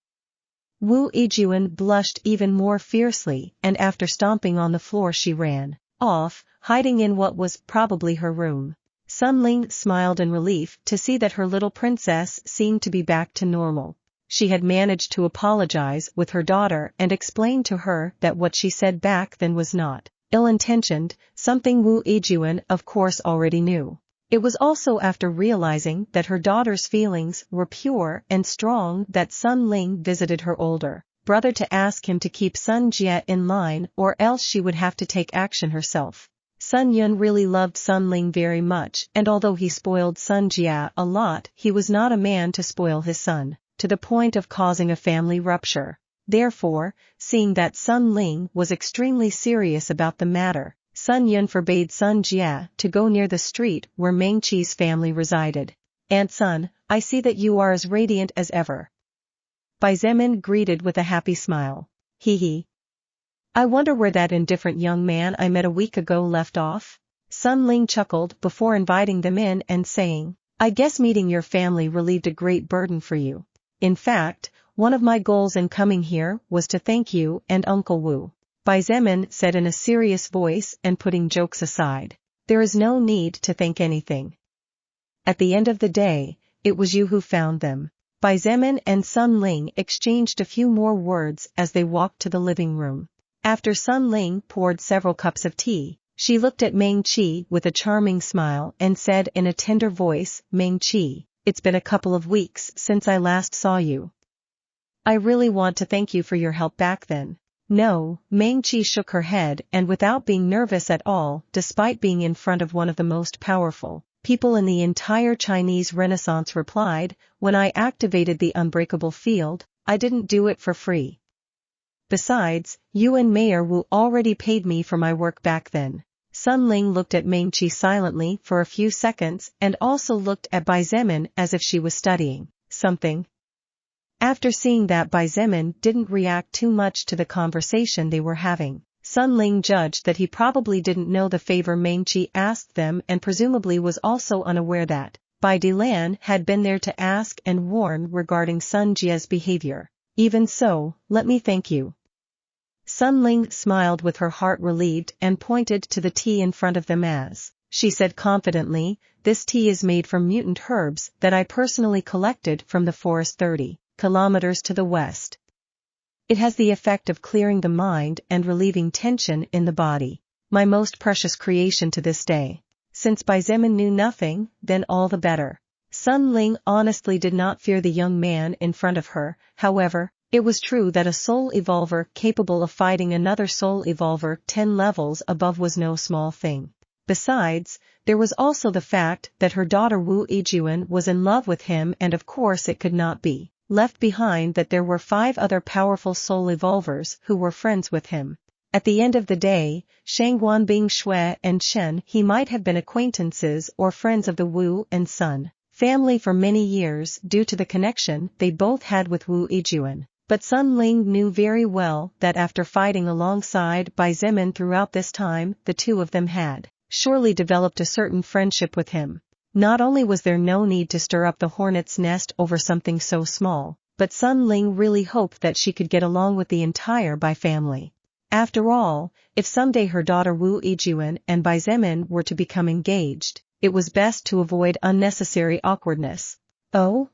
Wu Yijun blushed even more fiercely and after stomping on the floor she ran off, hiding in what was probably her room. Sun Ling smiled in relief to see that her little princess seemed to be back to normal. She had managed to apologize with her daughter and explain to her that what she said back then was not ill-intentioned, something Wu Yijun of course already knew. It was also after realizing that her daughter's feelings were pure and strong that Sun Ling visited her older brother to ask him to keep Sun Jie in line or else she would have to take action herself. Sun Yun really loved Sun Ling very much and although he spoiled Sun Jie a lot, he was not a man to spoil his son, to the point of causing a family rupture. Therefore, seeing that Sun Ling was extremely serious about the matter, Sun Yun forbade Sun Jie to go near the street where Meng Qi's family resided. "Aunt Sun, I see that you are as radiant as ever." Bai Zemin greeted with a happy smile. "Hee. I wonder where that indifferent young man I met a week ago left off?" Sun Ling chuckled before inviting them in and saying, "I guess meeting your family relieved a great burden for you. In fact, one of my goals in coming here was to thank you and Uncle Wu." Bai Zemin said in a serious voice and putting jokes aside, "There is no need to thank anything. At the end of the day, it was you who found them." Bai Zemin and Sun Ling exchanged a few more words as they walked to the living room. After Sun Ling poured several cups of tea, she looked at Meng Qi with a charming smile and said in a tender voice, "Meng Qi, it's been a couple of weeks since I last saw you. I really want to thank you for your help back then." "No," Meng Qi shook her head and without being nervous at all, despite being in front of one of the most powerful people in the entire Chinese Renaissance replied, "When I activated the unbreakable field, I didn't do it for free. Besides, you and Mayor Wu already paid me for my work back then." Sun Ling looked at Meng Qi silently for a few seconds and also looked at Bai Zemin as if she was studying something. After seeing that Bai Zemin didn't react too much to the conversation they were having, Sun Ling judged that he probably didn't know the favor Meng Qi asked them and presumably was also unaware that Bai Dilan had been there to ask and warn regarding Sun Jie's behavior. Even so, let me thank you. Sun Ling smiled with her heart relieved and pointed to the tea in front of them as, she said confidently, this tea is made from mutant herbs that I personally collected from the forest 30 kilometers to the west. It has the effect of clearing the mind and relieving tension in the body. My most precious creation to this day. Since Bai Zemin knew nothing, then all the better. Sun Ling honestly did not fear the young man in front of her, however, it was true that a soul evolver capable of fighting another soul evolver 10 levels above was no small thing. Besides, there was also the fact that her daughter Wu Yijun was in love with him, and of course it could not be left behind that there were 5 other powerful soul evolvers who were friends with him. At the end of the day, Shangguan Bing Shui and Shen he might have been acquaintances or friends of the Wu and Sun family for many years due to the connection they both had with Wu Yijun. But Sun Ling knew very well that after fighting alongside Bai Zemin throughout this time, the two of them had surely developed a certain friendship with him. Not only was there no need to stir up the hornet's nest over something so small, but Sun Ling really hoped that she could get along with the entire Bai family. After all, if someday her daughter Wu Yijun and Bai Zemin were to become engaged, it was best to avoid unnecessary awkwardness. Oh?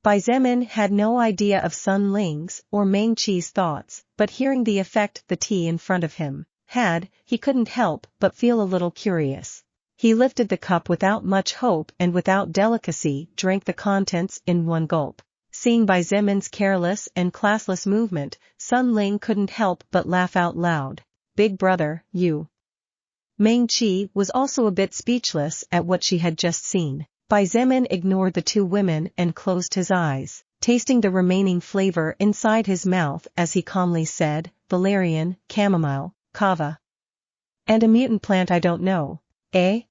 Bai Zemin had no idea of Sun Ling's or Meng Qi's thoughts, but hearing the effect the tea in front of him had, he couldn't help but feel a little curious. He lifted the cup without much hope and without delicacy drank the contents in one gulp. Seeing Bai Zemin's careless and classless movement, Sun Ling couldn't help but laugh out loud. Big brother, you. Meng Qi was also a bit speechless at what she had just seen. Bai Zemin ignored the two women and closed his eyes, tasting the remaining flavor inside his mouth as he calmly said, valerian, chamomile, kava. And a mutant plant I don't know, eh?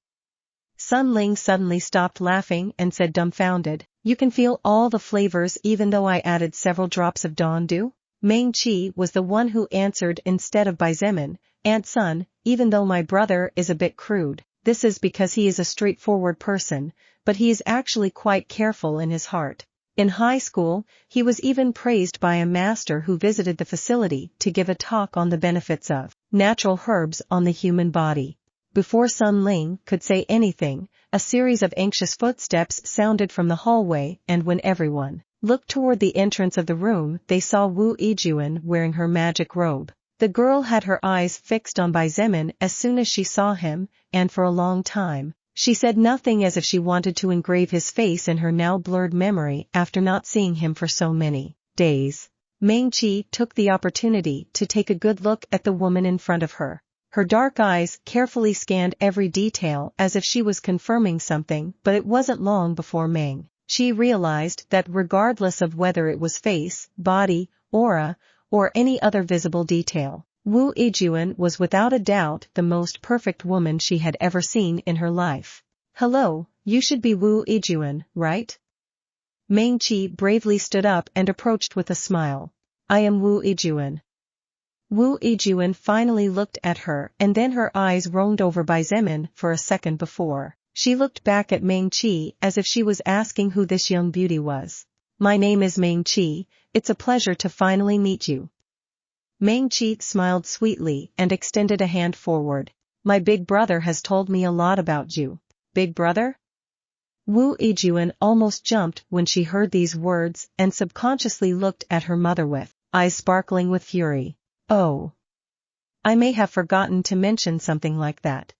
Sun Ling suddenly stopped laughing and said dumbfounded, you can feel all the flavors even though I added several drops of Dawn Dew? Meng Qi was the one who answered instead of Bai Zemin, Aunt Sun, even though my brother is a bit crude, this is because he is a straightforward person, but he is actually quite careful in his heart. In high school, he was even praised by a master who visited the facility to give a talk on the benefits of natural herbs on the human body. Before Sun Ling could say anything, a series of anxious footsteps sounded from the hallway, and when everyone looked toward the entrance of the room, they saw Wu Yijun wearing her magic robe. The girl had her eyes fixed on Bai Zemin as soon as she saw him, and for a long time, she said nothing, as if she wanted to engrave his face in her now blurred memory after not seeing him for so many days. Meng Qi took the opportunity to take a good look at the woman in front of her. Her dark eyes carefully scanned every detail as if she was confirming something, but it wasn't long before Meng Qi realized that regardless of whether it was face, body, aura, or any other visible detail, Wu Yijun was without a doubt the most perfect woman she had ever seen in her life. Hello, you should be Wu Yijun, right? Meng Qi bravely stood up and approached with a smile. I am Wu Yijun. Wu Yijun finally looked at her, and then her eyes roamed over Bai Zemin for a second before she looked back at Meng Qi as if she was asking who this young beauty was. My name is Meng Qi, it's a pleasure to finally meet you. Meng Qi smiled sweetly and extended a hand forward. My big brother has told me a lot about you. Big brother? Wu Yijun almost jumped when she heard these words and subconsciously looked at her mother with eyes sparkling with fury. Oh. I may have forgotten to mention something like that.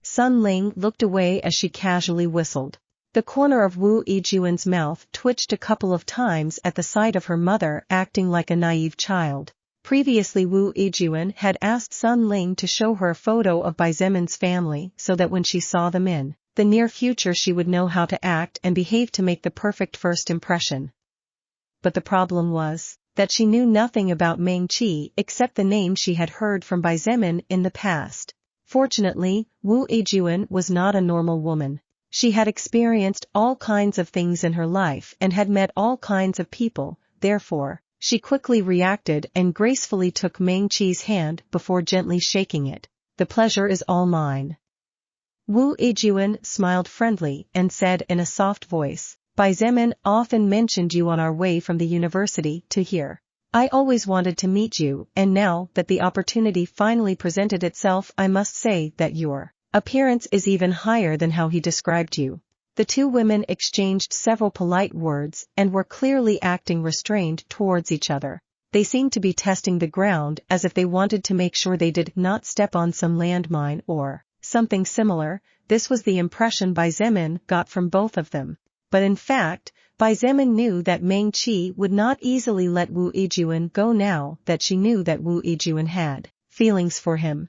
Sun Ling looked away as she casually whistled. The corner of Wu Yijun's mouth twitched a couple of times at the sight of her mother acting like a naive child. Previously Wu Yijun had asked Sun Ling to show her a photo of Bai Zemin's family so that when she saw them in the near future she would know how to act and behave to make the perfect first impression. But the problem was that she knew nothing about Meng Qi except the name she had heard from Bai Zemin in the past. Fortunately, Wu Yijun was not a normal woman. She had experienced all kinds of things in her life and had met all kinds of people, therefore, She quickly reacted and gracefully took Meng Qi's hand before gently shaking it. "The pleasure is all mine." Wu Yijun smiled friendly and said in a soft voice, "Bai Zemin often mentioned you on our way from the university to here. I always wanted to meet you, and now that the opportunity finally presented itself, I must say that your appearance is even higher than how he described you." The two women exchanged several polite words and were clearly acting restrained towards each other. They seemed to be testing the ground as if they wanted to make sure they did not step on some landmine or something similar. This was the impression Bai Zemin got from both of them. But in fact, Bai Zemin knew that Meng Qi would not easily let Wu Yijun go now that she knew that Wu Yijun had feelings for him.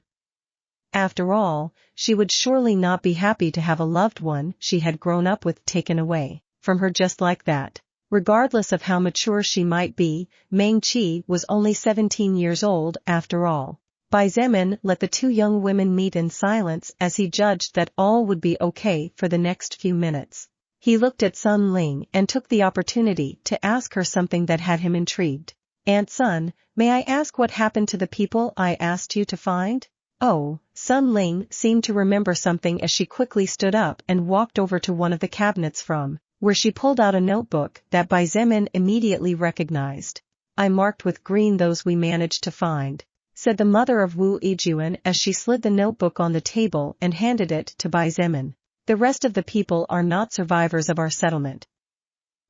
After all, she would surely not be happy to have a loved one she had grown up with taken away from her just like that. Regardless of how mature she might be, Meng Qi was only 17 years old after all. Bai Zemin let the two young women meet in silence as he judged that all would be okay for the next few minutes. He looked at Sun Ling and took the opportunity to ask her something that had him intrigued. "Aunt Sun, may I ask what happened to the people I asked you to find?" "Oh," Sun Ling seemed to remember something as she quickly stood up and walked over to one of the cabinets from where she pulled out a notebook that Bai Zemin immediately recognized. "I marked with green those we managed to find," said the mother of Wu Yijun as she slid the notebook on the table and handed it to Bai Zemin. "The rest of the people are not survivors of our settlement.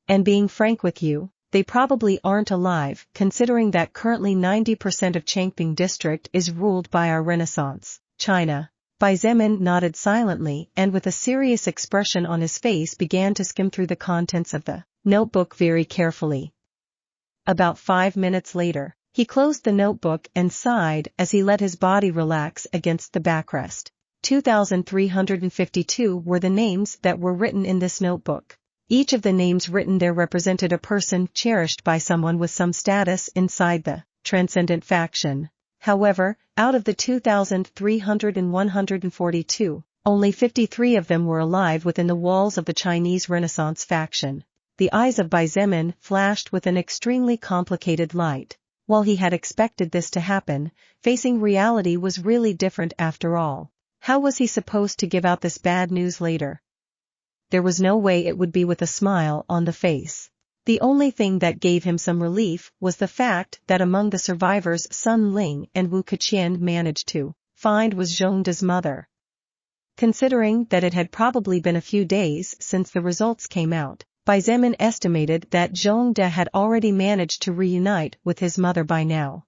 And being frank with you, they probably aren't alive, considering that currently 90% of Changping district is ruled by our Renaissance China." Bai Zemin nodded silently and with a serious expression on his face began to skim through the contents of the notebook very carefully. About 5 minutes later, he closed the notebook and sighed as he let his body relax against the backrest. 2,352 were the names that were written in this notebook. Each of the names written there represented a person cherished by someone with some status inside the Transcendent faction. However, out of the 2,342, only 53 of them were alive within the walls of the Chinese Renaissance faction. The eyes of Bai Zemin flashed with an extremely complicated light. While he had expected this to happen, facing reality was really different after all. How was he supposed to give out this bad news later? There was no way it would be with a smile on the face. The only thing that gave him some relief was the fact that among the survivors Sun Ling and Wu Keqian managed to find was Zhongda's mother. Considering that it had probably been a few days since the results came out, Bai Zemin estimated that Zhongda had already managed to reunite with his mother by now.